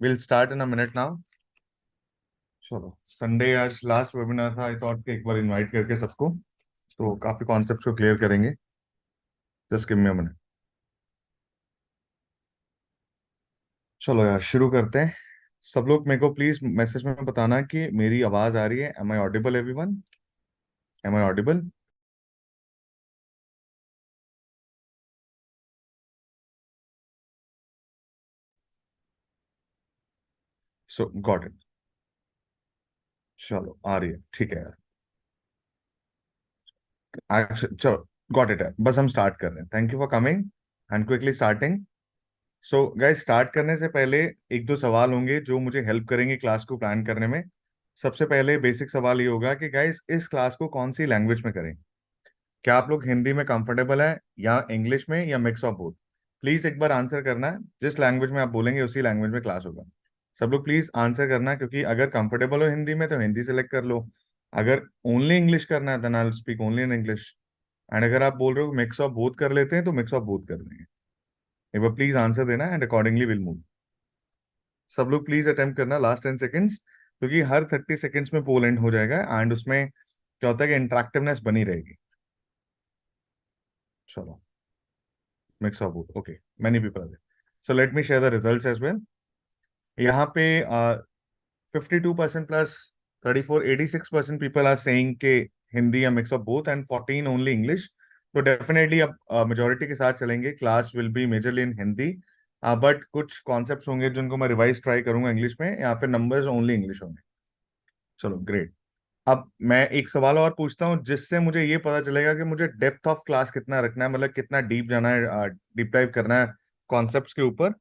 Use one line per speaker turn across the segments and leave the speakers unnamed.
Will start in a minute now. चलो, Sunday आज last webinar था, आई थॉट कि एक बार इनवाइट करके सबको तो काफी कॉन्सेप्ट्स को क्लियर करेंगे। Just give me a minute. चलो यार, शुरू करते हैं। सब लोग मेरे को प्लीज मैसेज में बताना कि मेरी आवाज आ रही है। Am I audible everyone? Am I audible? So got it. चलो, आ रही है, ठीक है यार। चलो, गॉट इट यार, बस हम स्टार्ट कर रहे हैं। Thank you for coming and quickly starting. So guys, start करने से पहले एक दो सवाल होंगे जो मुझे हेल्प करेंगे क्लास को प्लान करने में। सबसे पहले बेसिक सवाल ये होगा कि गाइस, इस क्लास को कौन सी लैंग्वेज में करें? क्या आप लोग हिंदी में कंफर्टेबल है, या इंग्लिश में, या मिक्स ऑफ बोथ? प्लीज एक बार आंसर करना है। जिस लैंग्वेज में आप बोलेंगे उसी लैंग्वेज में क्लास होगा। सब लोग प्लीज आंसर करना, क्योंकि अगर कंफर्टेबल हो हिंदी में तो हिंदी सेलेक्ट कर लो। अगर ओनली इंग्लिश करना है then I will speak only in English. And अगर आप बोल रहे हो मिक्स ऑफ बोथ कर लेते हैं तो मिक्स ऑफ बोथ कर लेंगे। एक बार प्लीज आंसर देना एंड अकॉर्डिंगली विल मूव। सब लोग प्लीज अटेम्प्ट करना लास्ट 10 सेकेंड्स, क्योंकि हर 30 सेकेंड्स में पोल एंड हो जाएगा एंड उसमें क्या होता है कि इंटरेक्टिवनेस बनी रहेगी। चलो, mix of both, okay. Many people are there, so let me share the results as well. यहाँ पे 52% प्लस 34, 86% पीपल आर सेइंग के हिंदी या mix of both, and 14 only English. तो डेफिनेटली अब मेजोरिटी के साथ चलेंगे। Class will be majorly in Hindi, but कुछ कॉन्सेप्ट्स होंगे जिनको मैं रिवाइज ट्राई करूंगा इंग्लिश में, या फिर नंबर्स ओनली इंग्लिश होंगे। चलो, ग्रेट। अब मैं एक सवाल और पूछता हूँ जिससे मुझे ये पता चलेगा कि मुझे डेप्थ ऑफ क्लास कितना रखना है, मतलब कितना डीप जाना है, डीप डाइव करना है कॉन्सेप्ट्स के ऊपर।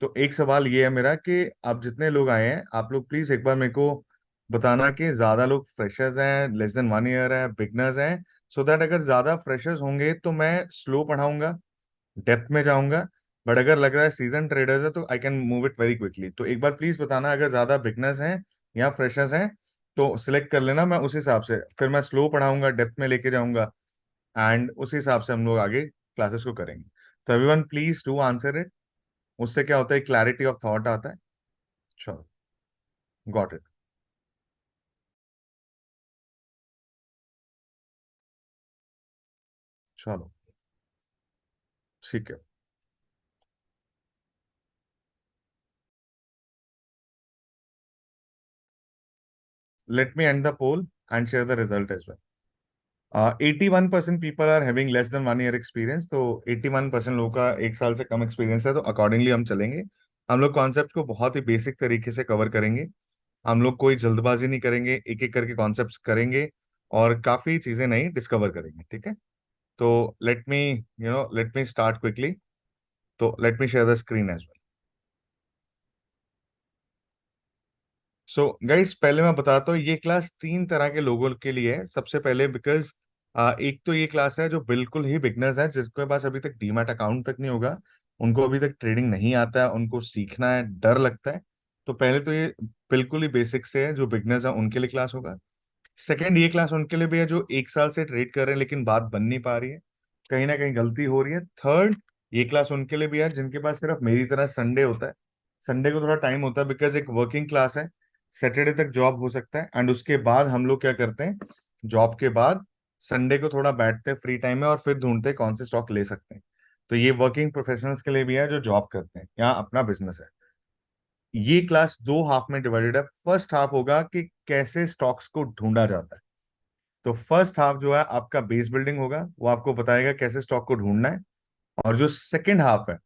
तो एक सवाल ये है मेरा कि आप जितने लोग आए हैं, आप लोग प्लीज एक बार मेरे को बताना कि ज्यादा लोग फ्रेशर्स हैं, लेस देन 1 ईयर है, बिगनर्स हैं। सो दैट अगर ज्यादा फ्रेशर्स होंगे तो मैं स्लो पढ़ाऊंगा, डेप्थ में जाऊंगा। बट अगर लग रहा है सीजन ट्रेडर्स है तो I can move it very quickly. तो एक बार प्लीज बताना अगर ज्यादा बिगनर्स हैं या फ्रेशर्स हैं, तो सिलेक्ट कर लेना। मैं उस हिसाब से फिर मैं स्लो पढ़ाऊंगा, डेप्थ में लेके जाऊंगा, एंड उस हिसाब से हम लोग आगे क्लासेस को करेंगे। तो everyone please do answer it. उससे क्या होता है, क्लैरिटी ऑफ थॉट आता है। चलो, गॉट इट। चलो, ठीक है। Let me end the poll and share the result as well. 81% people are having less than 1 year experience. तो 81% लोगों का 1 साल से कम एक्सपीरियंस है, तो अकॉर्डिंगली हम चलेंगे। हम लोग कॉन्सेप्ट को बहुत ही बेसिक तरीके से कवर करेंगे। हम लोग कोई जल्दबाजी नहीं करेंगे, एक एक करके कॉन्सेप्ट्स करेंगे और काफी चीजें नई डिस्कवर करेंगे, ठीक है? तो लेट मी स्टार्ट क्विकली। तो let me share the screen as well. So guys, पहले मैं बताता हूँ, ये क्लास 3 तरह के लोगों के लिए है। सबसे पहले बिकॉज एक तो ये क्लास है जो बिल्कुल ही बिगनर्स है, जिसके पास अभी तक डीमैट अकाउंट तक नहीं होगा, उनको अभी तक ट्रेडिंग नहीं आता है, उनको सीखना है, डर लगता है। तो पहले तो ये बिल्कुल ही बेसिक से है, जो बिगनर्स है उनके लिए क्लास होगा। सेकंड, ये क्लास उनके लिए भी है जो 1 साल से ट्रेड कर रहे हैं लेकिन बात बन नहीं पा रही है, कहीं ना कहीं गलती हो रही है। थर्ड, ये क्लास उनके लिए भी है जिनके पास सिर्फ मेरी तरह संडे होता है। संडे को थोड़ा टाइम होता है बिकॉज एक वर्किंग क्लास है। सैटरडे तक जॉब हो सकता है, एंड उसके बाद हम लोग क्या करते हैं, जॉब के बाद संडे को थोड़ा बैठते हैं फ्री टाइम में और फिर ढूंढते हैं कौन से स्टॉक ले सकते हैं। तो ये वर्किंग प्रोफेशनल्स के लिए भी है जो जॉब करते हैं या अपना बिजनेस है। ये क्लास दो हाफ में डिवाइडेड है। फर्स्ट हाफ होगा कि कैसे स्टॉक्स को ढूंढा जाता है। तो फर्स्ट हाफ जो है आपका बेस बिल्डिंग होगा, वो आपको बताएगा कैसे स्टॉक को ढूंढना है। और जो सेकंड हाफ है,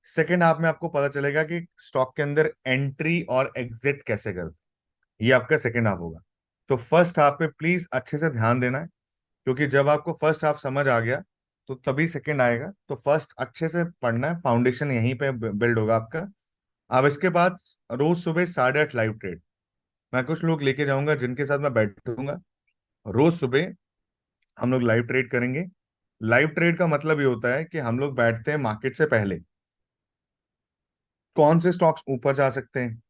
सेकंड हाफ में आपको पता चलेगा कि स्टॉक के अंदर एंट्री और एग्जिट कैसे करते हैं। ये आपका सेकंड हाफ होगा। तो फर्स्ट हाफ पे प्लीज अच्छे से ध्यान देना है, क्योंकि जब आपको फर्स्ट हाफ समझ आ गया तो तभी सेकंड आएगा। तो फर्स्ट अच्छे से पढ़ना है, फाउंडेशन यहीं पे बिल्ड होगा आपका। अब इसके बाद रोज सुबह 8:30 लाइव ट्रेड मैं कुछ लोग लेके जाऊंगा जिनके साथ मैं बैठूंगा। रोज सुबह हम लोग लाइव ट्रेड करेंगे। लाइव ट्रेड का मतलब ये होता है कि हम लोग बैठते हैं मार्केट से पहले, कौन से स्टॉक्स ऊपर जा सकते हैं,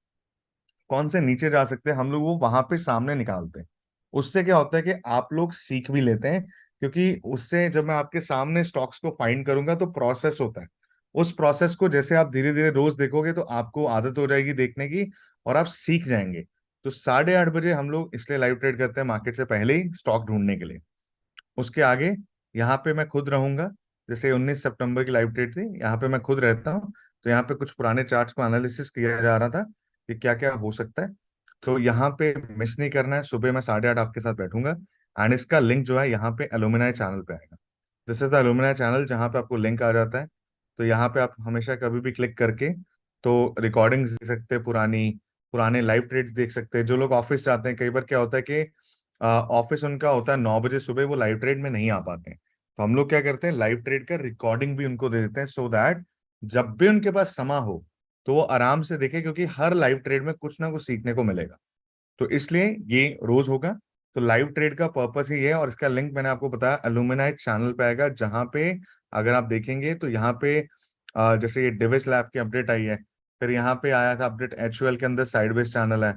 कौन से नीचे जा सकते हैं, हम लोग वो वहां पे सामने निकालते हैं। उससे क्या होता है कि आप लोग सीख भी लेते हैं, क्योंकि उससे जब मैं आपके सामने स्टॉक्स को फाइंड करूंगा तो प्रोसेस होता है। उस प्रोसेस को जैसे आप धीरे धीरे रोज देखोगे तो आपको आदत हो जाएगी देखने की, और आप सीख जाएंगे। तो 8:30 बजे हम लोग इसलिए लाइव ट्रेड करते हैं मार्केट से पहले ही स्टॉक ढूंढने के लिए। उसके आगे यहाँ पे मैं खुद रहूंगा। जैसे 19 सितंबर की लाइव ट्रेड थी, यहाँ पे मैं खुद रहता हूँ। तो यहाँ पे कुछ पुराने चार्ट्स को एनालिसिस किया जा रहा था कि क्या क्या हो सकता है। तो यहाँ पे मिस नहीं करना है, सुबह मैं 8:30 आपके साथ बैठूंगा। एंड इसका लिंक जो है यहाँ पे एलुमिनाई चैनल पे आएगा। This is the alumni channel, जहाँ पे आपको लिंक आ जाता है। तो यहाँ पे आप हमेशा कभी भी क्लिक करके तो रिकॉर्डिंग्स देख सकते हैं, पुरानी पुराने लाइव ट्रेड्स देख सकते हैं। जो लोग ऑफिस जाते हैं, कई बार क्या होता है कि ऑफिस उनका होता है 9 बजे सुबह, वो लाइव ट्रेड में नहीं आ पाते हैं। तो हम लोग क्या करते हैं, लाइव ट्रेड का रिकॉर्डिंग भी उनको दे देते हैं, सो दैट जब भी उनके पास समय हो तो वो आराम से देखे, क्योंकि हर लाइव ट्रेड में कुछ ना कुछ सीखने को मिलेगा। तो इसलिए ये रोज होगा। तो लाइव ट्रेड का पर्पस ही है, और इसका लिंक मैंने आपको बताया एलुमिनाई चैनल पे आएगा, जहां पे अगर आप देखेंगे तो यहाँ पे जैसे ये डिविस लैब की अपडेट आई है, फिर यहाँ पे आया था अपडेट एचयूएल के अंदर साइडवेज चैनल है,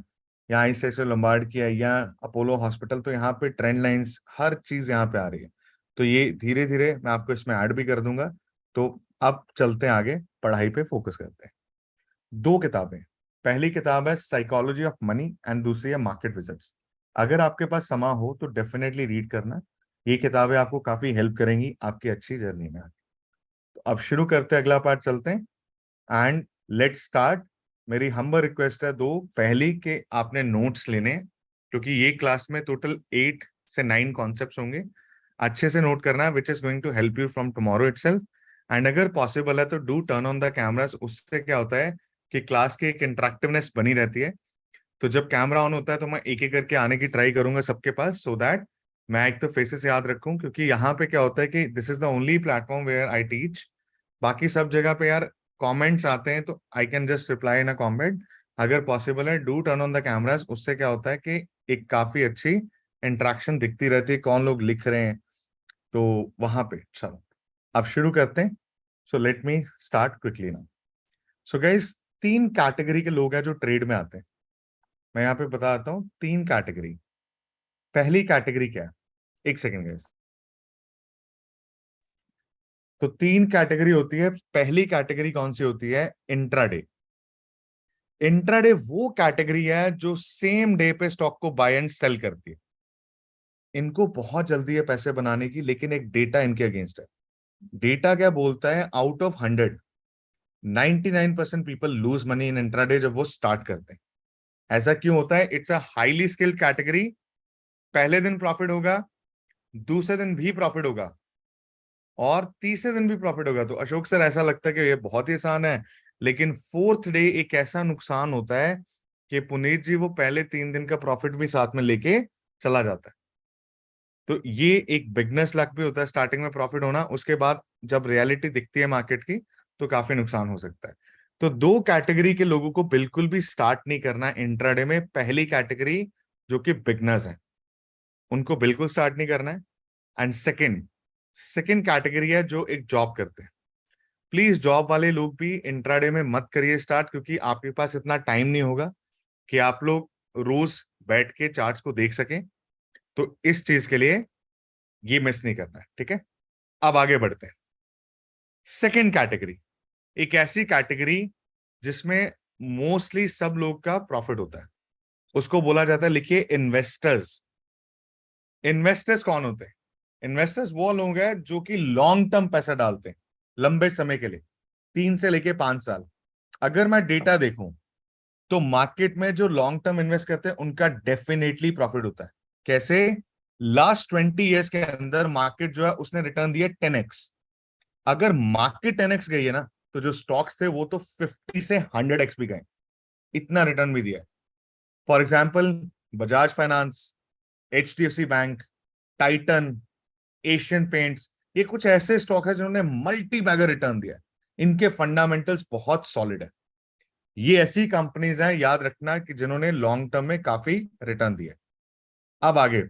यहाँ ICICI लोम्बार्ड की है, या अपोलो हॉस्पिटल। तो यहाँ पे ट्रेंड लाइंस हर चीज यहाँ पे आ रही है। तो ये धीरे धीरे मैं आपको इसमें ऐड भी कर दूंगा। तो अब चलते हैं आगे, पढ़ाई पे फोकस करते हैं। दो किताबें, पहली किताब है साइकोलॉजी ऑफ मनी एंड दूसरी है मार्केट विजट्स। अगर आपके पास समय हो तो डेफिनेटली रीड करना। ये किताबें आपको काफी हेल्प करेंगी आपकी अच्छी जर्नी में। तो अब शुरू करते हैं, अगला पार्ट चलते हैं एंड लेट्स स्टार्ट। मेरी हम्बल रिक्वेस्ट है, दो पहली के आपने नोट्स लेने हैं, क्योंकि ये क्लास में टोटल 8 से 9 कॉन्सेप्ट्स होंगे। अच्छे से नोट करना है, which is going to help you from tomorrow itself. And अगर पॉसिबल है तो do turn on the cameras. उससे क्या होता है कि क्लास की एक इंटरेक्टिवनेस बनी रहती है। तो जब कैमरा ऑन होता है तो मैं एक एक करके आने की ट्राई करूंगा सबके पास, सो दैट मैं एक तो फेसेस याद रखूं, क्योंकि यहाँ पे क्या होता है कि this is the only platform where I teach. बाकी सब जगह पे यार कमेंट्स आते हैं तो I can just reply in a comment. अगर पॉसिबल है do turn on the cameras. उससे क्या होता है कि एक काफी अच्छी इंटरेक्शन दिखती रहती है, कौन लोग लिख रहे हैं। तो वहां पे चलो अब शुरू करते हैं। सो let me start quickly now. So guys, 3 category के लोग हैं जो ट्रेड में आते हैं। मैं यहाँ पे बताता हूँ 3 कैटेगरी। पहली कैटेगरी क्या है, एक सेकेंड गाइस। तो 3 कैटेगरी होती है। पहली कैटेगरी कौन सी होती है, इंट्राडे। इंट्राडे वो कैटेगरी है जो सेम डे पे स्टॉक को बाय एंड सेल करती है। इनको बहुत जल्दी है पैसे बनाने की, लेकिन एक डेटा इनके अगेंस्ट है। डेटा क्या बोलता है, out of 100 99% people lose money in intraday जब वो स्टार्ट करते हैं। ऐसा क्यों होता है, it's a highly skilled category. पहले दिन प्रॉफिट होगा, दूसरे दिन भी प्रॉफिट होगा, और तीसरे दिन भी प्रॉफिट होगा। तो अशोक सर ऐसा लगता है कि ये बहुत ही आसान है, लेकिन फोर्थ डे एक ऐसा नुकसान होता है कि पुनीत जी वो पहले 3 दिन का प्रॉफिट भी साथ में लेके चला जाता है। तो ये एक बिगनर्स लक भी होता है स्टार्टिंग में प्रॉफिट होना, उसके बाद जब रियलिटी दिखती है मार्केट की तो काफी नुकसान हो सकता है। तो 2 कैटेगरी के लोगों को बिल्कुल भी स्टार्ट नहीं करना इंट्राडे में। पहली कैटेगरी जो कि बिगनर्स है, उनको बिल्कुल स्टार्ट नहीं करना है। एंड सेकंड सेकंड कैटेगरी है जो एक जॉब करते हैं। प्लीज जॉब वाले लोग भी इंट्राडे में मत करिए स्टार्ट, क्योंकि आपके पास इतना टाइम नहीं होगा कि आप लोग रोज बैठ के चार्ट्स को देख सकें। तो इस चीज के लिए ये मिस नहीं करना है, ठीक है। अब आगे बढ़ते हैं। सेकंड कैटेगरी एक ऐसी कैटेगरी जिसमें मोस्टली सब लोग का प्रॉफिट होता है। उसको बोला जाता है, लिखिए, इन्वेस्टर्स। इन्वेस्टर्स कौन होते हैं, इन्वेस्टर्स वो लोग हैं जो कि लॉन्ग टर्म पैसा डालते हैं, लंबे समय के लिए, 3 से लेके 5 साल। अगर मैं डेटा देखूं तो मार्केट में जो लॉन्ग टर्म इन्वेस्ट करते हैं उनका डेफिनेटली प्रॉफिट होता है। कैसे, लास्ट 20 ईयर्स के अंदर मार्केट जो है उसने रिटर्न दिया 10x। अगर मार्केट 10x गई है ना, तो जो स्टॉक्स थे वो तो 50 से 100x भी गए, इतना रिटर्न भी दिया है। For example, Bajaj finance, HDFC bank, Titan, Asian paints, ये कुछ ऐसे स्टॉक है जिन्होंने मल्टी बैगर रिटर्न दिया है। इनके फंडामेंटल्स बहुत सॉलिड है। ये ऐसी कंपनीज हैं, याद रखना, कि जिन्होंने लॉन्ग टर्म में काफी रिटर्न दिया है। अब आगे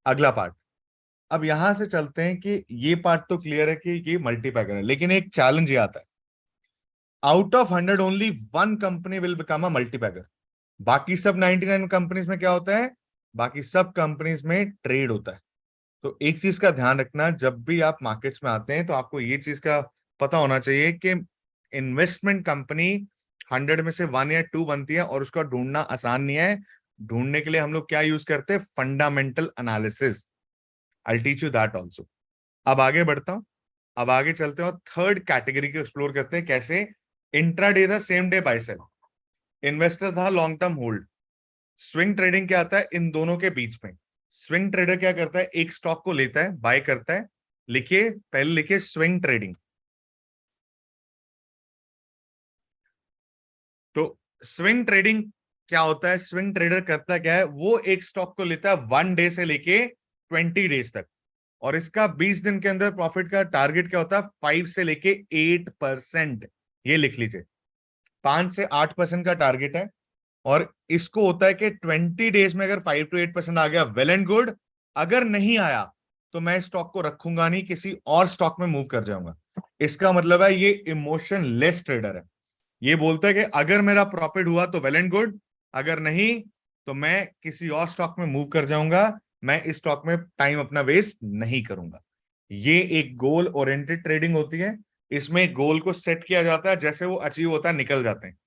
अगला पार्ट। अब यहां से चलते हैं कि ये पार्ट तो क्लियर है कि ये मल्टी बैगर है, लेकिन एक चैलेंज ये आता है, out of 100 only 1 company will become a multibagger. बाकी सब 99 कंपनीज में क्या होता है, बाकी सब कंपनीज में ट्रेड होता है। तो एक चीज का ध्यान रखना, जब भी आप मार्केट्स में आते हैं तो आपको ये चीज का पता होना चाहिए कि इन्वेस्टमेंट कंपनी 100 में से 1 या 2 बनती है, और उसका ढूंढना आसान नहीं है। ढूंढने के लिए हम लोग क्या यूज करते हैं? Fundamental analysis. I teach you that also. अब आगे बढ़ता हूं। अब आगे चलते हैं और थर्ड कैटेगरी को एक्सप्लोर करते हैं, कैसे इंट्राडे था, same day buy sell. Investor था, long term hold. Swing trading क्या आता है इन दोनों के बीच में? स्विंग ट्रेडर क्या करता है? एक स्टॉक को लेता है, बाय करता है। लिखिए, पहले लिखिए स्विंग ट्रेडिंग। तो स्विंग ट्रेडिंग क्या होता है? स्विंग ट्रेडर करता क्या है? वो एक स्टॉक को लेता है 1 डे से लेके 20 डेज तक, और इसका 20 दिन के अंदर प्रॉफिट का टारगेट क्या होता है? 5 से लेके 8%। ये लिख लीजिए, 5 से 8% का टारगेट है। और इसको होता है कि 20 डेज में अगर 5 to 8% आ गया, वेल एंड गुड। अगर नहीं आया तो मैं स्टॉक को रखूंगा नहीं, किसी और स्टॉक में मूव कर जाऊंगा। इसका मतलब है ये इमोशन लेस ट्रेडर है। ये बोलता है कि अगर मेरा प्रॉफिट हुआ तो वेल एंड गुड, अगर नहीं तो मैं किसी और स्टॉक में मूव कर जाऊंगा। मैं इस स्टॉक में टाइम अपना वेस्ट नहीं करूंगा। ये एक गोल ओरिएंटेड ट्रेडिंग होती है। इसमें गोल को सेट किया जाता है, जैसे वो अचीव होता है निकल जाते हैं।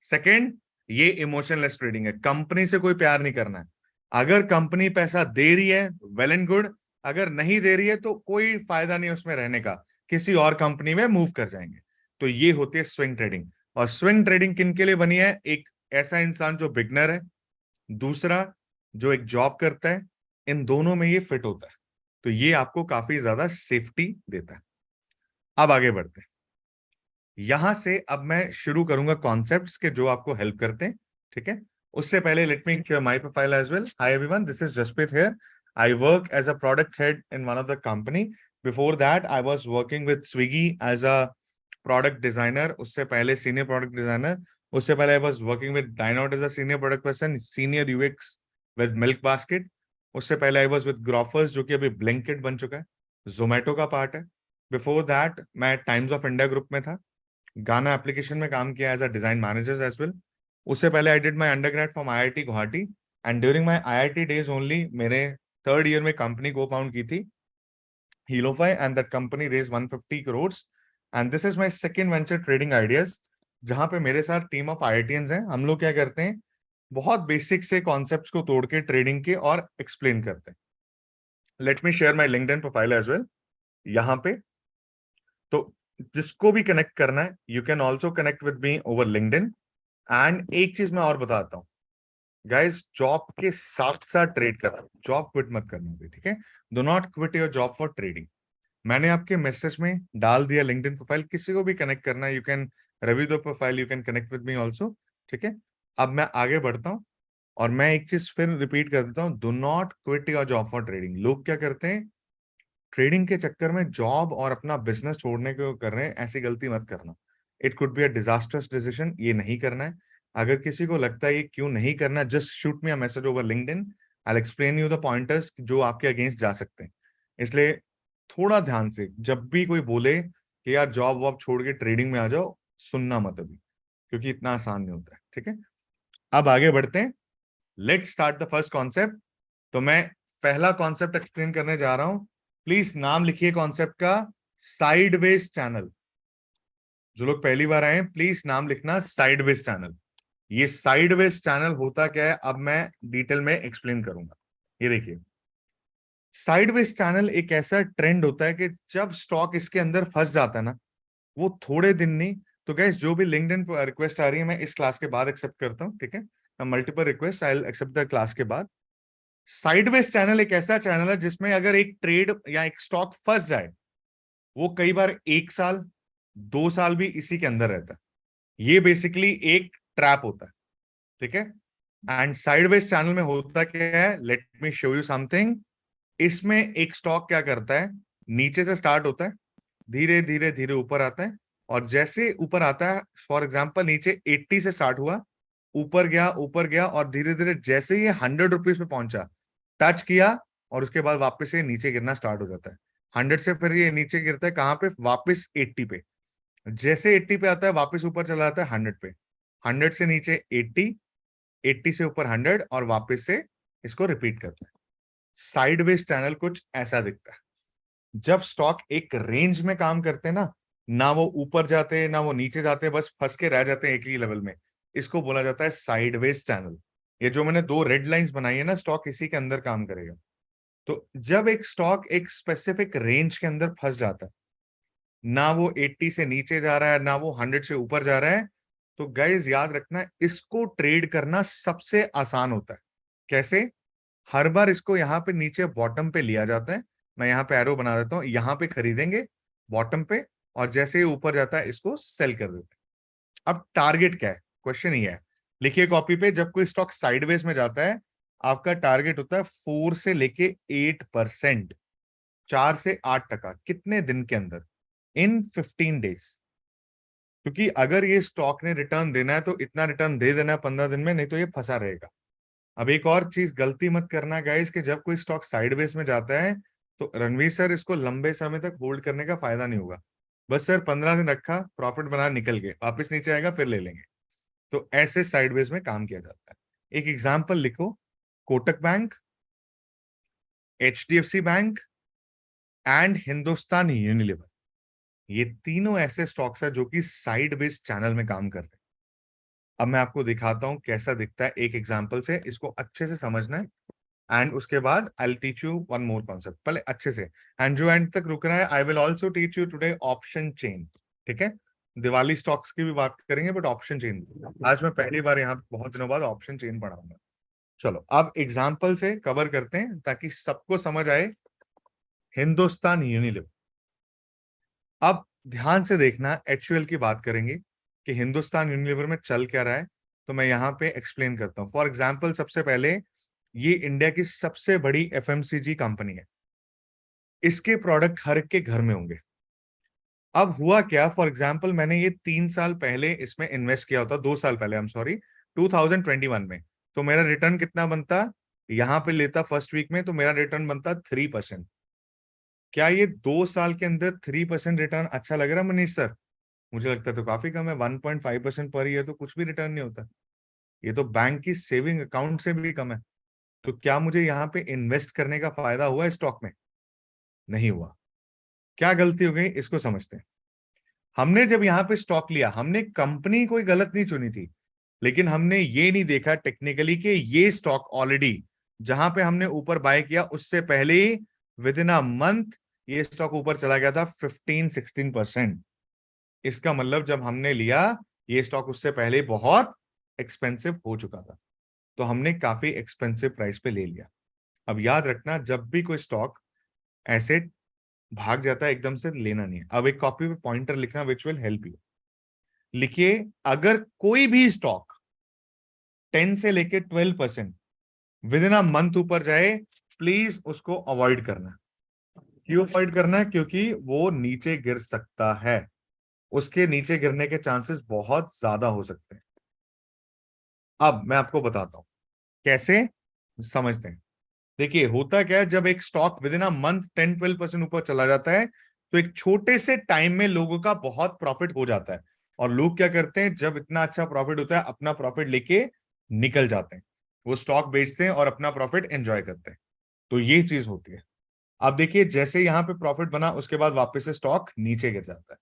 सेकंड, ये इमोशनलेस ट्रेडिंग है। कंपनी से कोई प्यार नहीं करना है। अगर कंपनी पैसा दे रही है, वेल एंड गुड। अगर नहीं दे रही है तो कोई फायदा नहीं उसमें रहने का, किसी और कंपनी में मूव कर जाएंगे। तो ये होती है स्विंग ट्रेडिंग। और स्विंग ट्रेडिंग किन के लिए बनी है? एक ऐसा इंसान जो बिगनर है, दूसरा जो एक जॉब करता है। इन दोनों में ये फिट होता है। तो ये आपको काफी ज्यादा सेफ्टी देता है। अब आगे बढ़ते हैं। यहां से अब मैं शुरू करूंगा कॉन्सेप्ट्स के जो आपको हेल्प करते हैं। ठीक है, उससे पहले let me share my profile as well. Hi everyone, this is Jaspreet here. I work as a product head in one of the company. Before that I was working with Swiggy as a product designer. उससे पहले senior product designer. उससे पहले I was working with Dineout as a senior product person, senior UX with Milkbasket. उससे पहले I was with Grofers, जो कि अभी Blinkit बन चुका है, जोमेटो का पार्ट है। बिफोर दैट मैं टाइम्स ऑफ इंडिया ग्रुप में था, गाना एप्लीकेशन में काम किया as a design manager as well. उससे पहले I did my undergrad from IIT Guwahati, and during my IIT days only मेरे थर्ड ईयर में कंपनी को फाउंड की थी, Helofy, and that company raised 150 crores. And this is my second venture, trading ideas, जहां पे मेरे साथ टीम ऑफ आईआईटियंस हैं। हम लोग क्या करते हैं? बहुत बेसिक से कॉन्सेप्ट्स को तोड़ के ट्रेडिंग के और एक्सप्लेन करते हैं। Let me share my LinkedIn profile as well यहाँ पे। तो जिसको भी कनेक्ट करना है, you can also connect with me over LinkedIn. And एक चीज मैं और बताता हूँ गाइस, जॉब के साथ साथ ट्रेड करना, जॉब क्विट मत करना भी, ठीक है? Do not quit your job for trading. मैंने आपके मैसेज में डाल दिया लिंक्डइन प्रोफाइल, किसी को भी कनेक्ट करना है, you can review the profile, you can connect with me also. ठीक है, अब मैं आगे बढ़ता हूँ और मैं एक चीज फिर रिपीट कर देता हूँ, do not quit your job for trading. लोग क्या करते हैं? ट्रेडिंग के चक्कर में जॉब और अपना बिजनेस छोड़ने को कर रहे हैं। ऐसी गलती मत करना। It could be a disasters decision. ये नहीं करना है। अगर किसी को लगता है ये क्यों नहीं करना, just shoot me a message over LinkedIn. I explain you the pointers जो आपके अगेंस्ट जा सकते हैं। इसलिए थोड़ा ध्यान से, जब भी कोई बोले कि यार जॉब वॉब छोड़ के ट्रेडिंग में आ जाओ, सुनना मत अभी, क्योंकि इतना आसान नहीं होता है। ठीक है, अब आगे बढ़ते हैं। Let start the first concept. तो मैं पहला कॉन्सेप्ट एक्सप्लेन करने जा रहा हूं। प्लीज नाम लिखिए कॉन्सेप्ट का, साइडवेज चैनल। जो लोग पहली बार आए, प्लीज नाम लिखना साइडवेज चैनल। ये साइडवेज चैनल होता क्या है, अब मैं डिटेल में एक्सप्लेन करूंगा। ये देखिए, साइडवेज चैनल एक ऐसा ट्रेंड होता है कि जब स्टॉक इसके अंदर फंस जाता है ना, वो थोड़े दिन नहीं। तो गैस, जो भी लिंक्डइन रिक्वेस्ट आ रही है, मैं इस क्लास के बाद एक्सेप्ट करता हूँ। ठीक है, multiple request, I will accept the class के बाद। साइडवेज चैनल एक ऐसा चैनल है जिसमें अगर एक ट्रेड या एक स्टॉक फंस जाए, वो कई बार 1 साल 2 साल भी इसी के अंदर रहता है। ये बेसिकली एक ट्रैप होता है। ठीक है, एंड साइडवेज चैनल में होता क्या है, let me show you something. इसमें एक स्टॉक क्या करता है, नीचे से स्टार्ट होता है, धीरे धीरे धीरे ऊपर आता है। और जैसे ऊपर आता है, फॉर एग्जाम्पल नीचे 80 से स्टार्ट हुआ, ऊपर गया और धीरे धीरे जैसे ये 100 रुपीज पे पहुंचा, टच किया, और उसके बाद वापस से नीचे गिरना स्टार्ट हो जाता है। 100 से फिर ये नीचे गिरता है कहाँ पे? वापस 80 पे। जैसे 80 पे आता है, वापस ऊपर चला जाता है 100 पे। 100 से नीचे 80, 80 से ऊपर 100, और वापस से इसको रिपीट करता है। साइडवेज चैनल कुछ ऐसा दिखता है। जब स्टॉक एक रेंज में काम करते हैं ना, ना वो ऊपर जाते ना वो नीचे जाते, बस फंस के रह जाते हैं एक ही लेवल में। इसको बोला जाता है साइडवेज चैनल। ये जो मैंने दो रेड लाइंस बनाई है ना, स्टॉक इसी के अंदर काम करेगा। तो जब एक स्टॉक एक स्पेसिफिक रेंज के अंदर फंस जाता है, ना वो 80 से नीचे जा रहा है ना वो 100 से ऊपर जा रहा है, तो गाइस याद रखना, इसको ट्रेड करना सबसे आसान होता है। कैसे? हर बार इसको यहाँ पे नीचे बॉटम पे लिया जाता है, मैं यहाँ पे एरो बना देता हूँ, यहाँ पे खरीदेंगे बॉटम पे, और जैसे ही ऊपर जाता है इसको सेल कर देते हैं। अब टारगेट क्या है, क्वेश्चन ये है, लिखिए कॉपी पे, जब कोई स्टॉक साइडवेज में जाता है, आपका टारगेट होता है 4 से लेके 8%, 4 से 8%, कितने दिन के अंदर? इन 15 डेज। क्योंकि अगर ये स्टॉक ने रिटर्न देना है तो इतना रिटर्न दे देना है 15 दिन में, नहीं तो ये फंसा रहेगा। अब एक और चीज गलती मत करना गाइस, कि जब कोई स्टॉक साइडवेज में जाता है तो रणवीर सर इसको लंबे समय तक होल्ड करने का फायदा नहीं होगा। बस सर 15 दिन रखा, प्रॉफिट बना, निकल गए, वापस नीचे आएगा फिर ले लेंगे। तो ऐसे साइडवेज में काम किया जाता है। एक एग्जाम्पल लिखो, Kotak bank, HDFC bank and Hindustan Unilever, ये तीनों ऐसे स्टॉक्स है जो कि साइडवेज चैनल में काम कर रहे हैं। अब मैं आपको दिखाता हूं कैसा दिखता है एक एग्जांपल से, इसको अच्छे से समझना है, एंड उसके बाद आई teach you one more concept, पहले अच्छे से। एंड जो एंड तक रुक रहा है, आई will also teach you today option chain. ठीक है, दिवाली स्टॉक्स की भी बात करेंगे, बट ऑप्शन चेन आज मैं पहली बार यहाँ बहुत दिनों बाद ऑप्शन चेन पढ़ाऊंगा। चलो अब एग्जाम्पल से कवर करते हैं ताकि सबको समझ आए। हिंदुस्तान यूनिलीवर, अब ध्यान से देखना, HUL की बात करेंगे कि हिंदुस्तान यूनिलीवर में चल क्या रहा है, तो मैं यहाँ पे एक्सप्लेन करता हूँ। फॉर एग्जाम्पल, सबसे पहले ये इंडिया की सबसे बड़ी FMCG कंपनी है, इसके प्रोडक्ट हर एक के घर में होंगे। अब हुआ क्या, फॉर एग्जाम्पल मैंने ये 3 साल पहले इसमें इन्वेस्ट किया होता, 2 साल पहले, आई एम सॉरी, 2021 में, तो मेरा रिटर्न कितना बनता, यहाँ पे लेता फर्स्ट वीक में, तो मेरा रिटर्न बनता 3%। क्या ये 2 साल के अंदर 3% रिटर्न अच्छा लग रहा है मनीष सर? मुझे लगता है तो काफी कम है, 1.5% पर ईयर तो कुछ भी रिटर्न नहीं होता, ये तो बैंक की सेविंग अकाउंट से भी कम है। तो क्या मुझे यहाँ पे इन्वेस्ट करने का फायदा हुआ स्टॉक में? नहीं हुआ। क्या गलती हो गई, इसको समझते हैं। हमने जब यहाँ पे स्टॉक लिया, हमने कंपनी कोई गलत नहीं चुनी थी, लेकिन हमने ये नहीं देखा टेक्निकली कि ये स्टॉक ऑलरेडी जहां पे हमने ऊपर बाय किया उससे पहले ही विद इन अ मंथ ये स्टॉक ऊपर चला गया था 15-16%। इसका मतलब जब हमने लिया ये स्टॉक उससे पहले बहुत एक्सपेंसिव हो चुका था, तो हमने काफी एक्सपेंसिव प्राइस पे ले लिया। अब याद रखना, जब भी कोई स्टॉक ऐसे भाग जाता है एकदम से लेना नहीं है। अब एक कॉपी पे पॉइंटर लिखना विच विल हेल्प यू। लिखिए, अगर कोई भी स्टॉक 10 से लेके 12% विद इन अ मंथ ऊपर जाए, प्लीज उसको अवॉइड करना। क्यों अवॉइड करना है? क्योंकि वो नीचे गिर सकता है, उसके नीचे गिरने के चांसेस बहुत ज्यादा हो सकते हैं। अब मैं आपको बताता हूं कैसे, समझते हैं। देखिए होता क्या है, जब एक stock with in a month 10-12% ऊपर चला जाता है, तो एक छोटे से टाइम में लोगों का बहुत प्रॉफिट हो जाता है। और लोग क्या करते हैं, जब इतना अच्छा प्रॉफिट होता है अपना प्रॉफिट लेके निकल जाते हैं, वो स्टॉक बेचते हैं और अपना प्रॉफिट एंजॉय करते हैं। तो ये चीज होती है। अब देखिए, जैसे यहाँ पे प्रॉफिट बना उसके बाद वापस से स्टॉक नीचे गिर जाता है।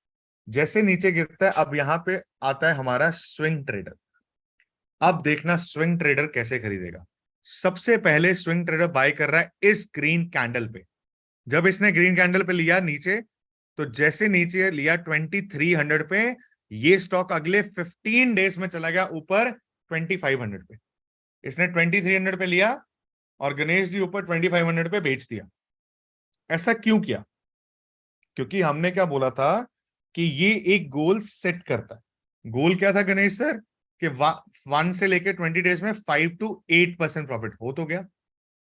जैसे नीचे गिरता है, अब यहाँ पे आता है हमारा स्विंग ट्रेडर। अब देखना स्विंग ट्रेडर कैसे खरीदेगा। सबसे पहले स्विंग ट्रेडर बाय कर रहा है इस ग्रीन कैंडल पे। जब इसने ग्रीन कैंडल पे लिया नीचे, तो जैसे नीचे लिया 2300 पे, ये स्टॉक अगले 15 डेज में चला गया ऊपर 2500 पे। इसने 2300 पे लिया और गणेश जी ऊपर 2500 पे बेच दिया। ऐसा क्यों किया? क्योंकि हमने क्या बोला था कि ये एक गोल सेट करता है। गोल क्या था गणेश सर? कि 1 से लेके 20 डेज में 5 to 8% प्रॉफिट हो तो गया।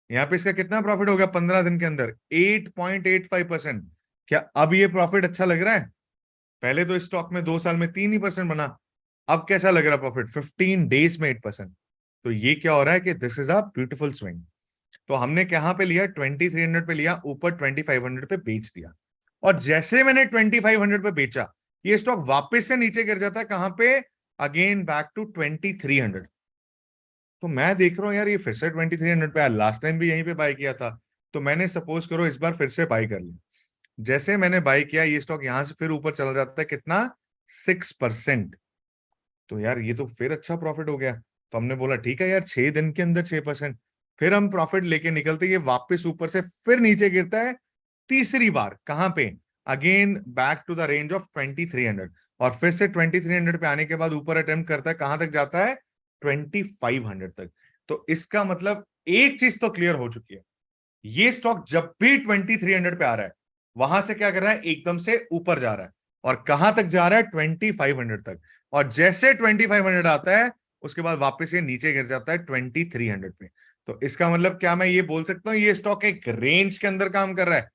यहाँ पे इसका कितना प्रॉफिट हो गया 15 दिन के अंदर? 8.85%। क्या अब ये प्रॉफिट अच्छा लग रहा है? पहले तो इस स्टॉक में 2 साल में 3% बना, अब कैसा लग रहा है प्रॉफिट? 15 डेज में 8%। तो ये क्या हो रहा है कि this is a beautiful swing. तो हमने कहां पे लिया? 2300 पे लिया, ऊपर 2500 पे बेच दिया। और जैसे मैंने 2500 पे बेचा, ये स्टॉक वापस से नीचे गिर जाता है, कहां पे? Again back to 2300। तो मैं देख रहा हूं यार, ये फिर से 2300 पे आया, लास्ट टाइम भी यहीं पे बाय किया था, तो मैंने सपोज करो इस बार फिर से बाय कर लिया। जैसे मैंने बाई किया ये स्टॉक यहां से फिर ऊपर चला जाता है कितना, 6%। तो यार ये तो फिर अच्छा प्रॉफिट हो गया। तो हमने बोला ठीक है यार, 6 दिन के अंदर 6%। फिर हम प्रॉफिट लेके निकलते, ये वापस ऊपर से फिर नीचे गिरता है तीसरी बार। कहां पे, again back to the range of 2300। और फिर से 2300 पे आने के बाद ऊपर अटेम्प्ट करता है, कहां तक जाता है, 2500 तक। तो इसका मतलब एक चीज तो क्लियर हो चुकी है, ये स्टॉक जब भी 2300 पे आ रहा है, वहां से क्या कर रहा है, एकदम से ऊपर जा रहा है। और कहां तक जा रहा है, 2500 तक। और जैसे 2500 आता है, उसके बाद वापस ये नीचे गिर जाता है 2300 पे। तो इसका मतलब क्या मैं ये बोल सकता हूं, ये स्टॉक एक रेंज के अंदर काम कर रहा है।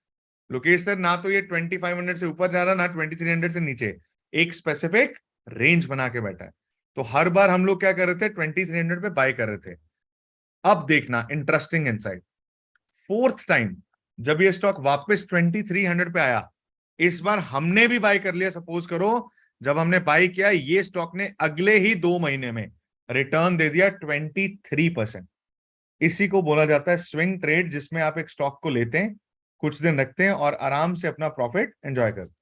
लोकेश सर, ना तो ये 2500 से ऊपर जा रहा है, ना 2300 से नीचे, एक स्पेसिफिक रेंज बना के बैठा है। तो हर बार हम लोग क्या कर रहे थे, 2300 पे बाय कर रहे थे। अब देखना इंटरेस्टिंग इनसाइट, फोर्थ टाइम जब ये स्टॉक वापस 2300 पे आया, इस बार हमने भी बाय कर लिया। सपोज करो जब हमने बाय किया, ये स्टॉक ने अगले ही 2 महीने में रिटर्न दे दिया 23%। इसी को बोला जाता है स्विंग ट्रेड, जिसमें आप एक स्टॉक को लेते हैं, कुछ दिन रखते हैं और आराम से अपना प्रॉफिट एंजॉय करते हैं।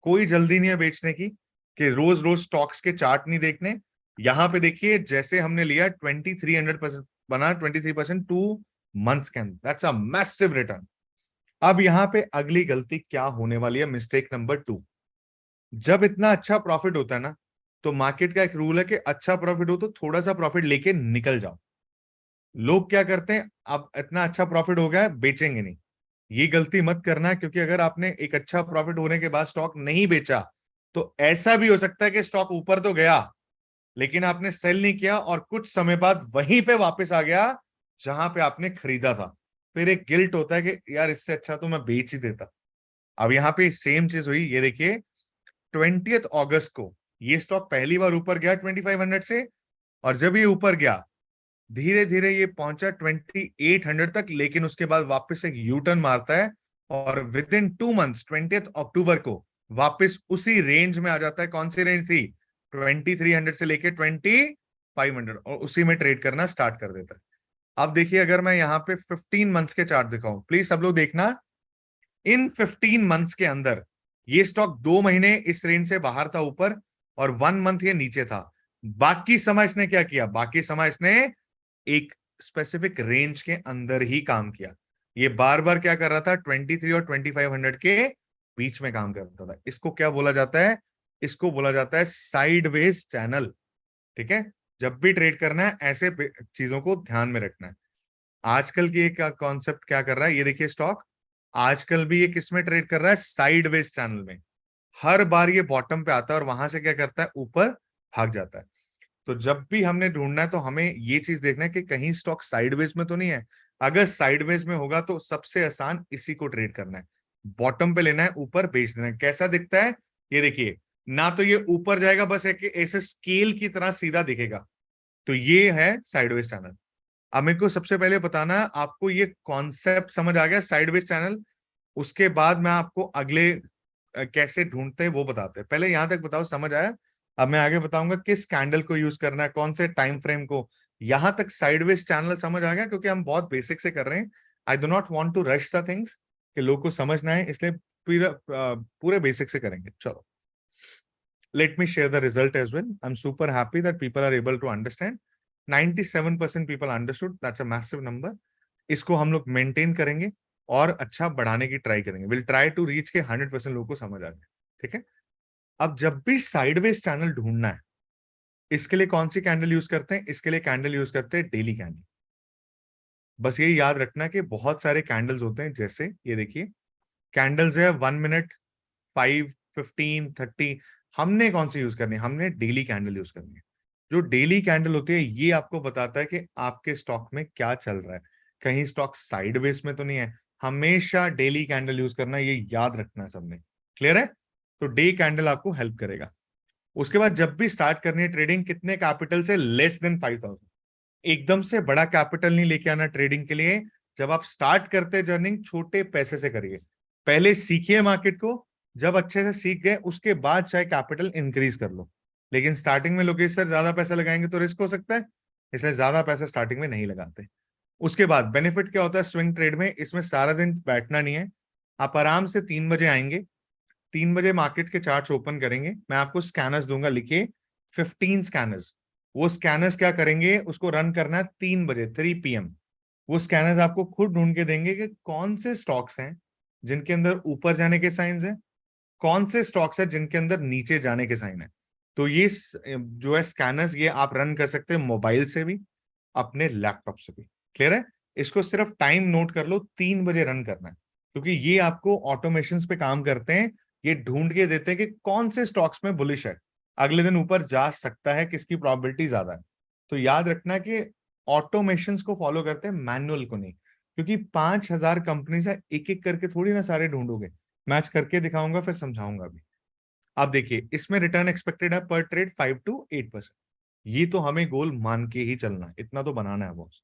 कोई जल्दी नहीं है बेचने की, कि रोज रोज स्टॉक्स के चार्ट नहीं देखने। यहां पे देखिए, जैसे हमने लिया 2300% बना, 23% 2 मंथ्स के अंदर, दैट्स अ मैसिव रिटर्न। अब यहां पे अगली गलती क्या होने वाली है, मिस्टेक नंबर 2। जब इतना अच्छा प्रॉफिट होता है ना, तो मार्केट का एक रूल है कि अच्छा प्रॉफिट हो तो थोड़ा सा प्रॉफिट लेके निकल जाओ। लोग क्या करते हैं, अब इतना अच्छा प्रॉफिट हो गया है, बेचेंगे नहीं। ये गलती मत करना, क्योंकि अगर आपने एक अच्छा प्रॉफिट होने के बाद स्टॉक नहीं बेचा, तो ऐसा भी हो सकता है कि स्टॉक ऊपर तो गया, लेकिन आपने सेल नहीं किया और कुछ समय बाद वहीं पे वापस आ गया जहां पे आपने खरीदा था। फिर एक गिल्ट होता है कि यार इससे अच्छा तो मैं बेच ही देता। अब यहाँ पे सेम चीज हुई, ये देखिए 20 अगस्त को ये स्टॉक पहली बार ऊपर गया 2500 से। और जब ये ऊपर गया, धीरे धीरे ये पहुंचा 2800 तक, लेकिन उसके बाद वापस एक यू टर्न मारता है और विद इन 2 मंथ्स 20 अक्टूबर को वापस उसी रेंज में आ जाता है। कौन सी रेंज थी, 2300 से लेके 2500, और उसी में ट्रेड करना स्टार्ट कर देता है। अब देखिए, अगर मैं यहाँ पे 15 मंथ्स के चार्ट दिखाऊं, प्लीज सब लोग देखना, इन 15 मंथ्स के अंदर ये स्टॉक 2 महीने इस रेंज से बाहर था ऊपर, और 1 मंथ ये नीचे था। बाकी समय इसने क्या किया, बाकी समय इसने एक स्पेसिफिक रेंज के अंदर ही काम किया। ये बार बार क्या कर रहा था, 23 और 2500 के बीच में काम करता था। इसको क्या बोला जाता है, इसको बोला जाता है साइडवेज चैनल। ठीक है, जब भी ट्रेड करना है ऐसे चीजों को ध्यान में रखना है। आजकल की एक कॉन्सेप्ट क्या कर रहा है, ये देखिए स्टॉक आजकल भी ये किस में ट्रेड कर रहा है, साइडवेज चैनल में। हर बार ये बॉटम पे आता है और वहां से क्या करता है, ऊपर भाग जाता है। तो जब भी हमने ढूंढना है, तो हमें ये चीज देखना है कि कहीं स्टॉक साइडवेज में तो नहीं है। अगर साइडवेज में होगा तो सबसे आसान इसी को ट्रेड करना है, बॉटम पे लेना है, ऊपर बेच देना है। कैसा दिखता है, ये देखिए, ना तो ये ऊपर जाएगा, बस एक ऐसे स्केल की तरह सीधा दिखेगा। तो ये है साइडवेज चैनल। अब मेरे को सबसे पहले बताना है, आपको ये कॉन्सेप्ट समझ आ गया साइडवेज चैनल? उसके बाद मैं आपको अगले कैसे ढूंढते हैं वो बताते हैं। पहले यहां तक बताओ, समझ आया? अब मैं आगे बताऊंगा किस कैंडल को यूज करना है, कौन से टाइम फ्रेम को। यहां तक साइडवेज चैनल समझ आ गया? क्योंकि हम बहुत बेसिक से कर रहे हैं। I do not want to rush the things, कि लोग को समझना है, इसलिए पूरे बेसिक से करेंगे। चलो, let me share the result as well. I'm super happy that people are able to understand. 97% people understood. That's a massive number. इसको हम लोग मेंटेन करेंगे और अच्छा बढ़ाने की ट्राई करेंगे। विल ट्राई टू रीच के 100% लोगों को समझ आ जाए। ठीक है, अब जब भी साइडवेज चैनल ढूंढना है, इसके लिए कौन सी कैंडल यूज करते हैं, इसके लिए कैंडल यूज करते हैं डेली कैंडल। बस ये याद रखना कि बहुत सारे कैंडल्स होते हैं, जैसे ये देखिए कैंडल्स है 1 मिनट, 5, 15, 30। हमने कौन सी यूज करनी है, हमने डेली कैंडल यूज करनी है। जो डेली कैंडल होती है, ये आपको बताता है कि आपके स्टॉक में क्या चल रहा है, कहीं स्टॉक साइडवेज में तो नहीं है। हमेशा डेली कैंडल यूज करना, ये याद रखना है सबने। क्लियर है? तो डे कैंडल आपको हेल्प करेगा। उसके बाद जब भी स्टार्ट करनी है ट्रेडिंग, कितने कैपिटल से, लेस देन 5000। एकदम से बड़ा कैपिटल नहीं लेके आना ट्रेडिंग के लिए। जब आप स्टार्ट करते जर्निंग, छोटे पैसे से करिए। पहले सीखिए मार्केट को, जब अच्छे से सीख गए उसके बाद चाहे कैपिटल इंक्रीज कर लो। लेकिन स्टार्टिंग में लोग सर ज्यादा पैसा लगाएंगे तो रिस्क हो सकता है, इसलिए ज्यादा पैसा स्टार्टिंग में नहीं लगाते। उसके बाद बेनिफिट क्या होता है स्विंग ट्रेड में, इसमें सारा दिन बैठना नहीं है। आप आराम से 3 बजे आएंगे, 3 बजे मार्केट के चार्ट्स ओपन करेंगे, मैं आपको स्कैनर्स दूंगा, लिखिए 15 स्कैनर्स। वो स्कैनर्स क्या करेंगे, उसको रन करना है 3 बजे, 3 PM। वो स्कैनर्स आपको खुद ढूंढ के देंगे कि कौन से स्टॉक्स हैं जिनके अंदर ऊपर जाने के साइंस हैं, कौन से स्टॉक्स हैं जिनके अंदर नीचे जाने के साइन है। तो ये जो है स्कैनर्स, ये आप रन कर सकते हैं मोबाइल से भी, अपने लैपटॉप से भी। क्लियर है? इसको सिर्फ टाइम नोट कर लो, 3 बजे रन करना है, क्योंकि ये आपको ऑटोमेशन पे काम करते हैं। ये ढूंढ के देते हैं कि कौन से स्टॉक्स में बुलिश है, अगले दिन ऊपर जा सकता है, किसकी प्रोबेबिलिटी ज्यादा है। तो याद रखना कि ऑटोमेशन को फॉलो करते हैं, मैनुअल को नहीं, क्योंकि 5,000 कंपनीज है, एक एक करके थोड़ी ना सारे ढूंढोगे। मैच करके दिखाऊंगा, फिर समझाऊंगा भी। आप देखिए, इसमें रिटर्न एक्सपेक्टेड है पर ट्रेड 5 to 8%। ये तो हमें गोल मान के ही चलना है, इतना तो बनाना है बॉस।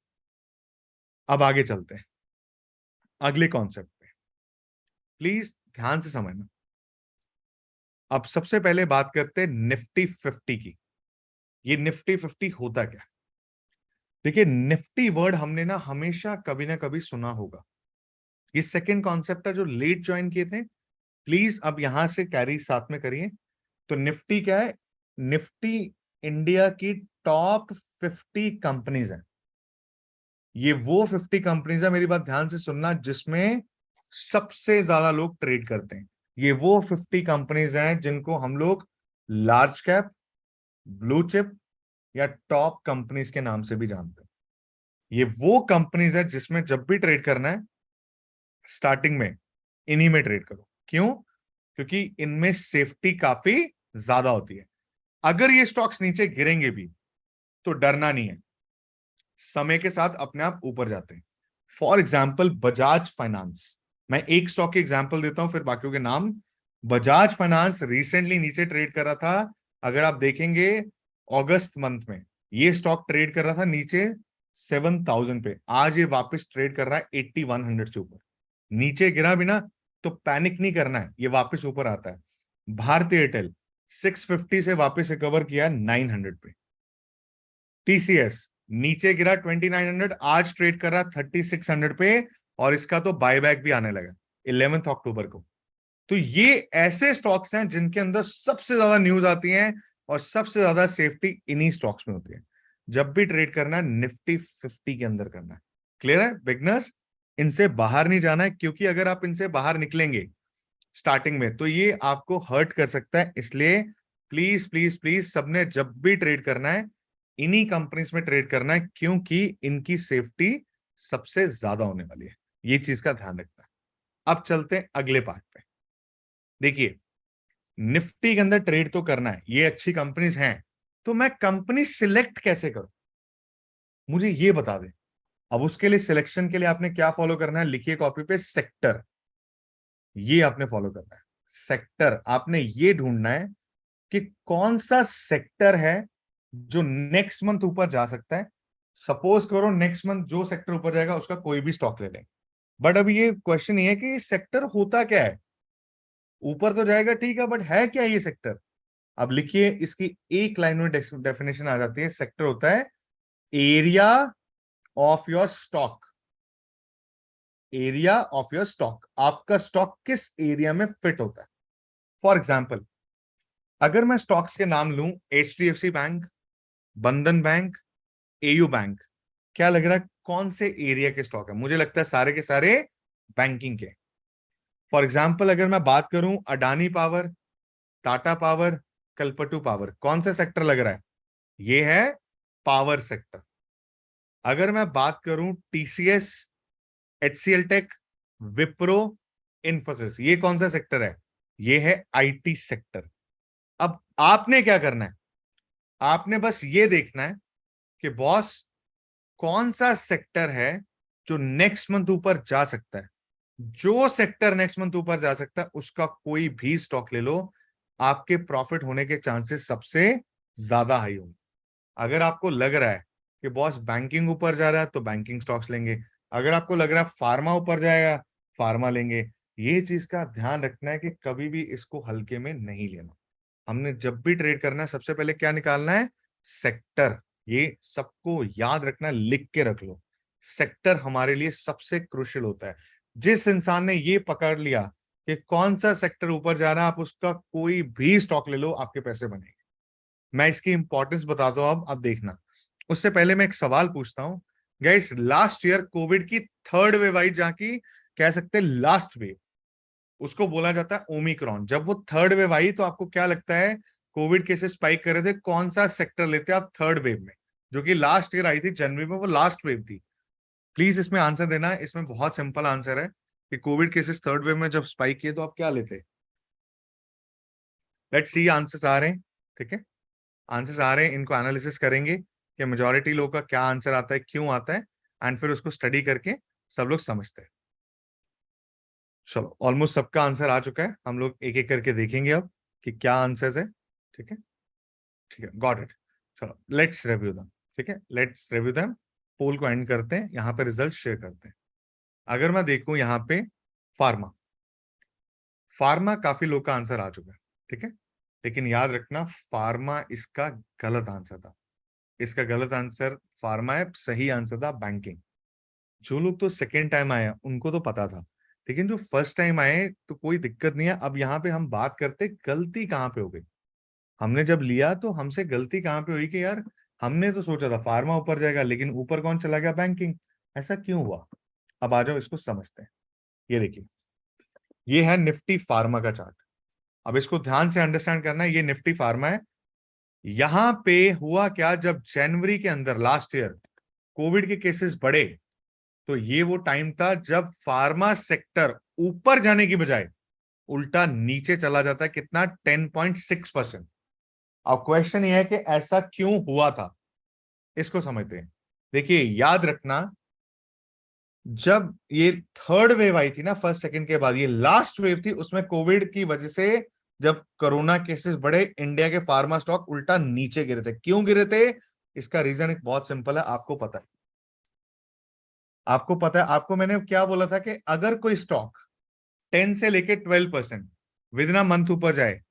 अब आगे चलते हैं अगले कॉन्सेप्ट पे, प्लीज ध्यान से समझना। अब सबसे पहले बात करते हैं निफ्टी 50 की। ये निफ्टी 50 होता क्या? देखिए, निफ्टी वर्ड हमने ना हमेशा कभी ना कभी सुना होगा। ये सेकंड कॉन्सेप्ट है, जो लेट ज्वाइन किए थे प्लीज अब यहां से कैरी साथ में करिए। तो निफ्टी क्या है? निफ्टी इंडिया की टॉप 50 कंपनीज है। ये वो 50 कंपनीज है, मेरी बात ध्यान से सुनना, जिसमें सबसे ज्यादा लोग ट्रेड करते हैं। ये वो 50 कंपनीज हैं जिनको हम लोग लार्ज कैप, ब्लू चिप या टॉप कंपनीज के नाम से भी जानते हैं। ये वो कंपनीज है जिसमें जब भी ट्रेड करना है, स्टार्टिंग में इन्हीं में ट्रेड करो। क्यों? क्योंकि इनमें सेफ्टी काफी ज्यादा होती है। अगर ये स्टॉक्स नीचे गिरेंगे भी तो डरना नहीं है, समय के साथ अपने आप ऊपर जाते हैं। फॉर एग्जाम्पल बजाज फाइनेंस, मैं एक स्टॉक की एग्जाम्पल देता हूं, फिर बाकियों के नाम। बजाज फाइनेंस रिसेंटली नीचे ट्रेड कर रहा था। अगर आप देखेंगे अगस्त मंथ में, ये स्टॉक ट्रेड कर रहा था नीचे 7,000 पे, आज ये वापस ट्रेड कर रहा है 8,100 से ऊपर। नीचे गिरा भी ना तो पैनिक नहीं करना है, ये वापस ऊपर आता है। भारतीय एयरटेल 650 से वापस रिकवर किया 900 पे। टीसीएस नीचे गिरा 2,900, आज ट्रेड कर रहा 3,600 पे, और इसका तो बायबैक भी आने लगा 11 अक्टूबर को। तो ये ऐसे स्टॉक्स हैं जिनके अंदर सबसे ज्यादा न्यूज आती है, और सबसे ज्यादा सेफ्टी इन्हीं स्टॉक्स में होती है। जब भी ट्रेड करना है, निफ्टी 50 के अंदर करना है। क्लियर है बिगनर्स? इनसे बाहर नहीं जाना है, क्योंकि अगर आप इनसे बाहर निकलेंगे स्टार्टिंग में तो ये आपको हर्ट कर सकता है। इसलिए प्लीज प्लीज प्लीज सबने जब भी ट्रेड करना है, इन्हीं कंपनीज में ट्रेड करना है, क्योंकि इनकी सेफ्टी सबसे ज्यादा होने वाली है। ये चीज का ध्यान रखना है। अब चलते हैं अगले पार्ट पे। देखिए, निफ्टी के अंदर ट्रेड तो करना है, ये अच्छी कंपनीज हैं, तो मैं कंपनी सिलेक्ट कैसे करूं, मुझे ये बता दें। अब उसके लिए सिलेक्शन के लिए आपने क्या फॉलो करना है, लिखिए कॉपी पे, सेक्टर। ये आपने फॉलो करना है। सेक्टर आपने ये ढूंढना है कि कौन सा सेक्टर है जो नेक्स्ट मंथ ऊपर जा सकता है। सपोज करो नेक्स्ट मंथ जो सेक्टर ऊपर जाएगा उसका कोई भी स्टॉक ले लें। बट अभी ये क्वेश्चन ये है कि सेक्टर होता क्या है। ऊपर तो जाएगा ठीक है, बट है क्या ये सेक्टर? अब लिखिए, इसकी एक लाइन में डेफिनेशन आ जाती है। सेक्टर होता है area of your stock. Area of your stock, आपका स्टॉक किस एरिया में फिट होता है। फॉर एग्जाम्पल, अगर मैं स्टॉक्स के नाम लूं, HDFC बैंक, बंधन बैंक, एयू बैंक, क्या लग रहा है कौन से एरिया के स्टॉक है? मुझे लगता है सारे के सारे बैंकिंग के। फॉर एग्जाम्पल, अगर मैं बात करूं Adani power, Tata power, Kalpattu power, कौन सा सेक्टर लग रहा है? ये है पावर सेक्टर। अगर मैं बात करूं TCS, HCL tech, Wipro, Infosys, ये कौन सा सेक्टर है? ये है IT सेक्टर। अब आपने क्या करना है, आपने बस ये देखना है कि बॉस कौन सा सेक्टर है जो नेक्स्ट मंथ ऊपर जा सकता है। जो सेक्टर नेक्स्ट मंथ ऊपर जा सकता है उसका कोई भी स्टॉक ले लो, आपके प्रॉफिट होने के चांसेस सबसे ज्यादा हाई होंगे। अगर आपको लग रहा है कि बॉस बैंकिंग ऊपर जा रहा है तो बैंकिंग स्टॉक्स लेंगे, अगर आपको लग रहा है फार्मा ऊपर जाएगा, फार्मा लेंगे। ये चीज का ध्यान रखना है कि कभी भी इसको हल्के में नहीं लेना। हमने जब भी ट्रेड करना है, सबसे पहले क्या निकालना है? सेक्टर। ये सबको याद रखना है, लिख के रख लो। सेक्टर हमारे लिए सबसे क्रुशियल होता है। जिस इंसान ने ये पकड़ लिया कि कौन सा सेक्टर ऊपर जा रहा है, आप उसका कोई भी स्टॉक ले लो, आपके पैसे बनेंगे। मैं इसकी इंपॉर्टेंस बताता हूं, अब देखना। उससे पहले मैं एक सवाल पूछता हूं। गाइस, लास्ट ईयर कोविड की थर्ड वेव आई, जहां की कह सकते हैं लास्ट वेव, उसको बोला जाता है ओमिक्रॉन। जब वो थर्ड वेव आई तो आपको क्या लगता है, कोविड केसेस स्पाइक कर रहे थे, कौन सा सेक्टर लेते आप थर्ड वेव में, जो कि लास्ट ईयर आई थी जनवरी में, वो लास्ट वेव थी। प्लीज इसमें आंसर देना है। इसमें बहुत सिंपल आंसर है कि कोविड केसेस थर्ड वेव में जब स्पाइक किए तो आप क्या लेते। लेट्स सी, आंसर्स आ रहे हैं। ठीक है, आंसर्स आ रहे हैं, इनको एनालिसिस करेंगे कि मेजोरिटी लोग का क्या आंसर आता है, क्यों आता है, एंड फिर उसको स्टडी करके सब लोग समझते हैं। चलो, ऑलमोस्ट सबका आंसर आ चुका है, हम लोग एक एक करके देखेंगे अब कि क्या आंसर्स है। ठीक है, ठीक है, गॉट इट। चलो, लेट्स रिव्यू देम। ठीक है, लेट्स रिव्यू देम। पोल को एंड करते हैं, यहाँ पे रिजल्ट शेयर करते हैं। अगर मैं देखूं यहाँ पे, फार्मा, फार्मा काफी लोग का आंसर आ चुका है। ठीक है, लेकिन याद रखना, फार्मा इसका गलत आंसर था। इसका गलत आंसर फार्मा है, सही आंसर था बैंकिंग। जो लोग तो सेकेंड टाइम आए हैं, उनको तो पता था, लेकिन जो फर्स्ट टाइम आए तो कोई दिक्कत नहीं है। अब यहाँ पे हम बात करते गलती कहाँ पे हो गई। हमने जब लिया तो हमसे गलती कहाँ पे हुई कि यार, हमने तो सोचा था फार्मा ऊपर जाएगा, लेकिन ऊपर कौन चला गया, बैंकिंग। ऐसा क्यों हुआ? अब आ जाओ, इसको समझते हैं। ये देखिए, ये है निफ्टी फार्मा का चार्ट। अब इसको ध्यान से अंडरस्टैंड करना है, ये निफ्टी फार्मा है। यहां पे हुआ क्या, जब जनवरी के अंदर लास्ट ईयर कोविड के केसेस बढ़े, तो ये वो टाइम था जब फार्मा सेक्टर ऊपर जाने की बजाय उल्टा नीचे चला जाता है। कितना? 10.6%। अब क्वेश्चन ये है कि ऐसा क्यों हुआ था, इसको समझते हैं। देखिए, याद रखना, जब ये थर्ड वेव आई थी ना, फर्स्ट सेकंड के बाद ये लास्ट वेव थी, उसमें कोविड की वजह से जब कोरोना केसेस बढ़े, इंडिया के फार्मा स्टॉक उल्टा नीचे गिरे थे। क्यों गिरे थे? इसका रीजन एक बहुत सिंपल है, आपको पता है। आपको पता है, आपको मैंने क्या बोला था कि अगर कोई स्टॉक 10 से लेके 12% विद इन अ मंथ ऊपर जाए,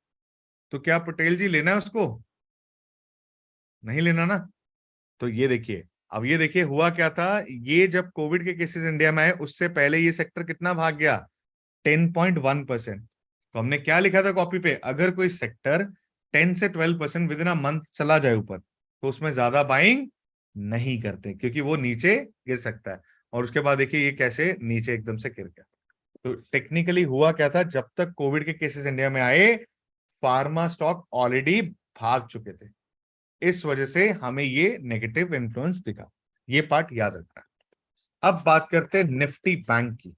तो क्या पटेल जी लेना है उसको? नहीं लेना ना। तो ये देखिए, अब ये देखिए हुआ क्या था। ये जब कोविड के केसेस इंडिया में आए, उससे पहले ये सेक्टर कितना भाग गया? 10.1%। तो हमने क्या लिखा था कॉपी पे, अगर कोई सेक्टर 10 से 12% विद इन अ मंथ चला जाए ऊपर, तो उसमें ज्यादा बाइंग नहीं करते, क्योंकि वो नीचे गिर सकता है। और उसके बाद देखिए ये कैसे नीचे एकदम से गिर गया। तो टेक्निकली हुआ क्या था, जब तक कोविड के केसेस इंडिया में आए, फार्मा स्टॉक ऑलरेडी भाग चुके थे। इस वजह से हमें ये नेगेटिव इन्फ्लुएंस दिखा। ये पार्ट याद रखना। अब बात करते हैं निफ्टी बैंक की।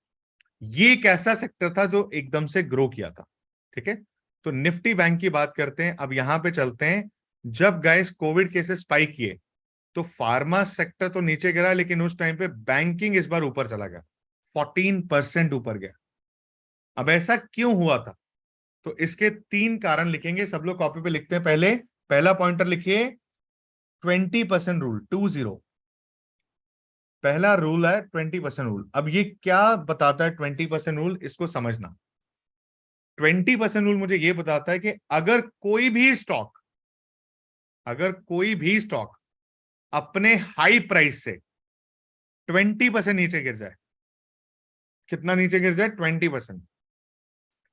ये एक ऐसा सेक्टर था जो एकदम से ग्रो किया था। ठीक है, तो निफ्टी बैंक की बात करते हैं। अब यहां पे चलते हैं। जब गाइस कोविड केसेस स्पाइक किए, तो फार्मा सेक्टर तो नीचे गिरा, लेकिन उस टाइम पे बैंकिंग इस बार ऊपर चला गया, 14% ऊपर गया। अब ऐसा क्यों हुआ था? तो इसके 3 कारण लिखेंगे, सब लोग कॉपी पे लिखते हैं। पहले पहला पॉइंटर लिखिए, 20% रूल, 20। पहला रूल है 20% रूल। अब ये क्या बताता है 20% रूल, इसको समझना। 20% रूल मुझे ये बताता है कि अगर कोई भी स्टॉक अपने हाई प्राइस से 20% नीचे गिर जाए, कितना नीचे गिर जाए? 20%।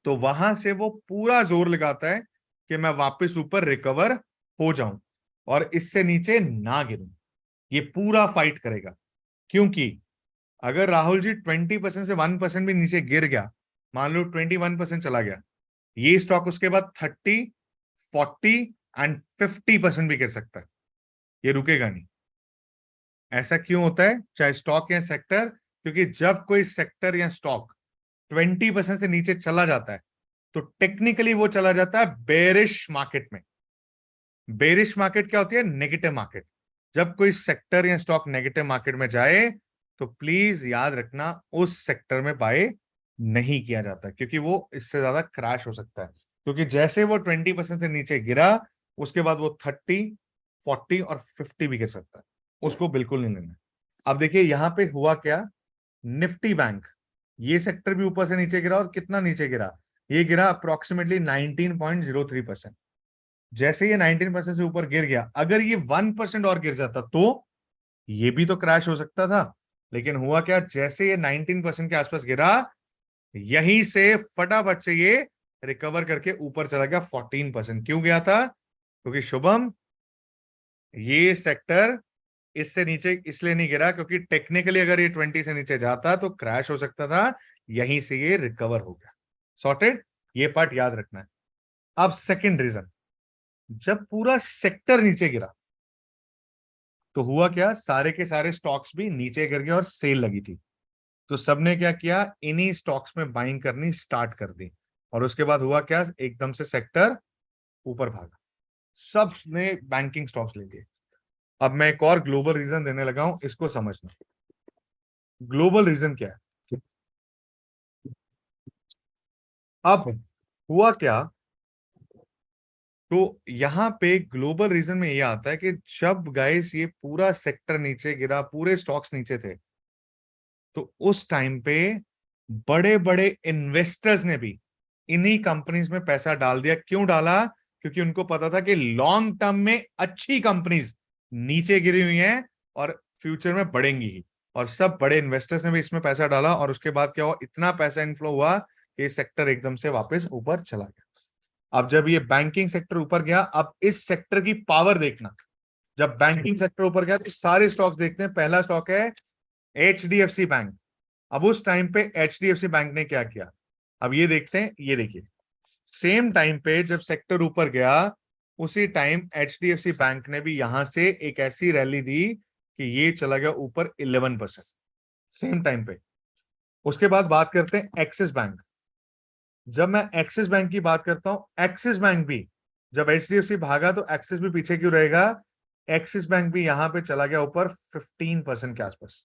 तो वहां से वो पूरा जोर लगाता है कि मैं वापस ऊपर रिकवर हो जाऊं और इससे नीचे ना गिरूं। ये पूरा फाइट करेगा, क्योंकि अगर राहुल जी 20% से 1% भी नीचे गिर गया, मान लो 21% चला गया, ये स्टॉक उसके बाद 30, 40 एंड 50% भी गिर सकता है। ये रुकेगा नहीं। ऐसा क्यों होता है, चाहे स्टॉक या सेक्टर? क्योंकि जब कोई सेक्टर या स्टॉक 20% से नीचे चला जाता है, तो टेक्निकली वो चला जाता है बेरिश मार्केट में। बेरिश मार्केट क्या होती है? Negative market. जब कोई सेक्टर या स्टॉक नेगेटिव मार्केट में जाए, तो प्लीज याद रखना, उस सेक्टर में बाय नहीं किया जाता, क्योंकि वो इससे ज्यादा क्रैश हो सकता है। क्योंकि जैसे वो 20% से नीचे गिरा, उसके बाद वो 30, 40 और 50 भी गिर सकता है। उसको बिल्कुल नहीं लेना। अब देखिए यहां पे हुआ क्या, निफ्टी बैंक, ये सेक्टर भी ऊपर से नीचे गिरा, और कितना नीचे गिरा? ये गिरा अप्रोक्सीमेटली 19.03%। जैसे ये 19% से ऊपर गिर गया, अगर ये 1% और गिर जाता, तो ये भी तो क्रैश हो सकता था। लेकिन हुआ क्या, जैसे ये 19% के आसपास गिरा, यहीं से फटाफट से ये रिकवर करके ऊपर चला गया 14%। क्यों गया था? क्योंकि शुभम, ये सेक्टर इससे नीचे इसलिए नहीं गिरा क्योंकि टेक्निकली अगर ये 20 से नीचे जाता तो क्रैश हो सकता था, यहीं से ये रिकवर हो गया। सॉर्टेड, ये पार्ट याद रखना है। अब सेकंड रीजन, जब पूरा सेक्टर नीचे गिरा तो हुआ क्या, सारे के सारे स्टॉक्स भी नीचे गिर गए और सेल लगी थी। तो सबने क्या किया, इन्हीं स्टॉक्स में बाइंग करनी स्टार्ट कर दी, और उसके बाद हुआ क्या, एकदम से सेक्टर ऊपर भागा, सबने बैंकिंग स्टॉक्स ले लिए। अब मैं एक और ग्लोबल रीजन देने लगा हूं, इसको समझना। ग्लोबल रीजन क्या है? अब हुआ क्या, तो यहां पे ग्लोबल रीजन में ये आता है कि जब गाइस ये पूरा सेक्टर नीचे गिरा, पूरे स्टॉक्स नीचे थे, तो उस टाइम पे बड़े बड़े इन्वेस्टर्स ने भी इन्हीं कंपनीज में पैसा डाल दिया। क्यों डाला? क्योंकि उनको पता था कि लॉन्ग टर्म में अच्छी कंपनीज नीचे गिरी हुई हैं और फ्यूचर में बढ़ेंगी ही। और सब बड़े इन्वेस्टर्स ने भी इसमें पैसा डाला, और उसके बाद क्या हुआ, इतना पैसा इनफ्लो हुआ कि सेक्टर एकदम से वापस ऊपर चला गया। अब जब ये बैंकिंग सेक्टर ऊपर गया, अब इस सेक्टर की पावर देखना। जब बैंकिंग सेक्टर ऊपर गया तो सारे स्टॉक्स देखते हैं। पहला स्टॉक है HDFC बैंक। अब उस टाइम पे HDFC बैंक ने क्या किया, अब ये देखते हैं, ये देखिए, सेम टाइम पे जब सेक्टर ऊपर गया, उसी टाइम HDFC बैंक ने भी यहां से एक ऐसी रैली दी कि ये चला गया ऊपर 11%, सेम टाइम पे। उसके बाद बात करते हैं एक्सिस बैंक। जब मैं एक्सिस बैंक की बात करता हूं, एक्सिस बैंक भी जब HDFC भागा तो एक्सिस भी पीछे क्यों रहेगा, एक्सिस बैंक भी यहां पे चला गया ऊपर 15% के आसपास।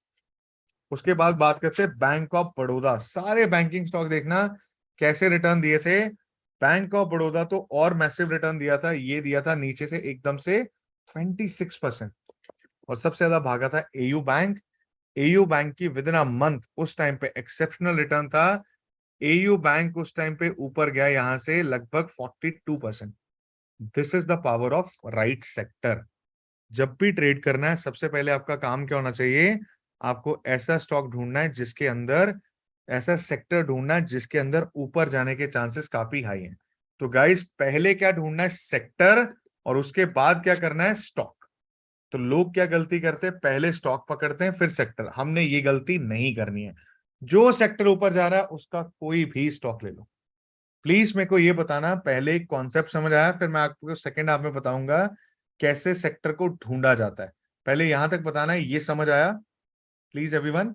उसके बाद बात करते हैं बैंक ऑफ बड़ौदा। सारे बैंकिंग स्टॉक देखना कैसे रिटर्न दिए थे। बैंक ऑफ बड़ौदा तो और मैसिव रिटर्न दिया था, ये दिया था नीचे से एकदम से 26%। और सबसे ज्यादा भागा था एयू बैंक। एयू बैंक की विद इन अ मंथ उस टाइम पे एक्सेप्शनल रिटर्न था। एयू बैंक उस टाइम पे ऊपर गया यहां से लगभग 42%। This is the power of right sector. जब भी ट्रेड करना है, सबसे पहले आपका काम क्या होना चाहिए, आपको ऐसा स्टॉक ढूंढना है जिसके अंदर, ऐसा सेक्टर ढूंढना है जिसके अंदर ऊपर जाने के चांसेस काफी हाई हैं। तो गाइस, पहले क्या ढूंढना है, सेक्टर, और उसके बाद क्या करना है, स्टॉक। तो लोग क्या गलती करते हैं, पहले स्टॉक पकड़ते हैं फिर सेक्टर। हमने ये गलती नहीं करनी है। जो सेक्टर ऊपर जा रहा है उसका कोई भी स्टॉक ले लो। प्लीज मेरे को ये बताना, पहले कॉन्सेप्ट समझ आया, फिर मैं आपको सेकंड हाफ में बताऊंगा कैसे सेक्टर को ढूंढा जाता है। पहले यहां तक बताना है, ये समझ आया प्लीज एवरीवन?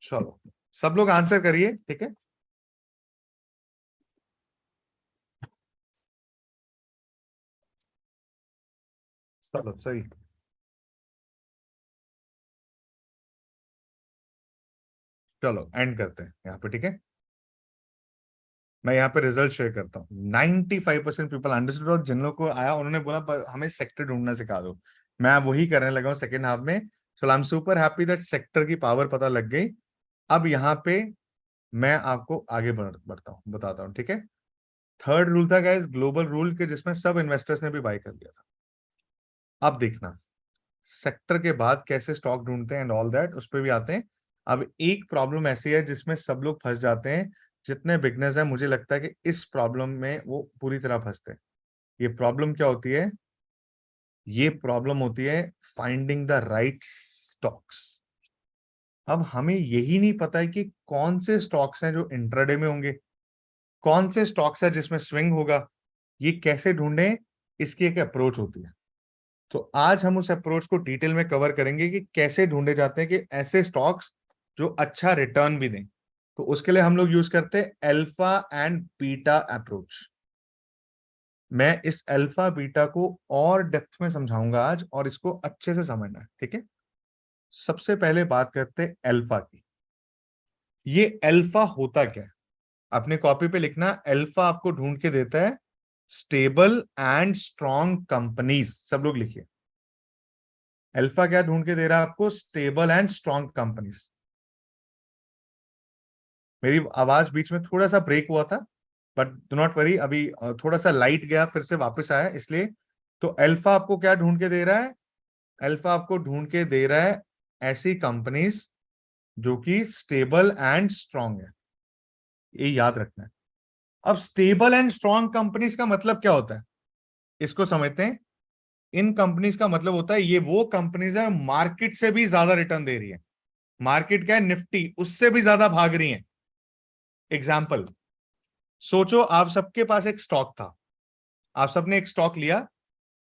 चलो, सब लोग आंसर करिए, ठीक है। चलो सही। चलो एंड करते हैं यहाँ पे, ठीक है। मैं यहाँ पे रिजल्ट शेयर करता हूँ। 95% पीपल अंडरस्टूड, और जिन लोगों को आया उन्होंने बोला हमें सेक्टर ढूंढना सिखा दो। मैं वही करने लगा हूँ सेकंड हाफ में। So I am super happy that sector की पावर पता लग गई। अब यहाँ पे मैं आपको आगे बढ़ता हूँ, बताता हूँ, ठीक है। थर्ड रूल था गाइस, ग्लोबल रूल के, जिसमें सब इन्वेस्टर्स ने भी बाय कर लिया था। अब देखना, सेक्टर के बाद कैसे स्टॉक ढूंढते हैं एंड ऑल दैट, उस पर भी आते हैं। अब एक प्रॉब्लम ऐसी है जिसमें सब लोग फंस जाते हैं, जितने बिगनर्स हैं, मुझे लगता है कि इस प्रॉब्लम में वो पूरी तरह फंसते हैं। ये प्रॉब्लम क्या होती है? ये प्रॉब्लम होती है फाइंडिंग द राइट स्टॉक्स। अब हमें यही नहीं पता है कि कौन से स्टॉक्स हैं जो इंट्राडे में होंगे, कौन से स्टॉक्स है जिसमें स्विंग होगा। ये कैसे ढूंढें, इसकी एक अप्रोच होती है। तो आज हम उस अप्रोच को डिटेल में कवर करेंगे कि कैसे ढूंढे जाते हैं कि ऐसे स्टॉक्स जो अच्छा रिटर्न भी दें। तो उसके लिए हम लोग यूज करते हैं अल्फा एंड बीटा अप्रोच। मैं इस अल्फा बीटा को और डेप्थ में समझाऊंगा आज, और इसको अच्छे से समझना है, ठीक है। सबसे पहले बात करते हैं अल्फा की। ये अल्फा होता क्या है, अपने कॉपी पे लिखना। अल्फा आपको ढूंढ के देता है स्टेबल एंड स्ट्रॉन्ग कंपनीज। सब लोग लिखिए, अल्फा क्या ढूंढ के दे रहा है आपको, स्टेबल एंड स्ट्रॉन्ग कंपनीज। मेरी आवाज बीच में थोड़ा सा ब्रेक हुआ था, बट डू नॉट वरी, अभी थोड़ा सा लाइट गया फिर से वापस आया, इसलिए। तो अल्फा आपको क्या ढूंढ के दे रहा है, अल्फा आपको ढूंढ के दे रहा है ऐसी कंपनीज जो कि स्टेबल एंड स्ट्रांग है, ये याद रखना है। अब स्टेबल एंड स्ट्रांग कंपनीज का मतलब क्या होता है, इसको समझते हैं। इन कंपनीज का मतलब होता है ये वो कंपनीज है मार्केट से भी ज्यादा रिटर्न दे रही है। मार्केट क्या है, निफ्टी, उससे भी ज्यादा भाग रही है। एग्जाम्पल, सोचो आप सबके पास एक स्टॉक था, आप सबने एक स्टॉक लिया,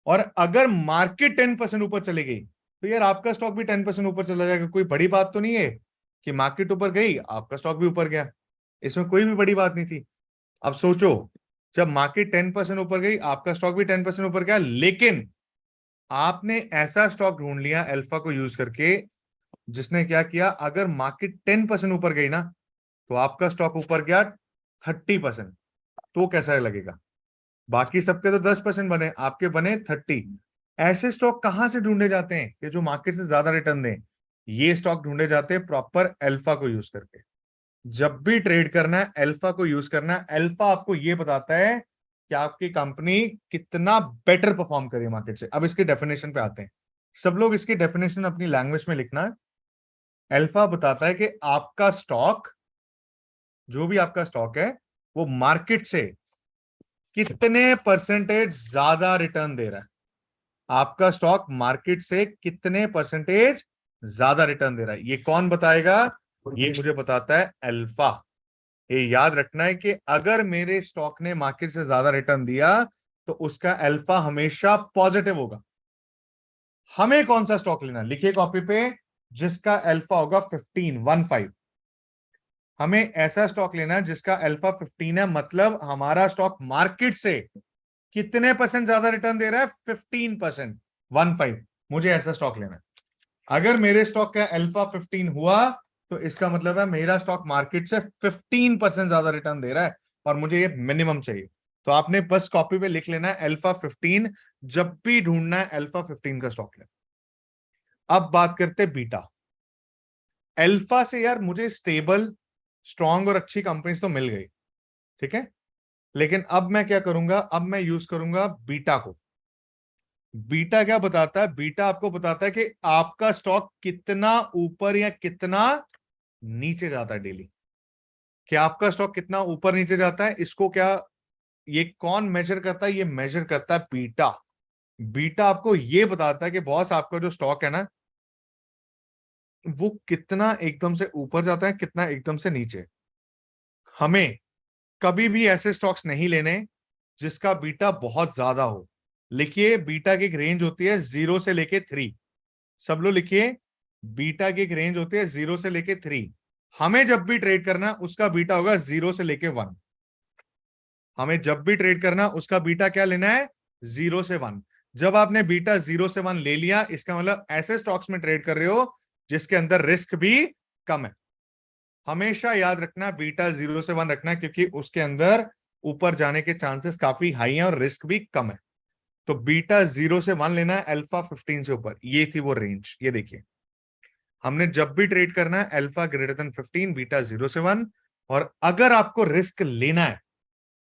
और अगर मार्केट 10% ऊपर चली गई तो यार आपका स्टॉक भी 10% ऊपर चला जाएगा। कोई बड़ी बात तो नहीं है कि मार्केट ऊपर गई आपका स्टॉक भी ऊपर गया, इसमें कोई भी बड़ी बात नहीं थी। अब सोचो, जब मार्केट 10% ऊपर गई आपका स्टॉक भी 10% ऊपर गया, लेकिन आपने ऐसा स्टॉक ढूंढ लिया अल्फा को यूज करके जिसने क्या किया, अगर मार्केट 10% ऊपर गई ना तो आपका स्टॉक ऊपर गया 30%। तो कैसा लगेगा, बाकी सबके तो 10% बने, आपके बने 30। ऐसे स्टॉक कहां से ढूंढे जाते हैं कि जो मार्केट से ज्यादा रिटर्न दें? ये स्टॉक ढूंढे जाते हैं प्रॉपर अल्फा को यूज करके। जब भी ट्रेड करना है अल्फा को यूज करना है। अल्फा आपको ये बताता है कि आपकी कंपनी कितना बेटर परफॉर्म करी मार्केट से। अब इसकी डेफिनेशन पे आते हैं, सब लोग इसकी डेफिनेशन अपनी लैंग्वेज में लिखना है। अल्फा बताता है कि आपका स्टॉक, जो भी आपका स्टॉक है, वो मार्केट से कितने परसेंटेज ज्यादा रिटर्न दे रहा है। आपका स्टॉक मार्केट से कितने परसेंटेज ज्यादा रिटर्न दे रहा है, ये कौन बताएगा? ये मुझे बताता है अल्फा। ये याद रखना है कि अगर मेरे स्टॉक ने मार्केट से ज्यादा रिटर्न दिया तो उसका अल्फा हमेशा पॉजिटिव होगा। हमें कौन सा स्टॉक लेना, लिखिए कॉपी पे, जिसका अल्फा होगा 15। हमें ऐसा स्टॉक लेना है जिसका अल्फा 15 है, मतलब हमारा स्टॉक मार्केट से कितने परसेंट ज्यादा रिटर्न दे रहा है, 15%। 15, मुझे ऐसा स्टॉक लेना है। अगर मेरे स्टॉक का अल्फा 15 हुआ तो इसका मतलब है मेरा स्टॉक मार्केट से 15% ज्यादा रिटर्न दे रहा है, और मुझे ये मिनिमम चाहिए। तो आपने बस कॉपी पे लिख लेना है अल्फा 15, जब भी ढूंढना है अल्फा 15 का स्टॉक ले। अब बात करते हैं बीटा। अल्फा से यार मुझे स्टेबल, स्ट्रांग और अच्छी कंपनीज तो मिल गई, ठीक है, लेकिन अब मैं क्या करूंगा, अब मैं यूज करूंगा बीटा को। बीटा क्या बताता है, बीटा आपको बताता है कि आपका स्टॉक कितना ऊपर या कितना नीचे जाता है डेली। कि आपका स्टॉक कितना ऊपर नीचे जाता है, इसको क्या, ये कौन मेजर करता है? ये मेजर करता है बीटा। बीटा आपको ये बताता है कि बॉस आपका जो स्टॉक है ना, वो कितना एकदम से ऊपर जाता है, कितना एकदम से नीचे। हमें कभी भी ऐसे स्टॉक्स नहीं लेने जिसका बीटा बहुत ज्यादा हो। लिखिए, बीटा की एक रेंज होती है 0 से लेके 3। सब लोग लिखिए, बीटा की एक रेंज होती है 0 से लेके 3। हमें जब भी ट्रेड करना उसका बीटा होगा 0 से लेके 1। हमें जब भी ट्रेड करना उसका बीटा क्या लेना है, 0 से 1। जब आपने बीटा 0 से 1 ले लिया, इसका मतलब ऐसे स्टॉक्स में ट्रेड कर रहे हो जिसके अंदर रिस्क भी कम है। हमेशा याद रखना बीटा 0 से 1 रखना, क्योंकि उसके अंदर ऊपर जाने के चांसेस काफी हाई हैं और रिस्क भी कम है। तो बीटा 0 से 1 लेना है, अल्फा 15 से ऊपर, ये थी वो रेंज। ये देखिए, हमने जब भी ट्रेड करना है अल्फा ग्रेटर देन 15, बीटा 0 से 1। और अगर आपको रिस्क लेना है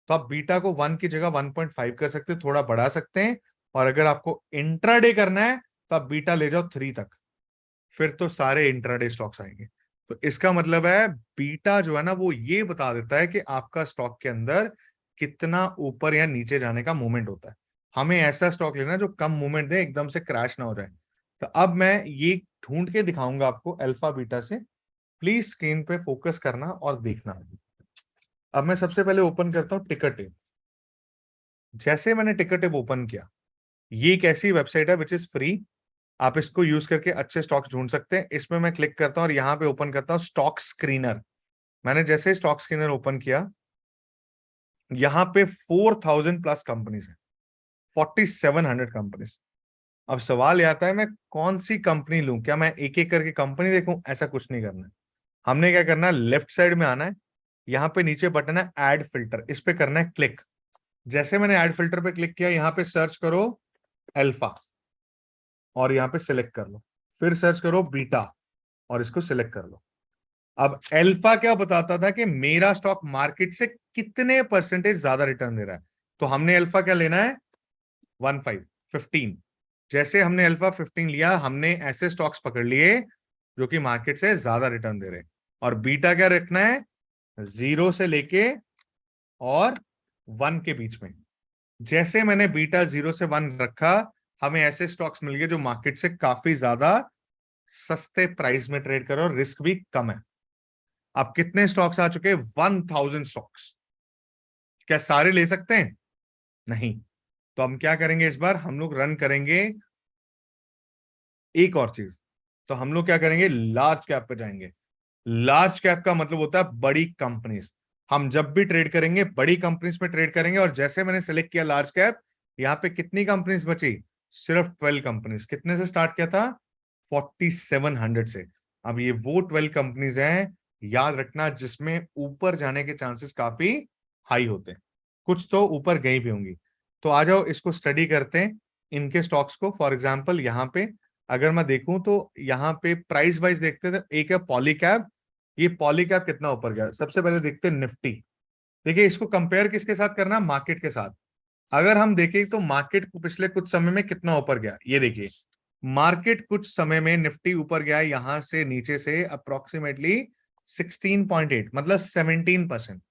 तो आप बीटा को 1 की जगह 1.5 कर सकते हैं, थोड़ा बढ़ा सकते हैं। और अगर आपको इंट्राडे करना है तो आप बीटा ले जाओ 3 तक, फिर तो सारे इंट्राडे स्टॉक्स आएंगे। तो इसका मतलब है बीटा जो है ना, वो ये बता देता है कि आपका स्टॉक के अंदर कितना ऊपर या नीचे जाने का मूवमेंट होता है। हमें ऐसा स्टॉक लेना है जो कम मूवमेंट दे, एकदम से क्रैश ना हो जाए। तो अब मैं ये ढूंढ के दिखाऊंगा आपको अल्फा बीटा से। प्लीज स्क्रीन पे फोकस करना और देखना। अब मैं सबसे पहले ओपन करता हूं टिकर टेप। जैसे मैंने टिकर टेप ओपन किया, ये एक ऐसी वेबसाइट है विच इज फ्री, आप इसको यूज करके अच्छे स्टॉक्स ढूंढ सकते हैं। इसमें मैं क्लिक करता हूं और यहाँ पे ओपन करता हूं स्टॉक स्क्रीनर। मैंने जैसे स्टॉक स्क्रीनर ओपन किया, यहाँ पे 4000 प्लस कंपनीज है, 4700 कंपनीज। अब सवाल ये आता है मैं कौन सी कंपनी लूं, क्या मैं एक एक करके कंपनी देखूं? ऐसा कुछ नहीं करना है। हमने क्या करना है, लेफ्ट साइड में आना है, यहाँ पे नीचे बटन है ऐड फिल्टर, इस पे करना है क्लिक। जैसे मैंने ऐड फिल्टर पे क्लिक किया, यहाँ पे सर्च करो अल्फा और यहाँ पे सिलेक्ट कर लो, फिर सर्च करो बीटा और इसको सिलेक्ट कर लो। अब अल्फा क्या बताता था कि मेरा स्टॉक मार्केट से कितने परसेंटेज ज्यादा रिटर्न दे रहा है। तो हमने अल्फा क्या लेना है, 15, 15। जैसे हमने अल्फा 15 लिया, हमने ऐसे स्टॉक्स पकड़ लिए जो कि मार्केट से ज्यादा रिटर्न दे रहे, और बीटा क्या रखना है, 0 से लेके और 1 के बीच में। जैसे मैंने बीटा 0 से 1 रखा, हमें ऐसे स्टॉक्स मिल गए जो मार्केट से काफी ज्यादा सस्ते प्राइस में ट्रेड करो और रिस्क भी कम है। अब कितने स्टॉक्स आ चुके हैं, 1000 स्टॉक्स। क्या सारे ले सकते हैं, नहीं। तो हम क्या करेंगे, इस बार हम लोग रन करेंगे एक और चीज। तो हम लोग क्या करेंगे, लार्ज कैप पे जाएंगे। लार्ज कैप का मतलब होता है बड़ी कंपनीज। हम जब भी ट्रेड करेंगे बड़ी कंपनीज में ट्रेड करेंगे, और जैसे मैंने सेलेक्ट किया लार्ज कैप, यहाँ पे कितनी कंपनीज बची, सिर्फ 12 कंपनीज। कितने से स्टार्ट किया था, 4700 से। अब ये वो 12 कंपनीज हैं, याद रखना, जिसमें ऊपर जाने के चांसेस काफी हाई होते हैं। कुछ तो ऊपर गई भी होंगी। तो आ जाओ इसको स्टडी करते हैं, इनके स्टॉक्स को। फॉर एग्जाम्पल यहाँ पे अगर मैं देखूं तो यहाँ पे प्राइस वाइज देखते थे, एक है पॉलीकैब। ये पॉलीकैब कितना ऊपर गया, सबसे पहले देखते हैं निफ्टी। देखिए इसको कंपेयर किसके साथ करना, मार्केट के साथ। अगर हम देखें तो मार्केट को पिछले कुछ समय में कितना ऊपर गया, ये देखिए मार्केट कुछ समय में निफ्टी ऊपर गया है यहां से नीचे से अप्रोक्सीमेटली 16.8, मतलब 17%।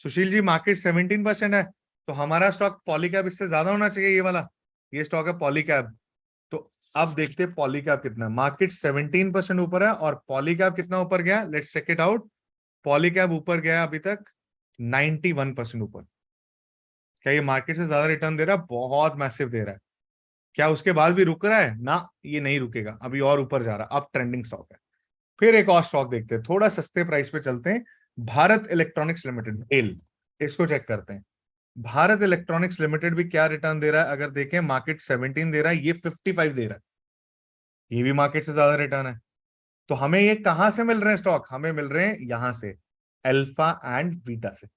सुशील जी मार्केट 17% है, तो हमारा स्टॉक पॉलीकैब इससे ज्यादा होना चाहिए, ये वाला, ये स्टॉक है पॉलीकैब। तो अब देखते हैं पॉलीकैब कितना है। मार्केट 17% ऊपर है, और पॉलीकैब कितना ऊपर गया, let's check it out. Polycab ऊपर गया अभी तक 91% ऊपर। क्या ये मार्केट से ज्यादा रिटर्न दे रहा है, बहुत मैसिव दे रहा है। क्या उसके बाद भी रुक रहा है ना, ये नहीं रुकेगा, अभी और ऊपर जा रहा है, अब ट्रेंडिंग स्टॉक है। फिर एक और स्टॉक देखते हैं, थोड़ा सस्ते प्राइस पे चलते हैं। भारत इलेक्ट्रॉनिक्स लिमिटेड, बेल, इसको चेक करते हैं। भारत इलेक्ट्रॉनिक्स लिमिटेड भी क्या रिटर्न दे रहा है, अगर देखें मार्केट 17 दे रहा है, ये 55 दे रहा है, ये भी मार्केट से ज्यादा रिटर्न है। तो हमें ये कहां से मिल रहे हैं स्टॉक, हमें मिल रहे हैं यहां से, अल्फा एंड बीटा से।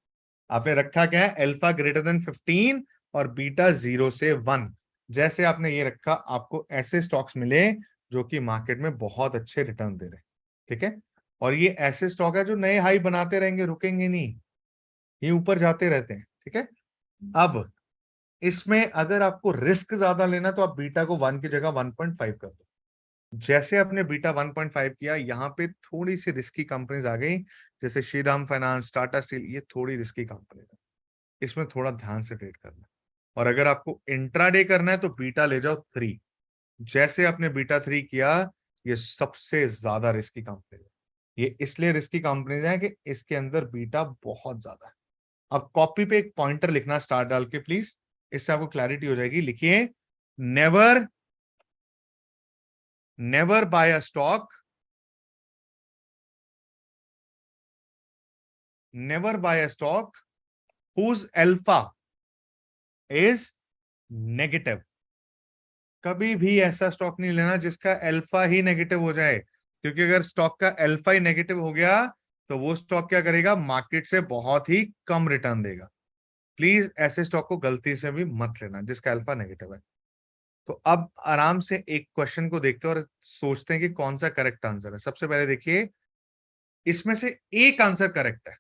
आपने रखा क्या है, अल्फा ग्रेटर देन 15 और बीटा 0 से 1। जैसे आपने ये रखा, आपको ऐसे स्टॉक्स मिले जो कि मार्केट में बहुत अच्छे रिटर्न दे रहे हैं। ठीक है, और ये ऐसे स्टॉक है जो नए हाई बनाते रहेंगे, रुकेंगे नहीं, ये ऊपर जाते रहते हैं। ठीक है, अब इसमें अगर आपको रिस्क ज्यादा लेना तो आप बीटा को 1 की जगह 1.5 कर दो। जैसे आपने बीटा 1.5 किया, यहाँ पे थोड़ी सी रिस्की कंपनीज आ गई, जैसे श्रीराम फाइनेंस, टाटा स्टील, ये थोड़ी रिस्की कंपनीज है, इसमें थोड़ा ध्यान से ट्रेड करना। और अगर आपको इंट्राडे करना है तो बीटा ले जाओ 3। जैसे आपने बीटा 3 किया, ये सबसे ज्यादा रिस्की कंपनी है। ये इसलिए रिस्की कंपनीज है कि इसके अंदर बीटा बहुत ज्यादा है। अब कॉपी पे एक पॉइंटर लिखना स्टार डाल के प्लीज, इससे आपको क्लैरिटी हो जाएगी। लिखिए, never never buy a stock, never buy a stock whose alpha is negative. कभी भी ऐसा स्टॉक नहीं लेना जिसका अल्फा ही नेगेटिव हो जाए, क्योंकि अगर स्टॉक का अल्फा ही नेगेटिव हो गया तो वो स्टॉक क्या करेगा, मार्केट से बहुत ही कम रिटर्न देगा। प्लीज ऐसे स्टॉक को गलती से भी मत लेना जिसका अल्फा नेगेटिव है। तो अब आराम से एक क्वेश्चन को देखते हैं और सोचते हैं कि कौन सा करेक्ट आंसर है। सबसे पहले देखिए, इसमें से एक आंसर करेक्ट है।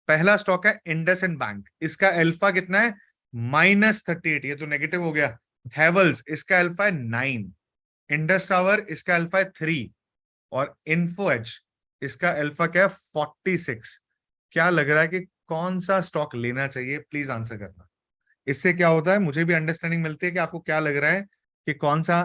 पहला स्टॉक है इंडसइंड बैंक, इसका अल्फा कितना है, -38, ये तो नेगेटिव हो गया। हैवल्स, इसका अल्फा है 9। इंडस टावर, इसका अल्फा है 3। और इन्फो एज, इसका अल्फा क्या है, 46। क्या लग रहा है कि कौन सा स्टॉक लेना चाहिए, प्लीज आंसर करना। इससे क्या होता है, मुझे भी अंडरस्टैंडिंग मिलती है कि आपको क्या लग रहा है कि कौन सा।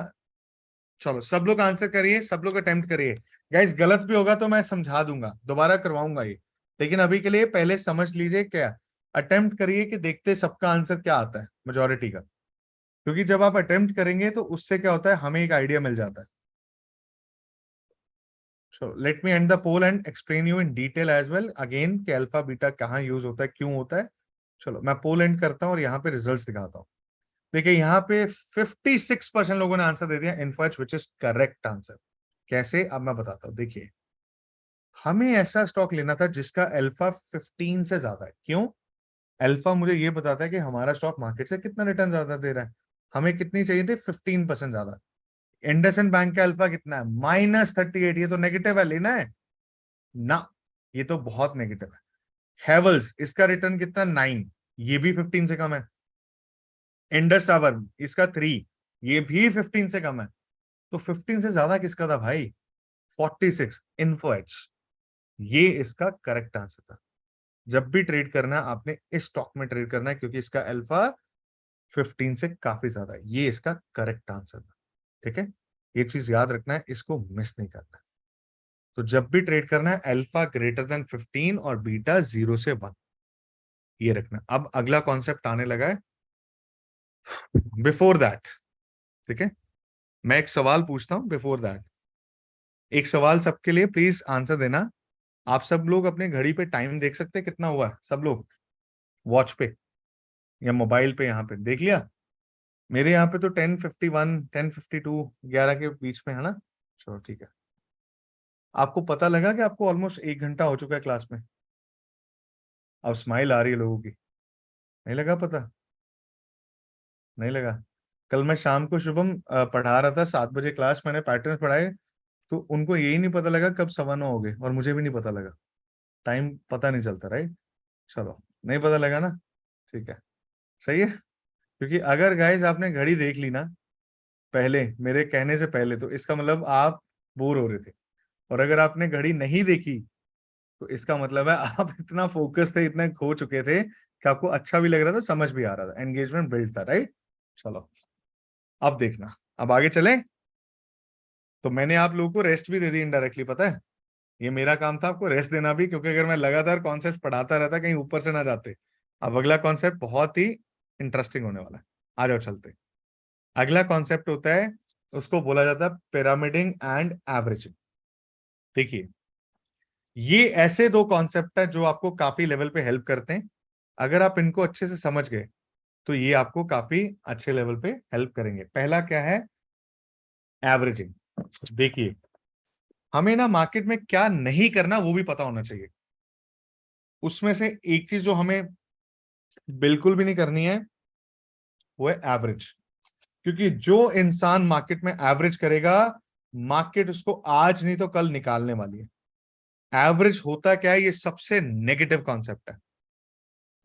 चलो सब लोग आंसर करिए, सब लोग अटेम्प्ट करिए। गाइस गलत भी होगा तो मैं समझा दूंगा, दोबारा करवाऊंगा ये। लेकिन अभी के लिए पहले समझ लीजिए, क्या अटेम्प्ट करिए कि देखते सबका आंसर क्या आता है, मेजोरिटी का। क्योंकि जब आप अटेम्प्ट करेंगे तो उससे क्या होता है, हमें एक आइडिया मिल जाता है। So let me end the poll and explain you in detail as well again कि अल्फा बीटा कहाँ यूज होता है, क्यों होता है। चलो मैं पोल एंड करता हूँ और यहाँ पे रिजल्ट्स दिखाता हूँ। देखिए यहाँ पे 56% लोगों ने आंसर दे दिया in fact, which is correct answer. कैसे, अब मैं बताता हूँ। देखिए हमें ऐसा स्टॉक लेना था जिसका अल्फा 15 से ज्यादा है। क्यों, अल्फा मुझे ये बताता है कि हमारा स्टॉक मार्केट से कितना रिटर्न ज्यादा दे रहा है। हमें कितनी चाहिए थी, 15% ज्यादा। इंडसइंड बैंक का अल्फा कितना है, -38, ये तो नेगेटिव है, लेना है ना, ये तो बहुत नेगेटिव है। हैवल्स, इसका रिटर्न कितना, 9, ये भी 15 से कम है। इंडस टावर, इसका 3, ये भी 15 से कम है, तो 15 से ज्यादा किसका था भाई? 46, इन्फो एज। ये इसका करेक्ट आंसर था। जब भी ट्रेड करना है आपने इस स्टॉक में ट्रेड करना है, क्योंकि इसका अल्फा 15 से काफी ज्यादा है। ये इसका करेक्ट आंसर था। ठीक है, ये चीज याद रखना है, इसको मिस नहीं करना है। तो जब भी ट्रेड करना है अल्फा ग्रेटर देन 15 और बीटा 0 से 1, ये रखना। अब अगला कॉन्सेप्ट आने लगा है बिफोर दैट। ठीक है, मैं एक सवाल पूछता हूं बिफोर दैट। एक सवाल सबके लिए, प्लीज आंसर देना। आप सब लोग अपने घड़ी पे टाइम देख सकते हैं कितना हुआ है? सब लोग वॉच पे या मोबाइल पे यहाँ पे देख लिया? मेरे यहाँ पे तो 10:51, 10:52, 11 के बीच में है ना। चलो ठीक है। आपको पता लगा कि आपको ऑलमोस्ट 1 घंटा हो चुका है क्लास में? अब स्माइल आ रही है लोगों की। नहीं लगा पता? नहीं लगा? कल मैं शाम को शुभम पढ़ा रहा था, 7 बजे क्लास मैंने पैटर्न पढ़ाए, तो उनको यही नहीं पता लगा कब 9:15 हो गए, और मुझे भी नहीं पता लगा। टाइम पता नहीं चलता, राइट? चलो, नहीं पता लगा ना, ठीक है, सही है। क्योंकि अगर गाइस आपने घड़ी देख ली ना पहले, मेरे कहने से पहले, तो इसका मतलब आप बोर हो रहे थे। और अगर आपने घड़ी नहीं देखी तो इसका मतलब है आप इतना फोकस थे, इतने खो चुके थे कि आपको अच्छा भी लग रहा था, समझ भी आ रहा था, एंगेजमेंट बिल्ड था, राइट? चलो, अब देखना, अब आगे चले। तो मैंने आप लोगों को रेस्ट भी दे दी इनडायरेक्टली, पता है? ये मेरा काम था आपको रेस्ट देना भी, क्योंकि अगर मैं लगातार कॉन्सेप्ट पढ़ाता रहता कहीं ऊपर से ना जाते। अब अगला कॉन्सेप्ट बहुत ही इंटरेस्टिंग होने वाला है। आ जाओ चलते। अगला कॉन्सेप्ट होता है, उसको बोला जाता है पिरामिडिंग एंड एवरेजिंग। देखिए, ये ऐसे दो कॉन्सेप्ट है जो आपको काफी लेवल पे हेल्प करते हैं। अगर आप इनको अच्छे से समझ गए तो ये आपको काफी अच्छे लेवल पे हेल्प करेंगे। पहला क्या है? एवरेजिंग। देखिए, हमें ना मार्केट में क्या नहीं करना वो भी पता होना चाहिए। उसमें से एक चीज जो हमें बिल्कुल भी नहीं करनी है वो है एवरेज। क्योंकि जो इंसान मार्केट में एवरेज करेगा, मार्केट उसको आज नहीं तो कल निकालने वाली है। एवरेज होता क्या है? ये सबसे नेगेटिव कॉन्सेप्ट है।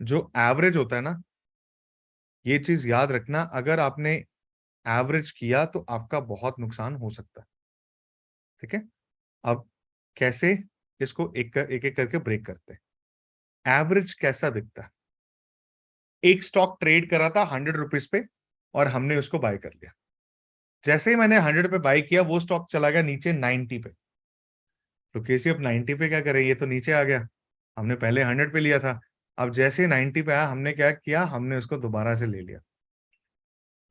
जो एवरेज होता है ना, ये चीज याद रखना, अगर आपने एवरेज किया तो आपका बहुत नुकसान हो सकता है। ठीक है, अब कैसे इसको एक एक करके ब्रेक करते हैं। एवरेज कैसा दिखता है? एक स्टॉक ट्रेड करा था 100 रुपीज पे और हमने उसको बाय कर लिया। जैसे ही मैंने 100 पे बाय किया, वो स्टॉक चला गया नीचे 90 पे। तो कैसे अब 90 पे क्या करें? ये तो नीचे आ गया, हमने पहले 100 पे लिया था। अब जैसे 90 पे आया, हमने क्या किया? हमने उसको दोबारा से ले लिया।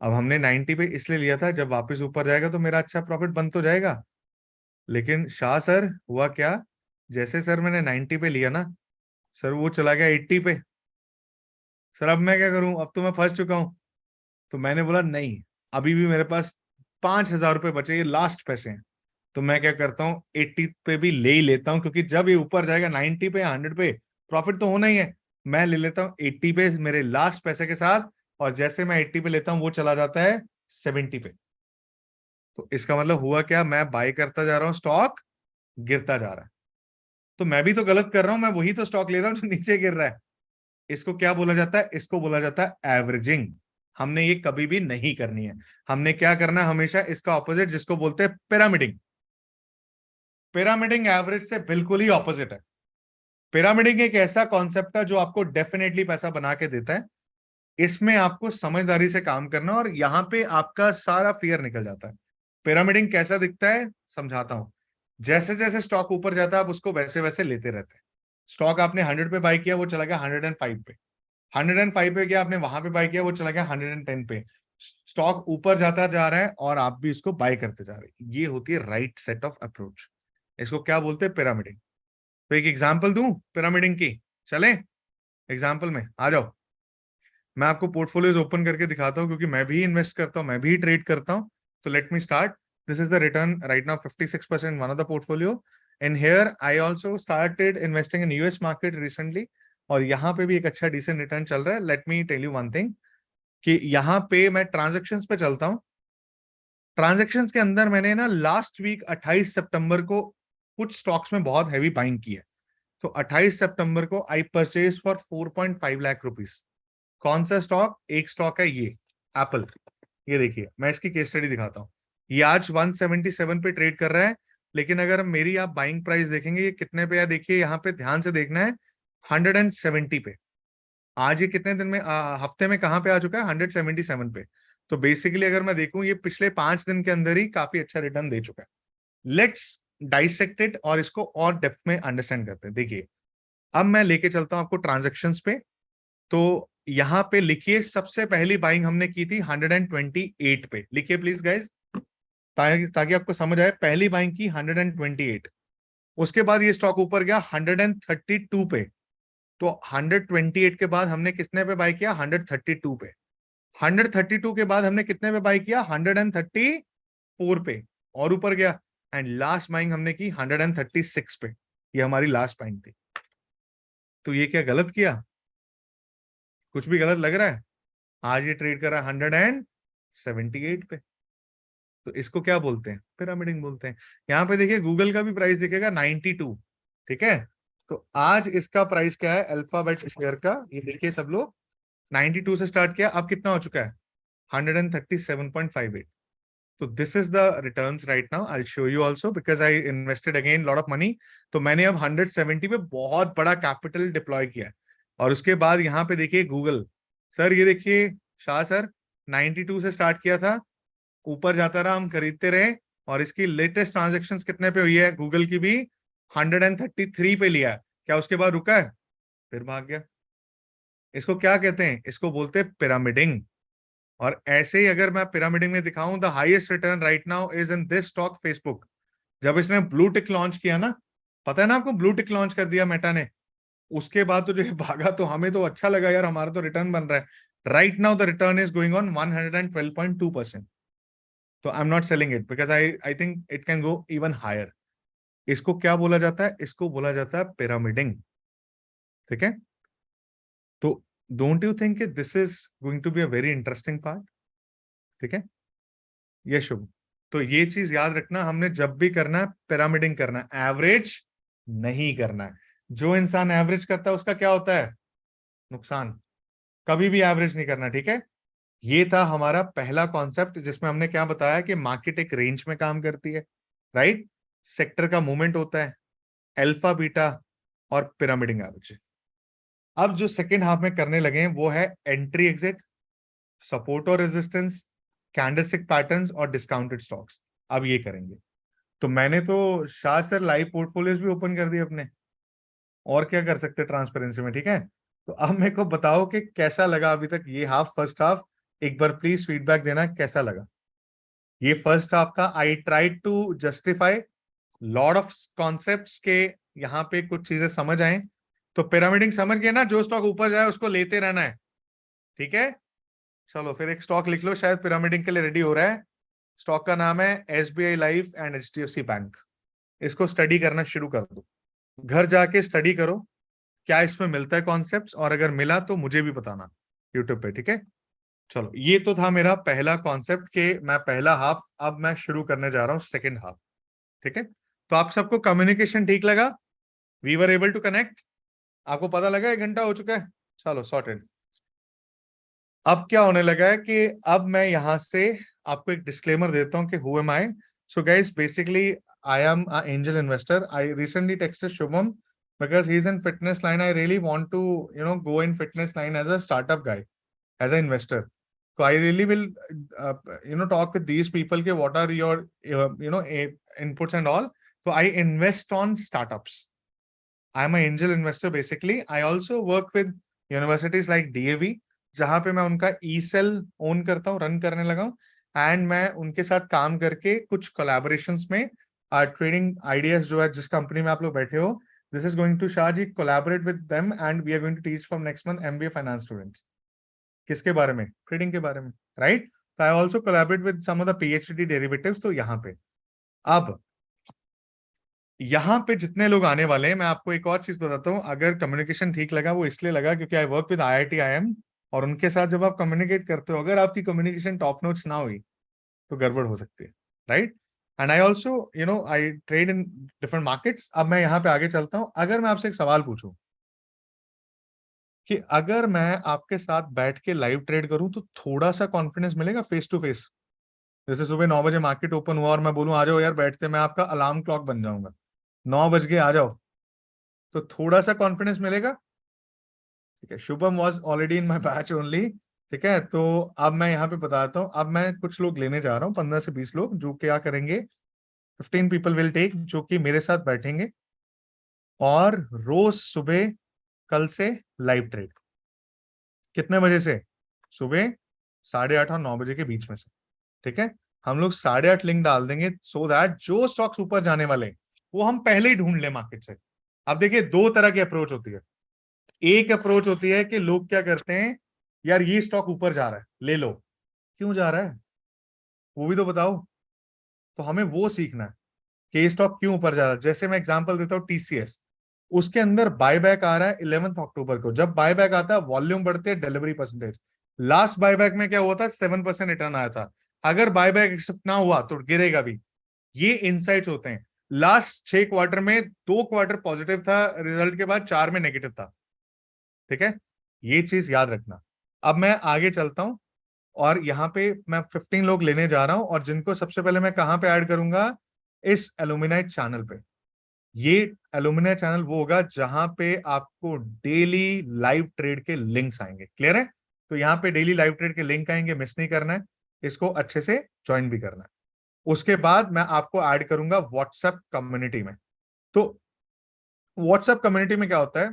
अब हमने 90 पे इसलिए लिया था, जब वापस ऊपर जाएगा तो मेरा अच्छा प्रॉफिट बन तो जाएगा। लेकिन शाह सर, हुआ क्या? जैसे सर मैंने 90 पे लिया ना, सर वो चला गया 80 पे। सर अब मैं क्या करूं? अब तो मैं फंस चुका हूं। तो मैंने बोला नहीं, अभी भी मेरे पास 5,000 रुपये बचे, ये लास्ट पैसे हैं। तो मैं क्या करता हूँ, 80 पे भी ले ही लेता हूँ, क्योंकि जब ये ऊपर जाएगा 90 पे या 100 पे, प्रॉफिट तो होना ही है। मैं ले लेता हूँ 80 पे मेरे लास्ट पैसे के साथ, और जैसे मैं 80 पे लेता हूँ वो चला जाता है 70 पे। तो इसका मतलब हुआ क्या? मैं बाय करता जा रहा हूँ, स्टॉक गिरता जा रहा है। तो मैं भी तो गलत कर रहा हूं, मैं वही तो स्टॉक ले रहा हूँ जो नीचे गिर रहा है। इसको क्या बोला जाता है? इसको बोला जाता है एवरेजिंग। हमने ये कभी भी नहीं करनी है। हमने क्या करना है? हमेशा इसका ऑपोजिट, जिसको बोलते हैं पिरामिडिंग। पिरामिडिंग एवरेज से बिल्कुल ही ऑपोजिट है। पिरामिडिंग एक ऐसा कॉन्सेप्ट है जो आपको डेफिनेटली पैसा बना के देता है। इसमें आपको समझदारी से काम करना, और यहां पे आपका सारा फियर निकल जाता है। पिरामिडिंग कैसा दिखता है समझाता हूं। जैसे जैसे स्टॉक ऊपर जाता है, आप उसको वैसे वैसे लेते रहते हैं। स्टॉक आपने 100 पे बाय किया, वो चला गया 105 पे। 105 पे गया, आपने वहां पे बाय किया, वो चला गया 110 पे। स्टॉक ऊपर जाता जा रहा है और आप भी इसको बाय करते जा रहे हैं। ये होती है राइट सेट ऑफ अप्रोच। इसको क्या बोलते हैं? पिरामिडिंग। तो एक एग्जांपल दूं पिरामिडिंग की? चले एग्जांपल में आ जाओ। मैं आपको पोर्टफोलियोज ओपन करके दिखाता हूं, क्योंकि मैं भी इन्वेस्ट करता हूं, मैं भी ट्रेड करता हूं। तो let me start. This is the return right now, 56% one of the portfolio. And here I also started investing in US market recently, और यहाँ पे भी एक अच्छा डिसेंट रिटर्न चल रहा है। Let me tell you one thing, कि यहाँ पे मैं ट्रांजेक्शन्स पे चलता हूँ। ट्रांजेक्शन्स के अंदर मैंने ना लास्ट वीक 28 सितंबर को कुछ स्टॉक्स में बहुत हैवी बाइंग की है। तो 28 सितंबर को I purchase for 4.5 lakh rupees. कौन सा स्टॉक? एक स्टॉक है ये, एप्पल। ये देखिए मैं इसकी केस स्टडी दिखाता हूँ। ये आज 177 पे ट्रेड कर रहा है, लेकिन अगर मेरी आप बाइंग प्राइस देखेंगे ये कितने पे है, देखिए यहाँ पे ध्यान से देखना है, 170 पे। आज ये कितने दिन में हफ्ते में कहाँ पे आ चुका है, 177 पे। तो बेसिकली अगर मैं देखूं ये पिछले 5 दिन के अंदर ही काफी अच्छा रिटर्न दे चुका है। लेट्स डाइसेक्ट इट और इसको और डेप्थ में अंडरस्टैंड करते हैं। देखिए अब मैं लेके चलता हूं आपको ट्रांजेक्शन्स पे। तो यहाँ पे लिखिए सबसे पहली बाइंग हमने की थी 128 पे, लिखिए प्लीज गाइज, ताकि आपको समझ आए। पहली बाइंग की 128, उसके बाद ये स्टॉक ऊपर गया 132 पे। तो 128 के बाद हमने कितने पे बाय किया, 132 पे। 132 के बाद हमने कितने पे बाय किया, 134 पे, और ऊपर गया। एंड लास्ट बाइंग हमने की 136 पे। ये हमारी लास्ट बाइंग थी। तो ये क्या गलत किया, कुछ भी गलत लग रहा है? आज ये ट्रेड कर रहा है 178 पे। तो इसको क्या बोलते हैं, पिरामिडिंग बोलते हैं। यहाँ पे देखिए गूगल का भी प्राइस दिखेगा 92, ठीक है। तो आज इसका प्राइस क्या है अल्फाबेट शेयर का, ये देखिए सब लोग, 92 से स्टार्ट किया, अब कितना हो चुका है 137.58। तो this is the returns right now, I show you also because I invested again lot of money. तो मैंने अब 170 पे बहुत बड़ा कैपिटल डिप्लॉय किया है। और उसके बाद यहाँ पे देखिए गूगल, सर ये देखिए शाह सर, 92 से स्टार्ट किया था, ऊपर जाता रहा, हम खरीदते रहे, और इसकी लेटेस्ट ट्रांजेक्शन्स कितने पे हुई है, गूगल की भी 133 पे लिया है। क्या उसके बाद रुका है, फिर भाग गया। इसको क्या कहते हैं, इसको बोलते हैं पिरामिडिंग। और ऐसे ही अगर मैं पिरामिडिंग में दिखाऊं, the highest return right now is in this stock Facebook. जब इसने ब्लू टिक लॉन्च किया ना, पता है ना आपको, ब्लू टिक लॉन्च कर दिया मेटा ने, उसके बाद तो जो है भागा, तो हमें तो अच्छा लगा यार, हमारा तो रिटर्न बन रहा है। Right now the return is going on 112.2%। तो I am not selling it because I think it can go even higher. इसको क्या बोला जाता है, इसको बोला जाता है पिरामिडिंग, ठीक है। तो don't you think this is going to be a very interesting part, ठीक है। ये शुभ, तो ये चीज याद रखना, हमने जब भी करना है पिरामिडिंग करना है, एवरेज नहीं करना है। जो इंसान एवरेज करता है उसका क्या होता है, नुकसान। कभी भी एवरेज नहीं करना, ठीक है। ये था हमारा पहला कॉन्सेप्ट, जिसमें हमने क्या बताया कि मार्केट एक रेंज में काम करती है, राइट। सेक्टर का मूवमेंट होता है, अल्फा बीटा और पिरामिडिंग एवरेज। अब जो सेकेंड हाफ में करने लगे हैं वो है एंट्री एग्जिट, सपोर्ट और रेजिस्टेंस, कैंडलस्टिक पैटर्न्स और डिस्काउंटेड स्टॉक्स। अब ये करेंगे। तो मैंने तो शाह सर लाइव पोर्टफोलियोज भी ओपन कर दिए अपने, और क्या कर सकते हैं ट्रांसपेरेंसी में, ठीक है। तो अब मेरे को बताओ कि कैसा लगा अभी तक ये हाफ, फर्स्ट हाफ। एक बार प्लीज फीडबैक देना कैसा लगा। ये फर्स्ट हाफ था, I tried to justify lot of concepts के, यहाँ पे कुछ चीजें समझ आए। तो पिरामिडिंग समझ गए ना, जो स्टॉक ऊपर जाए उसको लेते रहना है, ठीक है। चलो फिर एक स्टॉक लिख लो, शायद पिरामिडिंग के लिए रेडी हो रहा है। स्टॉक का नाम है SBI life and HDFC bank. इसको स्टडी करना शुरू कर दो, घर जाके स्टडी करो क्या इसमें मिलता है कॉन्सेप्ट्स, और अगर मिला तो मुझे भी बताना यूट्यूब पे, ठीक है। चलो ये तो था मेरा पहला कॉन्सेप्ट कि मैं पहला हाफ, अब मैं शुरू करने जा रहा हूँ सेकेंड हाफ, ठीक है। तो आप सबको कम्युनिकेशन ठीक लगा, we were able to connect, आपको पता लगा 1 घंटा हो चुका है, चलो सॉर्टेड। अब क्या होने लगा है कि अब मैं यहां से आपको एक डिस्क्लेमर देता हूं कि who am I. So guys basically I am a angel investor, I recently texted Shubham because he's in fitness line. I really want to go in fitness line as a startup guy, as an investor. So I really will talk with these people ke what are your inputs and all. So I invest on startups. I am an angel investor basically. I also work with universities like DAV, जहां पे मैं उनका E cell own करता हूँ, run करने लगा हूँ। And मैं उनके साथ काम करके कुछ कोलैबोरेशंस में ट्रेडिंग आइडियाज जो है, जिस कंपनी में आप लोग बैठे हो, this is going to Shahji collaborate with them and we are going to teach from next month MBA finance students. किसके बारे में, ट्रेडिंग के बारे में, राइट। तो I also collaborate with some of the PhD derivatives. तो यहाँ पे अब यहाँ पे जितने लोग आने वाले हैं, मैं आपको एक और चीज बताता हूँ। अगर कम्युनिकेशन ठीक लगा, वो इसलिए लगा क्योंकि I work with IIT IIM, और उनके साथ जब आप कम्युनिकेट करते हो, अगर आपकी कम्युनिकेशन टॉप नोट्स ना हुई तो गड़बड़ हो सकती है, right. And I also I trade in different markets. अब मैं यहाँ पे आगे चलता हूँ। अगर मैं आपसे एक सवाल पूछूं, कि अगर मैं आपके साथ बैठ के लाइव ट्रेड करूं तो थोड़ा सा कॉन्फिडेंस मिलेगा फेस टू फेस। जैसे सुबह 9 बजे मार्केट ओपन हुआ और मैं बोलूं आ जाओ यार बैठते, मैं आपका अलार्म क्लॉक बन जाऊंगा, 9 बज गए आ जाओ, तो थोड़ा सा कॉन्फिडेंस मिलेगा। ठीक है, Shubham was already in my batch only. ठीक है, तो अब मैं यहाँ पे बताता हूँ, अब मैं कुछ लोग लेने जा रहा हूँ, 15 से 20 लोग, जो क्या करेंगे, 15 पीपल विल टेक, जो कि मेरे साथ बैठेंगे और रोज सुबह कल से लाइव ट्रेड। कितने बजे से? सुबह 8:30 और 9 बजे के बीच में से। ठीक है, हम लोग 8:30 लिंक डाल देंगे, सो दैट जो स्टॉक्स ऊपर जाने वाले वो हम पहले ही ढूंढ ले मार्केट से। अब देखिए, दो तरह की अप्रोच होती है। एक अप्रोच होती है कि लोग क्या करते हैं, यार ये स्टॉक ऊपर जा रहा है ले लो। क्यों जा रहा है, वो भी तो बताओ। तो हमें वो सीखना है कि ये स्टॉक क्यों ऊपर जा रहा है। जैसे मैं एग्जांपल देता हूँ टीसीएस, उसके अंदर बायबैक आ रहा है 11 अक्टूबर को। जब बायबैक आता है वॉल्यूम बढ़ते हैं, डिलीवरी परसेंटेज। लास्ट बायबैक में क्या हुआ था, 7% रिटर्न आया था। अगर बायबैक एक्सेप्ट ना हुआ तो गिरेगा भी। ये इनसाइट्स होते हैं। लास्ट 6 क्वार्टर में 2 क्वार्टर पॉजिटिव था रिजल्ट के बाद, 4 में नेगेटिव था। ठीक है, ये चीज याद रखना। अब मैं आगे चलता हूं और यहाँ पे मैं 15 लोग लेने जा रहा हूं, और जिनको सबसे पहले मैं कहां पे ऐड करूंगा, इस एलुमिनाई चैनल पे। ये एलुमिनाई चैनल वो होगा जहां पे आपको डेली लाइव ट्रेड के लिंक्स आएंगे। क्लियर है? तो यहाँ पे डेली लाइव ट्रेड के लिंक आएंगे, मिस नहीं करना है, इसको अच्छे से ज्वाइन भी करना है। उसके बाद मैं आपको ऐड करूंगा व्हाट्सएप कम्युनिटी में। तो व्हाट्सएप कम्युनिटी में क्या होता है,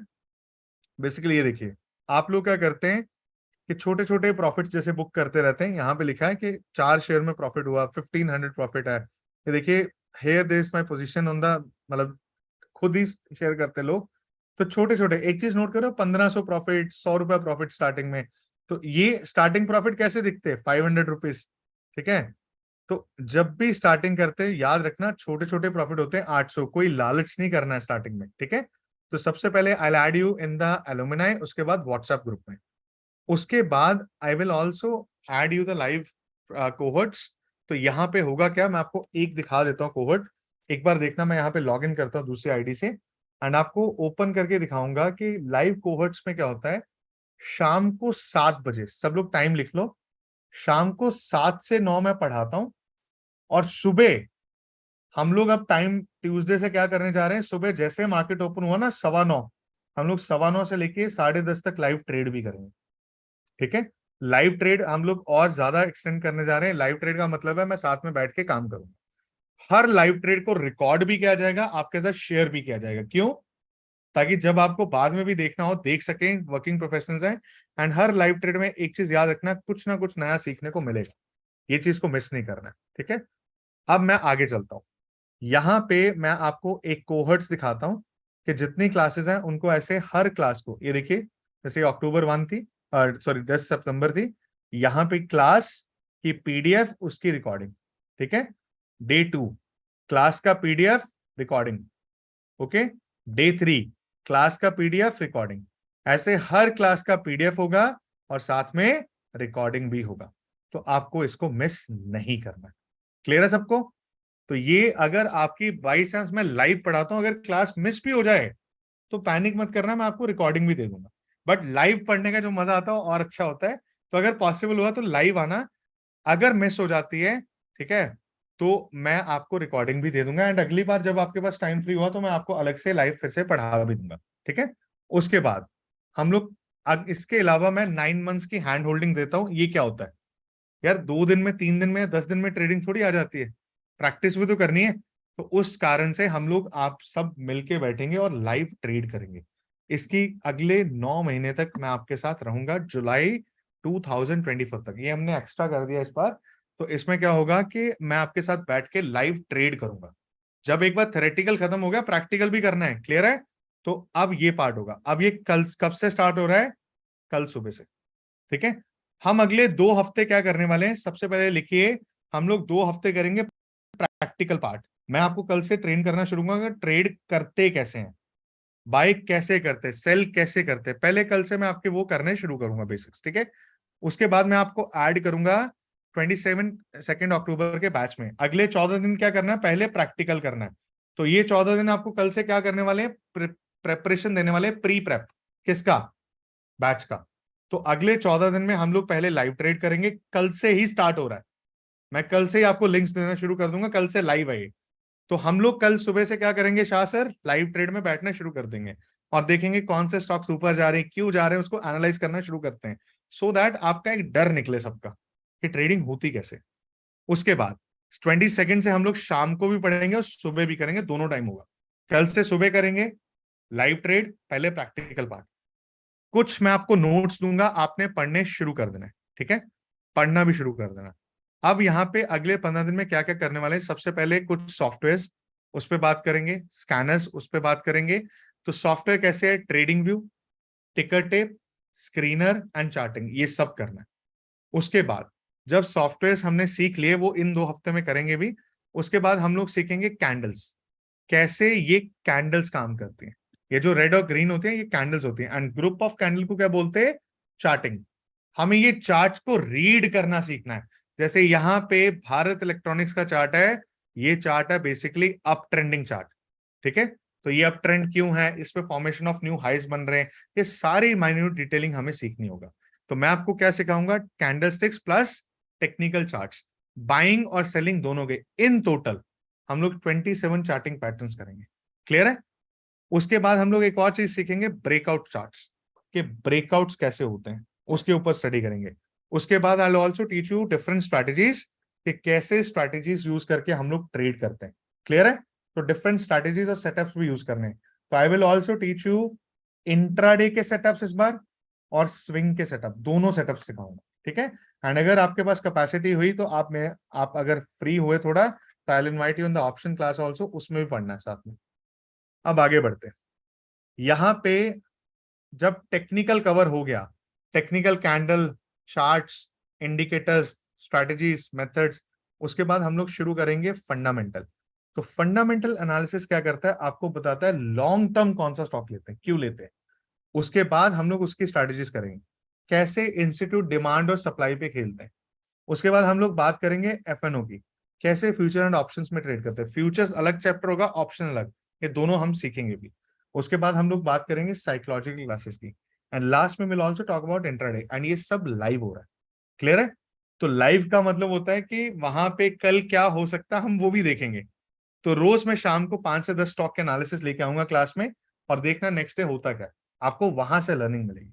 बेसिकली ये देखिए, आप लोग क्या करते हैं कि छोटे छोटे प्रॉफिट्स जैसे बुक करते रहते हैं। यहाँ पे लिखा है कि 4 शेयर में प्रॉफिट हुआ, 1500 प्रॉफिट है। ये देखिए, here this my position on the, मतलब खुद ही शेयर करते लोग। तो छोटे छोटे, एक चीज नोट करो, 1500 प्रॉफिट, 100 रुपया प्रॉफिट स्टार्टिंग में। तो ये स्टार्टिंग प्रॉफिट कैसे दिखते हैं, 500 रुपीज। ठीक है, तो जब भी स्टार्टिंग करते हैं याद रखना छोटे छोटे प्रॉफिट होते हैं 800। कोई लालच नहीं करना है स्टार्टिंग में। ठीक है, तो सबसे पहले I add you in the alumni, उसके बाद व्हाट्सएप ग्रुप में। उसके बाद I will also add you the live cohorts. तो यहाँ पे होगा क्या, मैं आपको एक दिखा देता हूँ कोहर्ट। एक बार देखना, मैं यहाँ पे लॉग इन करता हूँ दूसरी आईडी से, एंड आपको ओपन करके दिखाऊंगा कि लाइव कोहर्ट्स में क्या होता है। शाम को 7 बजे, सब लोग टाइम लिख लो, शाम को 7 से 9 मैं पढ़ाता हूँ। और सुबह हम लोग अब टाइम ट्यूसडे से क्या करने जा रहे हैं, सुबह जैसे मार्केट ओपन हुआ ना 9:15, हम लोग 9:15 से लेके 10:30 तक लाइव ट्रेड भी करेंगे। ठीक है, लाइव ट्रेड हम लोग और ज्यादा एक्सटेंड करने जा रहे हैं। लाइव ट्रेड का मतलब है मैं साथ में बैठ के काम करूंगा। हर लाइव ट्रेड को रिकॉर्ड भी किया जाएगा, आपके साथ शेयर भी किया जाएगा। क्यों? ताकि जब आपको बाद में भी देखना हो देख सकें, वर्किंग प्रोफेशनल्स हैं। एंड हर लाइव ट्रेड में एक चीज याद रखना, कुछ ना कुछ नया सीखने को मिलेगा, ये चीज को मिस नहीं करना है। ठीक है, अब मैं आगे चलता हूं। यहाँ पे मैं आपको एक कोहर्ट्स दिखाता हूँ कि जितनी क्लासेस हैं उनको ऐसे हर क्लास को, ये देखिए, जैसे अक्टूबर 1 थी, सॉरी 10 सितंबर थी, यहाँ पे क्लास की पीडीएफ, उसकी रिकॉर्डिंग। ठीक है, डे 2 क्लास का PDF recording. Okay, day 3 class का पीडीएफ रिकॉर्डिंग। ऐसे हर क्लास का पीडीएफ होगा और साथ में रिकॉर्डिंग भी होगा। तो आपको इसको मिस नहीं करना। क्लियर है सबको? तो ये अगर आपकी बाई चांस मैं लाइव पढ़ाता हूं, अगर क्लास मिस भी हो जाए तो पैनिक मत करना, मैं आपको रिकॉर्डिंग भी दे दूंगा। बट लाइव पढ़ने का जो मजा आता है और अच्छा होता है। तो अगर पॉसिबल हुआ तो लाइव आना। अगर मिस हो जाती है, ठीक है, तो मैं आपको रिकॉर्डिंग भी दे दूंगा, एंड अगली बार जब आपके पास टाइम फ्री हुआ तो मैं आपको अलग से लाइव फिर से पढ़ा भी दूंगा। ठीक है, उसके बाद हम लोग, इसके अलावा मैं 9 मंथ्स की हैंड होल्डिंग देता हूँ। ये क्या होता है यार, 2 दिन में, 3 दिन में, 10 दिन में ट्रेडिंग थोड़ी आ जाती है, प्रैक्टिस भी तो करनी है। तो उस कारण से हम लोग आप सब मिलके बैठेंगे और लाइव ट्रेड करेंगे। इसकी अगले 9 महीने तक मैं आपके साथ रहूंगा, जुलाई 2024 तक। ये हमने एक्स्ट्रा कर दिया इस बार। तो इसमें क्या होगा कि मैं आपके साथ बैठ के लाइव ट्रेड करूंगा। जब एक बार थेरेटिकल खत्म हो गया, प्रैक्टिकल भी करना है। क्लियर है? तो अब ये पार्ट होगा। अब ये कल कब से स्टार्ट हो रहा है, कल सुबह से। ठीक है, हम अगले 2 हफ्ते क्या करने वाले हैं, सबसे पहले लिखिए, हम लोग 2 हफ्ते करेंगे प्रैक्टिकल पार्ट। मैं आपको कल से ट्रेन करना शुरू करूंगा, ट्रेड करते कैसे हैं, बाय कैसे करते हैं, सेल कैसे करते हैं। पहले कल से मैं आपके वो करने शुरू करूंगा बेसिक्स। ठीक है, उसके बाद मैं आपको ऐड करूंगा 22 अक्टूबर के बैच में। अगले 14 दिन क्या करना है, पहले प्रैक्टिकल करना है। तो ये 14 दिन आपको कल से क्या करने वाले हैं, प्रेपरेशन देने वाले, प्री प्रेप। किसका? बैच का। तो अगले 14 दिन में हम लोग पहले लाइव ट्रेड करेंगे, कल से ही स्टार्ट हो रहा है। मैं कल से ही आपको लिंक्स देना शुरू कर दूंगा, कल से लाइव है ये। तो हम लोग कल सुबह से क्या करेंगे शाह सर, लाइव ट्रेड में बैठना शुरू कर देंगे और देखेंगे कौन से स्टॉक्स ऊपर जा रहे हैं, क्यों जा रहे हैं, उसको एनालाइज करना शुरू करते हैं। सो दैट आपका एक डर निकले सबका कि ट्रेडिंग होती कैसे। उसके बाद 22 से हम लोग शाम को भी पढ़ेंगे और सुबह भी करेंगे, दोनों टाइम होगा। कल से सुबह करेंगे लाइव ट्रेड, पहले प्रैक्टिकल पार्ट। कुछ मैं आपको नोट्स दूंगा, आपने पढ़ने शुरू कर देना है, ठीक है, पढ़ना भी शुरू कर देना। अब यहाँ पे अगले 15 दिन में क्या क्या करने वाले हैं, सबसे पहले कुछ सॉफ्टवेयर उस पर बात करेंगे, स्कैनर्स उस पर बात करेंगे। तो सॉफ्टवेयर कैसे है, ट्रेडिंग व्यू, टिकर टेप, स्क्रीनर एंड चार्टिंग, ये सब करना है। उसके बाद जब सॉफ्टवेयर हमने सीख लिए, वो इन 2 हफ्ते में करेंगे भी। उसके बाद हम लोग सीखेंगे कैंडल्स, कैसे ये कैंडल्स काम करती हैं। ये जो रेड और ग्रीन होती हैं ये कैंडल्स होती हैं, एंड ग्रुप ऑफ कैंडल को क्या बोलते हैं, चार्टिंग। हमें ये चार्ट को रीड करना सीखना है। जैसे यहाँ पे भारत इलेक्ट्रॉनिक्स का चार्ट है, ये चार्ट है बेसिकली अप ट्रेंडिंग चार्ट, ठीक है। तो ये अप ट्रेंड क्यों है, इस पे फॉर्मेशन ऑफ न्यू हाइज बन रहे हैं, ये सारी माइन्यूट डिटेलिंग हमें सीखनी होगा। तो मैं आपको क्या सिखाऊंगा, candlesticks plus technical charts, buying और सेलिंग दोनों के। इन टोटल हम लोग 27 चार्टिंग पैटर्न्स करेंगे। क्लियर है। उसके बाद हम लोग एक और चीज सीखेंगे, ब्रेकआउट चार्ट्स, के ब्रेकआउट्स कैसे होते हैं, उसके ऊपर स्टडी करेंगे। उसके बाद I will also teach you different strategies, कि कैसे स्ट्रैटेजीज यूज करके हम लोग ट्रेड करते हैं। क्लियर है। तो डिफरेंट स्ट्रैटेजीज और सेटअप्स भी यूज करने हैं। तो I will also teach you intraday के सेटअप्स इस बार, और स्विंग के सेटअप, दोनों सेटअप सिखाऊंगा, ठीक है। एंड अगर आपके पास कैपेसिटी हुई तो आप अगर फ्री हुए थोड़ा, तो I will invite you in the option class also, उसमें भी पढ़ना है साथ में। अब आगे बढ़ते हैं। यहाँ पे जब टेक्निकल कवर हो गया, technical candle, charts, indicators, strategies, methods, उसके बाद हम लोग शुरू करेंगे फंडामेंटल। तो फंडामेंटल एनालिसिस क्या करता है, आपको बताता है लॉन्ग टर्म कौन सा स्टॉक लेते हैं, क्यों लेते हैं। उसके बाद हम लोग उसकी स्ट्रैटेजीज करेंगे, कैसे इंस्टीट्यूट डिमांड और सप्लाई पे खेलते हैं। उसके बाद हम लोग बात करेंगे एफएनओ की, कैसे फ्यूचर एंड ऑप्शंस में ट्रेड करते हैं। फ्यूचर्स अलग चैप्टर होगा, ऑप्शन अलग, ये दोनों हम सीखेंगे भी। उसके बाद हम लोग बात करेंगे साइकोलॉजिकल क्लासेस की, एंड लास्ट में will also talk about intraday, and ये सब लाइव हो रहा है। क्लियर है। तो लाइव का मतलब होता है कि वहां पे कल क्या हो सकता है हम वो भी देखेंगे। तो रोज मैं शाम को 5 से 10 स्टॉक के एनालिसिस लेके आऊंगा क्लास में, और देखना नेक्स्ट डे होता क्या है। आपको वहां से लर्निंग मिलेगी।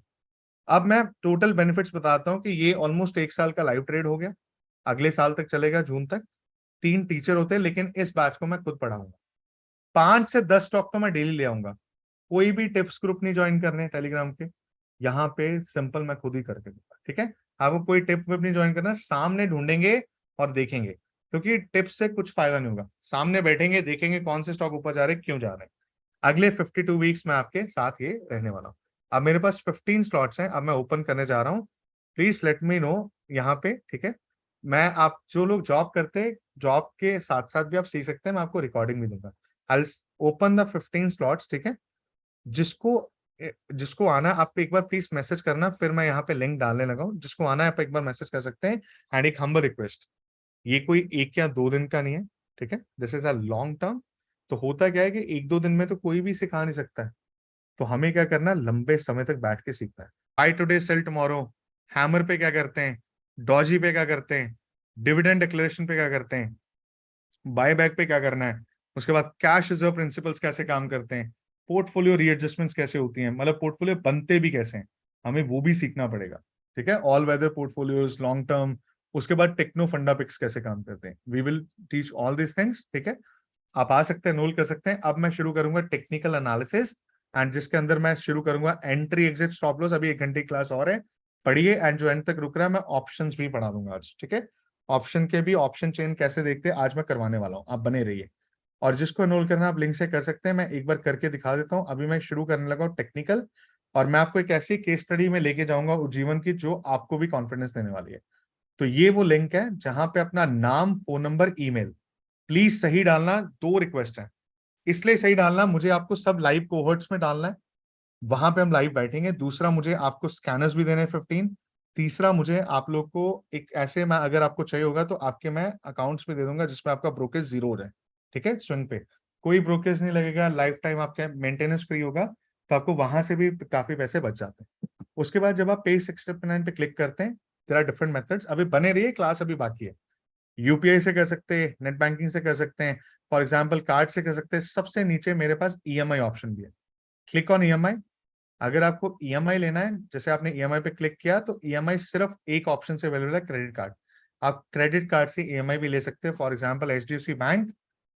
अब मैं टोटल बेनिफिट्स बताता हूँ कि ये ऑलमोस्ट 1 साल का लाइव ट्रेड हो गया, अगले साल तक चलेगा, जून तक। 3 टीचर होते हैं, लेकिन इस बैच को मैं खुद पढ़ाऊंगा। 5 से 10 स्टॉक तो मैं डेली ले आऊंगा। कोई भी टिप्स ग्रुप नहीं ज्वाइन करने टेलीग्राम के, यहाँ पे सिंपल मैं खुद ही करके दूंगा, ठीक है। आपको कोई टिप विप नहीं ज्वाइन करना, सामने ढूंढेंगे और देखेंगे, क्योंकि टिप्स से कुछ फायदा नहीं होगा। सामने बैठेंगे, देखेंगे कौन से स्टॉक ऊपर जा रहे हैं, क्यों जा रहे हैं। अगले 52 वीक्स में आपके साथ ये रहने वाला हूँ। अब मेरे पास 15 स्लॉट्स हैं, अब मैं ओपन करने जा रहा हूँ। प्लीज लेट मी नो यहाँ पे, ठीक है। मैं, आप जो लोग जॉब करते हैं, जॉब के साथ साथ भी आप सीख सकते हैं, मैं आपको रिकॉर्डिंग भी दूंगा। आई ओपन द 15 स्लॉट्स, ठीक है। जिसको जिसको आना है, आप एक बार प्लीज मैसेज करना, फिर मैं यहाँ पे लिंक डालने लगा हूँ। जिसको आना है आप एक बार मैसेज कर सकते हैं। एंड एक हम्बल रिक्वेस्ट, ये कोई 1 या 2 दिन का नहीं है, ठीक है, this is a long term. तो होता क्या है कि 1-2 दिन में तो कोई भी सिखा नहीं सकता है। तो हमें क्या करना है, लंबे समय तक बैठ के सीखना है। Buy today sell tomorrow, hammer पे क्या करते हैं, डॉजी पे क्या करते हैं, डिविडेंड डिक्लेरेशन पे क्या करते हैं, बाय बैक पे क्या करना है। उसके बाद कैश रिजर्व प्रिंसिपल्स कैसे काम करते हैं, पोर्टफोलियो रीएडजस्टमेंट्स कैसे होती हैं, मतलब पोर्टफोलियो बनते भी कैसे हैं, हमें वो भी सीखना पड़ेगा, ठीक है। All weather portfolios, long term. उसके बाद टेक्नो फंडा पिक्स कैसे काम करते हैं, we will teach all this things, ठीक है। आप आ सकते हैं, नोल कर सकते हैं। अब मैं शुरू करूंगा टेक्निकल एनालिसिस, एंड जिसके अंदर मैं शुरू करूंगा एंट्री एग्जिट स्टॉप लॉस। अभी 1 घंटे की क्लास और है, पढ़िए, एंड जो एंड तक रुक रहा है मैं ऑप्शंस भी पढ़ा दूंगा आज, ठीक है। ऑप्शन के भी, ऑप्शन चेन कैसे देखते हैं आज मैं करवाने वाला हूँ, आप बने रहिए। और जिसको एनरोल करना है आप लिंक से कर सकते हैं, मैं एक बार करके दिखा देता हूँ। अभी मैं शुरू करने लगा हूँ टेक्निकल, और मैं आपको एक ऐसी केस स्टडी में लेके जाऊंगा उज्जीवन की, जो आपको भी कॉन्फिडेंस देने वाली है। तो ये वो लिंक है जहां पे अपना नाम, फोन नंबर, ईमेल प्लीज सही डालना। 2 रिक्वेस्ट है, इसलिए सही डालना, मुझे आपको सब लाइव कोहर्ट्स में डालना है, वहां पे हम लाइव बैठेंगे। दूसरा, मुझे आपको स्कैनर्स भी देने हैं 15। तीसरा, मुझे आप लोग को एक ऐसे, मैं अगर आपको चाहिए होगा तो आपके मैं अकाउंट्स भी दे दूंगा जिसमें आपका ब्रोकेज 0 हो जाए, ठीक है। स्विंग पे कोई ब्रोकेज नहीं लगेगा, लाइफ टाइम आपका मेंटेनेंस फ्री होगा, तो आपको वहां से भी काफी पैसे बच जाते हैं। उसके बाद जब आप पेज 659 पे क्लिक करते हैं, देयर आर डिफरेंट मेथड्स, अभी बने रहिए, क्लास अभी बाकी है। यूपीआई से कर सकते हैं, नेट बैंकिंग से कर सकते हैं, फॉर एग्जांपल कार्ड से कर सकते हैं। सबसे नीचे मेरे पास ईएमआई ऑप्शन भी है, क्लिक ऑन ईएमआई। अगर आपको ईएमआई लेना है, जैसे आपने ईएमआई पे क्लिक किया तो ईएमआई सिर्फ एक ऑप्शन से अवेलेबल है, क्रेडिट कार्ड। आप क्रेडिट कार्ड से ईएमआई भी ले सकते हैं, फॉर एग्जांपल एचडीएफसी बैंक,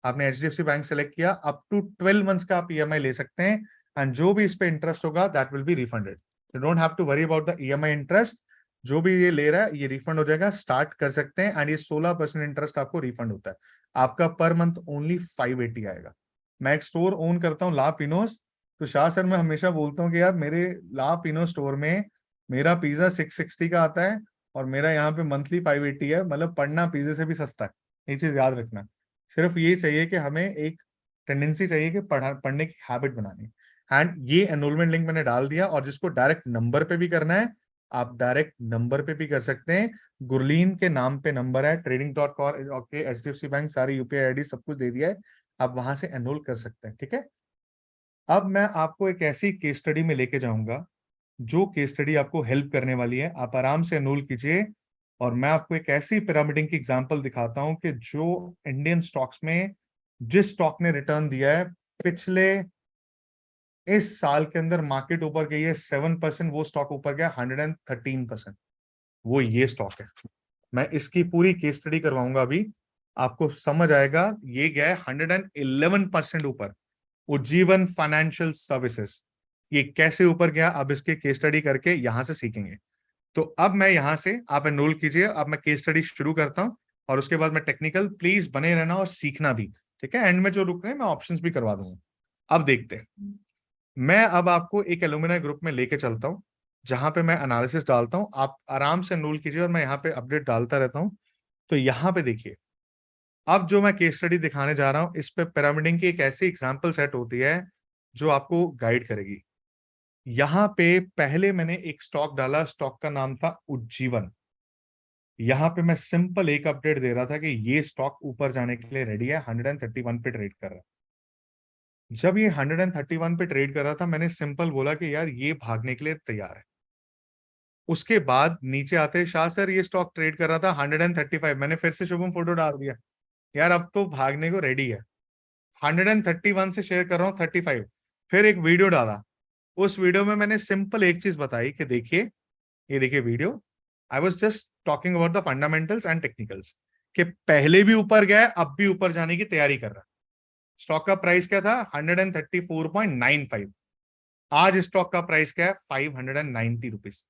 आपने एचडीएफसी बैंक सेलेक्ट किया, अप टू 12 मंथ्स का आप ईएमआई ले सकते हैं, एंड जो भी इस पे इंटरेस्ट होगा that will be refunded. You don't have to worry about the EMI interest, जो भी ये ले रहा है ये रिफंड हो जाएगा। स्टार्ट कर सकते हैं, एंड ये 16% इंटरेस्ट आपको रिफंड होता है। आपका पर मंथ ओनली 580 आएगा। मैं एक स्टोर ओन करता हूँ, ला पिनोस, तो शाह सर मैं हमेशा बोलता हूँ कि यार मेरे ला पिनो स्टोर में मेरा पिज्जा 660 का आता है और मेरा यहाँ पे मंथली 580 है, मतलब पढ़ना पिज्जे से भी सस्ता है। ये चीज याद रखना। सिर्फ ये चाहिए कि हमें एक टेंडेंसी चाहिए कि पढ़ने की हैबिट बनानी। एंड ये एनरोलमेंट लिंक मैंने डाल दिया, और जिसको डायरेक्ट नंबर पे भी करना है, आप डायरेक्ट नंबर पे भी कर सकते हैं। गुरलीन के नाम पे नंबर है, trading.com, ओके, एचडीएफसी बैंक, सारी यूपीआई आईडी सब कुछ दे दिया है, आप वहां से एनरोल कर सकते हैं। ठीक है, अब मैं आपको एक ऐसी केस स्टडी में लेके जाऊंगा जो केस स्टडी आपको हेल्प करने वाली है। आप आराम से एनरोल कीजिए, और मैं आपको एक ऐसी पिरामिडिंग की एग्जांपल दिखाता हूं कि जो इंडियन स्टॉक्स में, जिस स्टॉक ने रिटर्न दिया है पिछले, इस साल के अंदर मार्केट ऊपर गई है 7%, वो स्टॉक ऊपर गया 113%, वो ये स्टॉक है। मैं इसकी पूरी केस स्टडी करवाऊंगा अभी, आपको समझ आएगा। ये गया है 111% ऊपर, उज्जीवन फाइनेंशियल सर्विसेज। ये कैसे ऊपर गया, अब इसके केस स्टडी करके यहां से सीखेंगे। तो अब मैं यहां से, आप एनरोल कीजिए, अब मैं केस स्टडी शुरू करता हूं, और उसके बाद मैं टेक्निकल, प्लीज बने रहना और सीखना भी। ठीक है, एंड में जो रुक रहे हैं मैं ऑप्शंस भी करवा दूंगा। अब देखते हैं, मैं अब आपको एक एलुमिनाई ग्रुप में लेके चलता हूं, जहां पे मैं एनालिसिस डालता हूं। आप आराम से एनरोल कीजिए, और मैं यहाँ पे अपडेट डालता रहता हूं। तो यहाँ पे देखिए, अब जो मैं केस स्टडी दिखाने जा रहा हूं, इस पे पिरामिडिंग की एक ऐसी एग्जांपल सेट होती है जो आपको गाइड करेगी। यहाँ पे पहले मैंने एक स्टॉक डाला, स्टॉक का नाम था उज्जीवन। यहाँ पे मैं सिंपल एक अपडेट दे रहा था कि ये स्टॉक ऊपर जाने के लिए रेडी है, 131 पे ट्रेड कर रहा है। जब ये 131 पे ट्रेड कर रहा था, मैंने सिंपल बोला कि यार ये भागने के लिए तैयार है। उसके बाद नीचे आते, शाह सर ये स्टॉक ट्रेड कर रहा था 135, मैंने फिर से शुभम फोटो डाल दिया, यार अब तो भागने को रेडी है। 131 से शेयर कर रहा हूँ 35, फिर एक वीडियो डाला। उस वीडियो में मैंने सिंपल एक चीज बताई कि देखिए, ये देखिए video, I was just talking about the fundamentals and technicals, कि पहले भी ऊपर गया है, अब भी ऊपर जाने की तैयारी कर रहा है। स्टॉक का प्राइस क्या था, 134.95। आज स्टॉक का प्राइस क्या है, 590 रुपीज।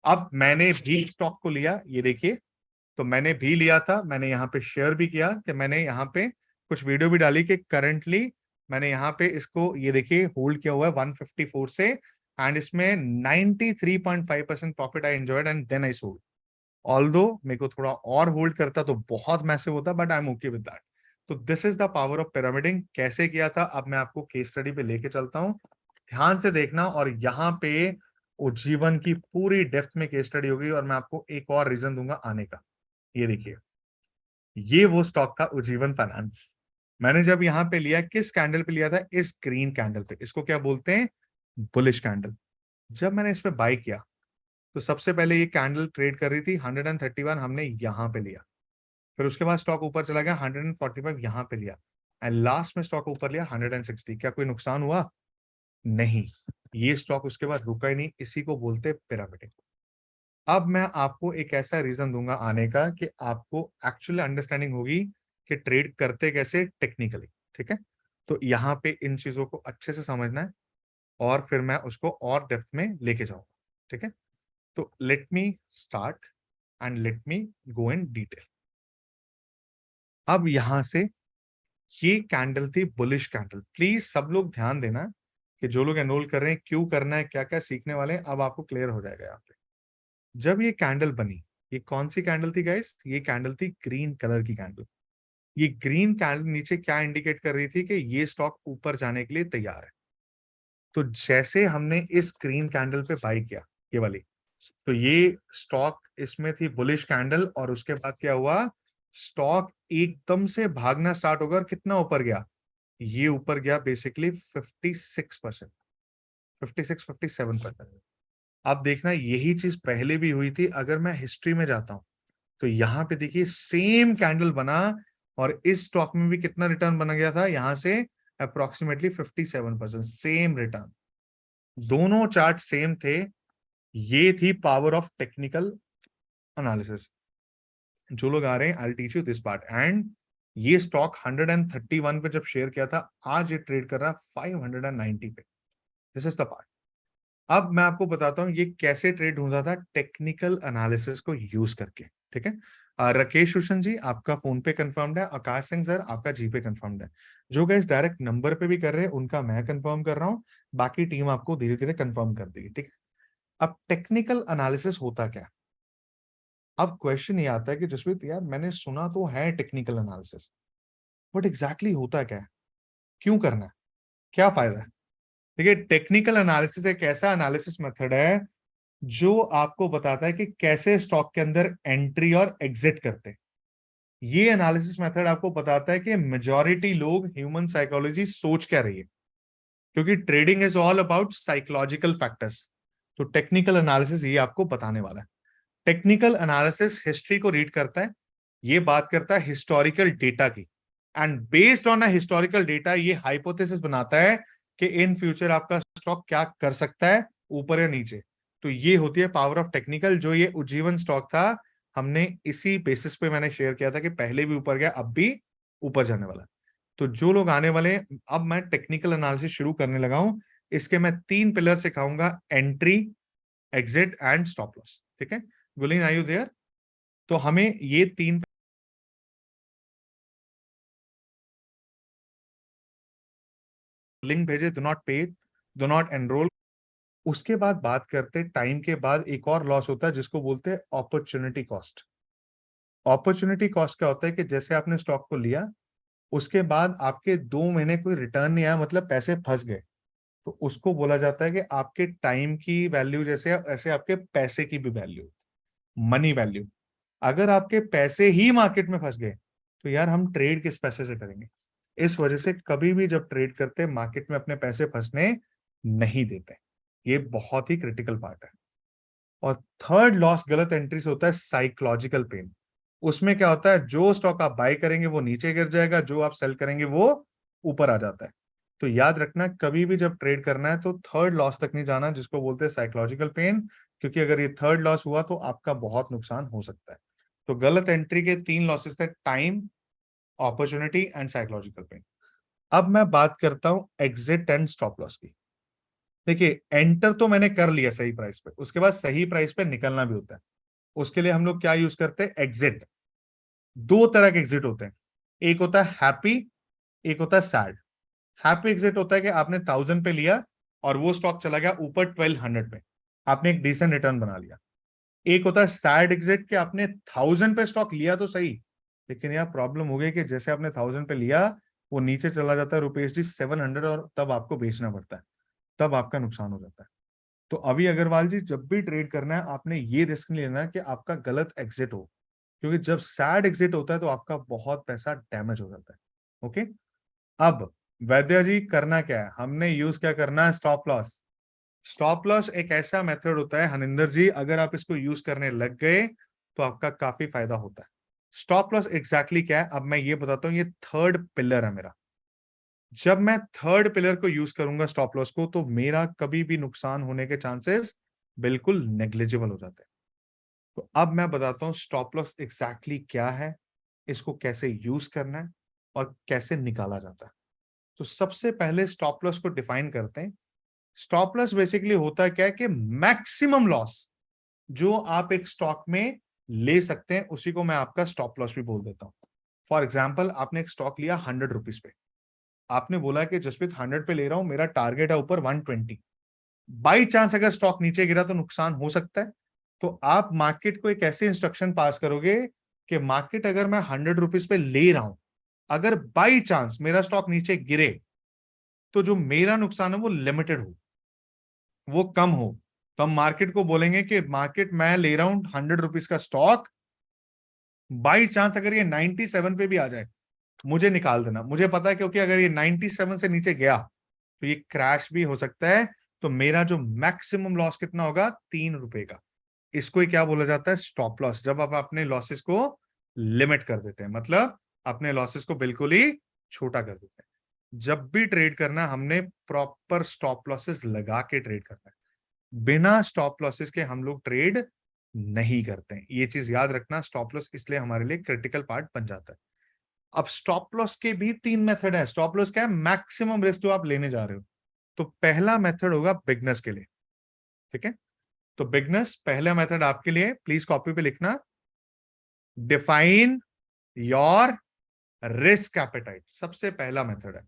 अब मैंने भी स्टॉक को लिया, ये देखिए, तो मैंने भी लिया था, मैंने यहाँ पे शेयर भी किया, कि मैंने यहाँ पे कुछ वीडियो भी डाली कि करंटली मैंने यहाँ पे इसको, ये देखिए, होल्ड किया हुआ है 154 से, एंड इसमें 93.5% profit I enjoyed, and then I sold. Although मेरे को थोड़ा और होल्ड करता तो बहुत मैसिव होता, but I am okay with that. तो this is the power of pyramiding. कैसे किया था, अब मैं आपको केस स्टडी पे लेके चलता हूँ, ध्यान से देखना। और यहाँ पे उज्जीवन की पूरी डेप्थ में केस स्टडी होगी, और मैं आपको एक और रीजन दूंगा आने का। ये देखिए, ये वो स्टॉक था उज्जीवन फाइनेंस। मैंने जब यहाँ पे लिया, किस कैंडल पे लिया था, इस ग्रीन कैंडल पे, इसको क्या बोलते हैं, बुलिश कैंडल। जब मैंने इस पे बाय किया, तो सबसे पहले ये कैंडल ट्रेड कर रही थी 131, हमने यहाँ पे लिया। फिर उसके बाद स्टॉक ऊपर चला गया 145, यहाँ पे लिया, एंड लास्ट में स्टॉक ऊपर लिया 160। क्या कोई नुकसान हुआ, नहीं। ये स्टॉक उसके बाद रुका ही नहीं, इसी को बोलते पिरामिडिंग। अब मैं आपको एक ऐसा रीजन दूंगा आने का कि आपको एक्चुअल अंडरस्टैंडिंग होगी कि ट्रेड करते कैसे टेक्निकली। ठीक है, तो यहाँ पे इन चीजों को अच्छे से समझना है, और फिर मैं उसको और डेप्थ में लेके जाऊंगा। ठीक है, तो let me start and let me go in detail. अब यहां से, ये कैंडल थी बुलिश कैंडल। प्लीज सब लोग ध्यान देना कि जो लोग एनरोल कर रहे हैं, क्यों करना है, क्या क्या सीखने वाले हैं, अब आपको क्लियर हो जाएगा यहाँ पे। जब ये कैंडल बनी, ये कौन सी कैंडल थी गाइस, ये कैंडल थी ग्रीन कलर की कैंडल। ये ग्रीन कैंडल नीचे क्या इंडिकेट कर रही थी, कि ये स्टॉक ऊपर जाने के लिए तैयार है। तो जैसे हमने इस ग्रीन कैंडल पे बाय किया, ये वाली, तो ये स्टॉक, इसमें थी बुलिश कैंडल, और उसके बाद क्या हुआ, स्टॉक एकदम से भागना स्टार्ट होगा, और कितना ऊपर गया, ये ऊपर गया बेसिकली 56%, 56-57%। आप देखना यही चीज पहले भी हुई थी। अगर मैं हिस्ट्री में जाता हूं तो यहाँ पे देखिए सेम कैंडल बना और इस स्टॉक में भी कितना रिटर्न बना गया था, यहां से अप्रोक्सीमेटली 57%, सेम रिटर्न। दोनों चार्ट सेम थे। ये थी पावर ऑफ टेक्निकल एनालिसिस। जो लोग आ रहे हैं, आई teach you this part. And ये स्टॉक 131 पे जब शेयर किया था, आज ये ट्रेड कर रहा 590 पे। This is the part. अब मैं आपको बताता हूं ये कैसे ट्रेड होता था टेक्निकल एनालिसिस को यूज करके। ठीक है। राकेश रोशन जी आपका फोन पे कंफर्म्ड है, आकाश सिंह सर आपका जी पे कंफर्म्ड है। जो गाइस डायरेक्ट नंबर पे भी कर रहे हैं उनका मैं कंफर्म कर रहा हूं, बाकी टीम आपको धीरे धीरे कंफर्म कर देगी। ठीक है। अब टेक्निकल एनालिसिस होता क्या है? अब क्वेश्चन ये आता है कि जसवीत यार मैंने सुना तो है टेक्निकल एनालिसिस, बट एग्जैक्टली होता क्या है, क्यों करना है, क्या फायदा है? देखिए टेक्निकल एनालिसिस एक ऐसा एनालिसिस मेथड है जो आपको बताता है कि कैसे स्टॉक के अंदर एंट्री और एग्जिट करते हैं। ये एनालिसिस मेथड आपको बताता है कि मेजॉरिटी लोग ह्यूमन साइकोलॉजी सोच क्या रही है, क्योंकि trading is all about psychological factors. तो टेक्निकल एनालिसिस ये आपको बताने वाला है। टेक्निकल एनालिसिस हिस्ट्री को रीड करता है, ये बात करता है हिस्टोरिकल डेटा की, and based on a historical data ये हाइपोथेसिस बनाता है कि इन फ्यूचर आपका स्टॉक क्या कर सकता है, ऊपर या नीचे। तो ये होती है पावर ऑफ टेक्निकल। जो ये उज्जीवन स्टॉक था, हमने इसी बेसिस पे मैंने शेयर किया था कि पहले भी ऊपर गया, अब भी ऊपर जाने वाला है। तो जो लोग आने वाले हैं, अब मैं टेक्निकल एनालिसिस शुरू करने लगा हूं। इसके मैं 3 पिलर सिखाऊंगा, entry, exit and stop loss. ठीक है। Guleen are you there? तो हमें ये 3 लिंक भेजे, do not pay, do not enroll. उसके बाद बात करते टाइम के बाद एक और लॉस होता है जिसको बोलते हैं अपॉर्चुनिटी कॉस्ट। अपॉर्चुनिटी कॉस्ट क्या होता है कि जैसे आपने स्टॉक को लिया, उसके बाद आपके 2 महीने कोई रिटर्न नहीं आया, मतलब पैसे फंस गए, तो उसको बोला जाता है कि आपके टाइम की वैल्यू जैसे ऐसे आपके पैसे की भी वैल्यू, मनी वैल्यू। अगर आपके पैसे ही मार्केट में फंस गए तो यार हम ट्रेड किस पैसे से करेंगे? इस वजह से कभी भी जब ट्रेड करते मार्केट में अपने पैसे फंसने नहीं देते। ये बहुत ही क्रिटिकल पार्ट है। और थर्ड लॉस गलत एंट्री से होता है साइकोलॉजिकल पेन। उसमें क्या होता है, जो स्टॉक आप बाय करेंगे वो नीचे गिर जाएगा, जो आप सेल करेंगे वो ऊपर आ जाता है। तो याद रखना कभी भी जब ट्रेड करना है तो थर्ड लॉस तक नहीं जाना, जिसको बोलते हैं साइकोलॉजिकल पेन, क्योंकि अगर ये थर्ड लॉस हुआ तो आपका बहुत नुकसान हो सकता है। तो गलत एंट्री के 3 लॉसेस थे, time, opportunity and psychological pen. अब मैं बात करता हूं एग्जिट एंड स्टॉप लॉस की। देखिए एंटर तो मैंने कर लिया सही प्राइस पे, उसके बाद सही प्राइस पे निकलना भी होता है। उसके लिए हम लोग क्या यूज करते हैं, एग्जिट। 2 तरह के एग्जिट होते हैं, एक होता है हैप्पी, एक होता है सैड। हैप्पी एग्जिट होता है कि आपने 1000 पे लिया और वो स्टॉक चला गया ऊपर 1200 पे, आपने एक डिसेंट रिटर्न बना लिया। एक होता है सैड एग्जिट कि आपने 1000 पे स्टॉक लिया तो सही, लेकिन यार प्रॉब्लम हो गई कि जैसे आपने 1000 पे लिया वो नीचे चला जाता है रुपीज 700 और तब आपको बेचना पड़ता है, तब आपका नुकसान हो जाता है। तो अभी अग्रवाल जी जब भी ट्रेड करना है आपने ये रिस्क नहीं लेना है कि आपका गलत एग्जिट हो, क्योंकि जब सैड एग्जिट होता है तो आपका बहुत पैसा डैमेज हो जाता है। ओके। अब वैद्य जी करना क्या है, हमने यूज क्या करना है, स्टॉप लॉस। स्टॉप लॉस एक ऐसा मेथड होता है हनिंदर जी, अगर आप इसको यूज करने लग गए तो आपका काफी फायदा होता है। स्टॉप लॉस एग्जैक्टली क्या है अब मैं ये बताता हूँ, ये थर्ड पिलर है मेरा। जब मैं थर्ड पिलर को यूज करूंगा स्टॉप लॉस को, तो मेरा कभी भी नुकसान होने के चांसेस बिल्कुल नेग्लिजिबल हो जाते हैं। तो अब मैं बताता हूँ स्टॉप लॉस एग्जैक्टली क्या है, इसको कैसे यूज करना है और कैसे निकाला जाता है। तो सबसे पहले स्टॉप लॉस को डिफाइन करते हैं। स्टॉप लॉस बेसिकली होता है क्या है कि मैक्सिमम लॉस जो आप एक स्टॉक में ले सकते हैं, उसी को मैं आपका स्टॉप लॉस भी बोल देता हूं। फॉर एग्जाम्पल आपने एक स्टॉक लिया 100 रुपीज पे, आपने बोला कि जसप्रीत 100 पे ले रहा हूं, मेरा टारगेट है ऊपर 120। बाई चांस अगर स्टॉक नीचे गिरा तो नुकसान हो सकता है। तो आप मार्केट को एक ऐसे इंस्ट्रक्शन पास करोगे कि मार्केट अगर मैं 100 रुपीज पे ले रहा हूं, अगर बाई चांस मेरा स्टॉक नीचे गिरे तो जो मेरा नुकसान है वो लिमिटेड हो, वो कम हो। तो हम मार्केट को बोलेंगे कि मार्केट मैं ले रहा हूं 100 रुपीज का स्टॉक, बाई चांस अगर ये 97 पे भी आ जाए मुझे निकाल देना। मुझे पता है क्योंकि अगर ये 97 से नीचे गया तो ये क्रैश भी हो सकता है, तो मेरा जो मैक्सिमम लॉस कितना होगा, 3 रुपए का। इसको ही क्या बोला जाता है, स्टॉप लॉस। जब आप अपने लॉसेस को लिमिट कर देते हैं, मतलब अपने लॉसेस को बिल्कुल ही छोटा कर देते हैं। जब भी ट्रेड करना, हमने प्रॉपर स्टॉप लॉसेस लगा के ट्रेड करना है। बिना स्टॉप लॉसेस के हम लोग ट्रेड नहीं करते हैं। ये चीज याद रखना, स्टॉप लॉस इसलिए हमारे लिए क्रिटिकल पार्ट बन जाता है। अब स्टॉप लॉस के भी 3 मेथड है। स्टॉप लॉस क्या है, मैक्सिमम रिस्क जो आप लेने जा रहे हो। तो पहला मेथड होगा बिगनर्स के लिए, ठीक है। तो बिगनर्स, पहला मेथड आपके लिए, प्लीज कॉपी पे लिखना, डिफाइन योर रिस्क एपेटाइट। सबसे पहला मेथड है,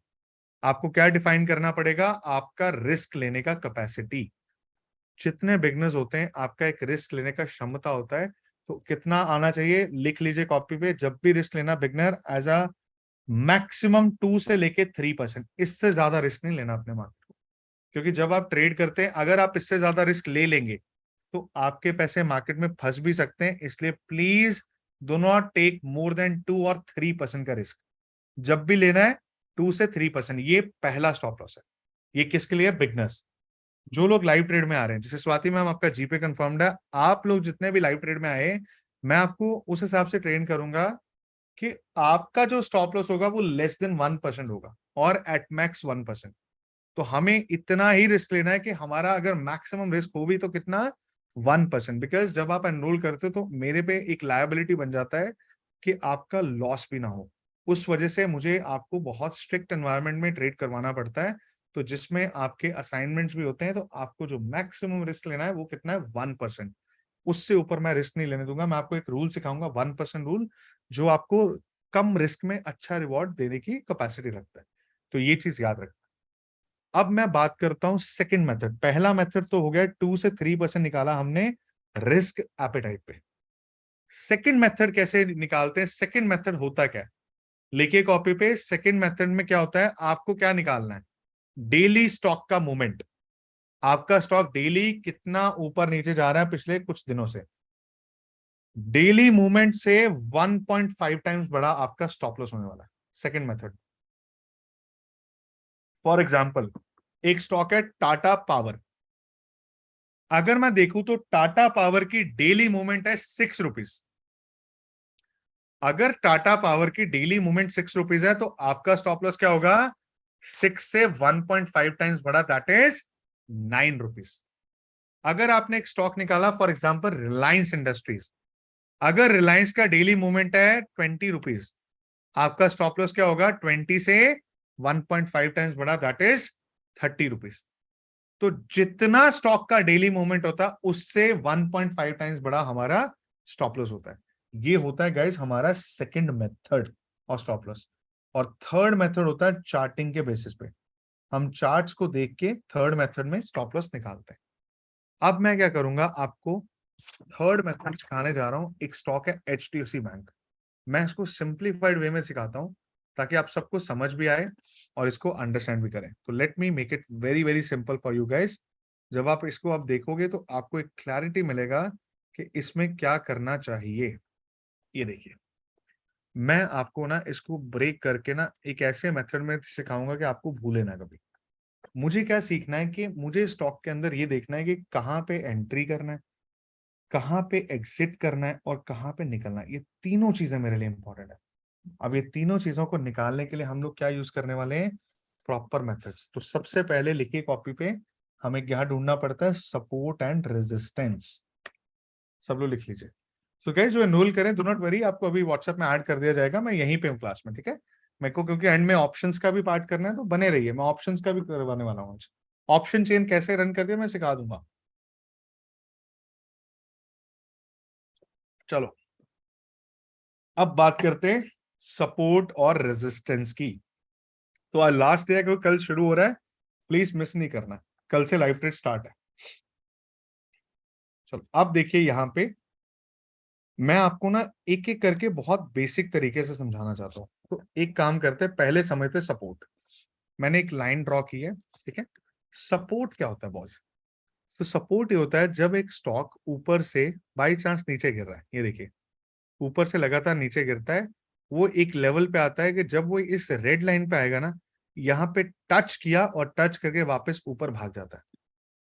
आपको क्या डिफाइन करना पड़ेगा, आपका रिस्क लेने का कैपेसिटी। जितने बिगनर्स होते हैं, आपका एक रिस्क लेने का क्षमता होता है, तो कितना आना चाहिए, लिख लीजिए कॉपी पे। जब भी रिस्क लेना बिगनर, एज अ मैक्सिमम 2 से लेके 3%, इससे ज्यादा रिस्क नहीं लेना अपने मार्केट को। क्योंकि जब आप ट्रेड करते हैं, अगर आप इससे ज्यादा रिस्क ले लेंगे तो आपके पैसे मार्केट में फंस भी सकते हैं। इसलिए please do not take more than 2 और 3% का रिस्क। जब भी लेना है 2 से 3%। ये पहला स्टॉप लॉस है। ये किसके लिए, बिगनर्स। जो लोग लाइव ट्रेड में आ रहे हैं, जैसे स्वाति मैम आपका जीपे कंफर्म्ड है, आप लोग जितने भी लाइव ट्रेड में आए, मैं आपको उस हिसाब से ट्रेन करूंगा कि आपका जो स्टॉप लॉस होगा वो लेस देन 1% होगा, और एट मैक्स 1%। तो हमें इतना ही रिस्क लेना है कि हमारा अगर मैक्सिमम रिस्क हो भी तो कितना, 1%। बिकॉज जब आप एनरोल करते हो तो मेरे पे एक लायबिलिटी बन जाता है कि आपका लॉस भी ना हो। उस वजह से मुझे आपको बहुत स्ट्रिक्ट एनवायरनमेंट में ट्रेड करवाना पड़ता है, तो जिसमें आपके असाइनमेंट्स भी होते हैं। तो आपको जो मैक्सिमम रिस्क लेना है वो कितना है, 1%। उससे ऊपर मैं रिस्क नहीं लेने दूंगा। मैं आपको एक रूल सिखाऊंगा, 1% रूल, जो आपको कम रिस्क में अच्छा रिवॉर्ड देने की कैपेसिटी रखता है। तो ये चीज याद रखना। अब मैं बात करता हूं सेकंड मेथड। पहला मेथड तो हो गया, 2 से 3% निकाला हमने रिस्क एपेटाइट पे। सेकंड मेथड कैसे निकालते हैं, सेकंड मेथड होता क्या है, लिखिए कॉपी पे। सेकंड मेथड में क्या होता है, आपको क्या निकालना है, डेली स्टॉक का मूवमेंट। आपका स्टॉक डेली कितना ऊपर नीचे जा रहा है पिछले कुछ दिनों से। डेली मूवमेंट से 1.5 टाइम्स बड़ा आपका स्टॉप लॉस होने वाला है सेकंड मेथड। फॉर एग्जाम्पल, एक स्टॉक है टाटा पावर। अगर मैं देखूं तो टाटा पावर की डेली मूवमेंट है 6 रुपीज। अगर टाटा पावर की डेली मूवमेंट 6 रुपीज है, तो आपका स्टॉप लॉस क्या होगा, 6 से 1.5 टाइम्स बड़ा, दैट इज 9 रुपीज। अगर आपने एक स्टॉक निकाला, फॉर एग्जाम्पल रिलायंस इंडस्ट्रीज। अगर रिलायंस का डेली मूवमेंट है 20 रुपीज, आपका स्टॉप लॉस क्या होगा, 20 से 1.5 टाइम्स बड़ा, दैट इज 30 रुपीज। तो जितना स्टॉक का डेली मूवमेंट होता है, उससे 1.5 टाइम्स बड़ा हमारा स्टॉप लॉस होता है। ये होता है गाइस हमारा सेकंड मेथड और स्टॉप लॉस। और थर्ड मेथड होता है चार्टिंग के बेसिस पे। हम चार्ट्स को देख के थर्ड मेथड में स्टॉप लॉस निकालते हैं। अब मैं क्या करूंगा, आपको थर्ड मेथड सिखाने जा रहा हूं। एक स्टॉक है HDFC बैंक। मैं इसको सिंप्लीफाइड वे में सिखाता हूं ताकि आप सबको समझ भी आए और इसको अंडरस्टैंड भी करें। तो let me make it very very simple for you guys. जब आप इसको आप देखोगे तो आपको एक क्लैरिटी मिलेगा कि इसमें क्या करना चाहिए। ये देखिए, मैं आपको ना इसको ब्रेक करके ना एक ऐसे मेथड में सिखाऊंगा कि आपको भूले ना कभी। मुझे क्या सीखना है कि मुझे स्टॉक के अंदर ये देखना है कि कहाँ पे एंट्री करना है, कहाँ पे एग्जिट करना है और कहाँ पे निकलना है। ये तीनों चीजें मेरे लिए इंपॉर्टेंट है। अब ये तीनों चीजों को निकालने के लिए हम लोग क्या यूज करने वाले हैं, प्रॉपर मेथड्स। तो सबसे पहले लिखिए कॉपी पे, हमें क्या ढूंढना पड़ता है, सपोर्ट एंड रेजिस्टेंस। सब लोग लिख लीजिए। तो गाइस जो एनरोल करें, डू नॉट वरी, आपको अभी व्हाट्सएप में ऐड कर दिया जाएगा। मैं यहीं पे हूँ क्लास में, ठीक है। मेरे को क्योंकि एंड में ऑप्शंस का भी पार्ट करना है, तो बने रहिए। मैं ऑप्शंस का भी करवाने वाला हूँ। ऑप्शन चेन कैसे रन करते हैं मैं सिखा दूंगा। चलो, अब बात करते हैं सपोर्ट और रेजिस्टेंस की। तो आज लास्ट डे है क्योंकि कल शुरू हो रहा है, प्लीज मिस नहीं करना। कल से लाइव ट्रेड स्टार्ट है। चलो अब देखिए, यहाँ पे मैं आपको ना एक एक करके बहुत बेसिक तरीके से समझाना चाहता हूँ। तो एक काम करते हैं, पहले समझते सपोर्ट। मैंने एक लाइन ड्रॉ की है, ठीक है। सपोर्ट क्या होता है बॉस, तो सपोर्ट ये होता है जब एक स्टॉक ऊपर से बाई चांस नीचे गिर रहा है। ये देखिए, ऊपर से लगातार नीचे गिरता है, वो एक लेवल पे आता है कि जब वो इस रेड लाइन पे आएगा ना, यहाँ पे टच किया और टच करके वापस ऊपर भाग जाता है।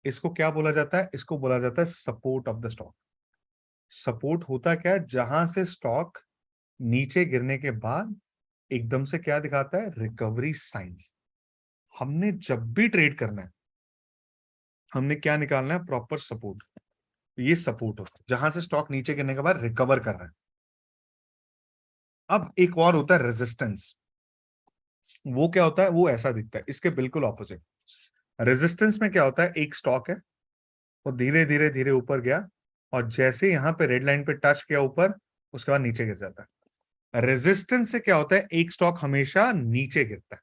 इसको क्या बोला जाता है? इसको बोला जाता है support of the stock. Support होता क्या है? जहां से स्टॉक नीचे गिरने के बाद एकदम से क्या दिखाता है? Recovery science. हमने जब भी ट्रेड करना है, हमने क्या निकालना है? Proper support. ये सपोर्ट होता है जहां से स्टॉक नीचे गिरने के बाद रिकवर कर रहा है। अब एक और होता है रेजिस्टेंस। वो क्या होता है? वो ऐसा दिखता है, इसके बिल्कुल ऑपोजिट। रेजिस्टेंस में क्या होता है? एक स्टॉक है, वो धीरे धीरे धीरे ऊपर गया, और जैसे यहां पे रेड लाइन पे टच किया ऊपर, उसके बाद नीचे गिर जाता है। रेजिस्टेंस से क्या होता है? एक स्टॉक हमेशा नीचे गिरता है।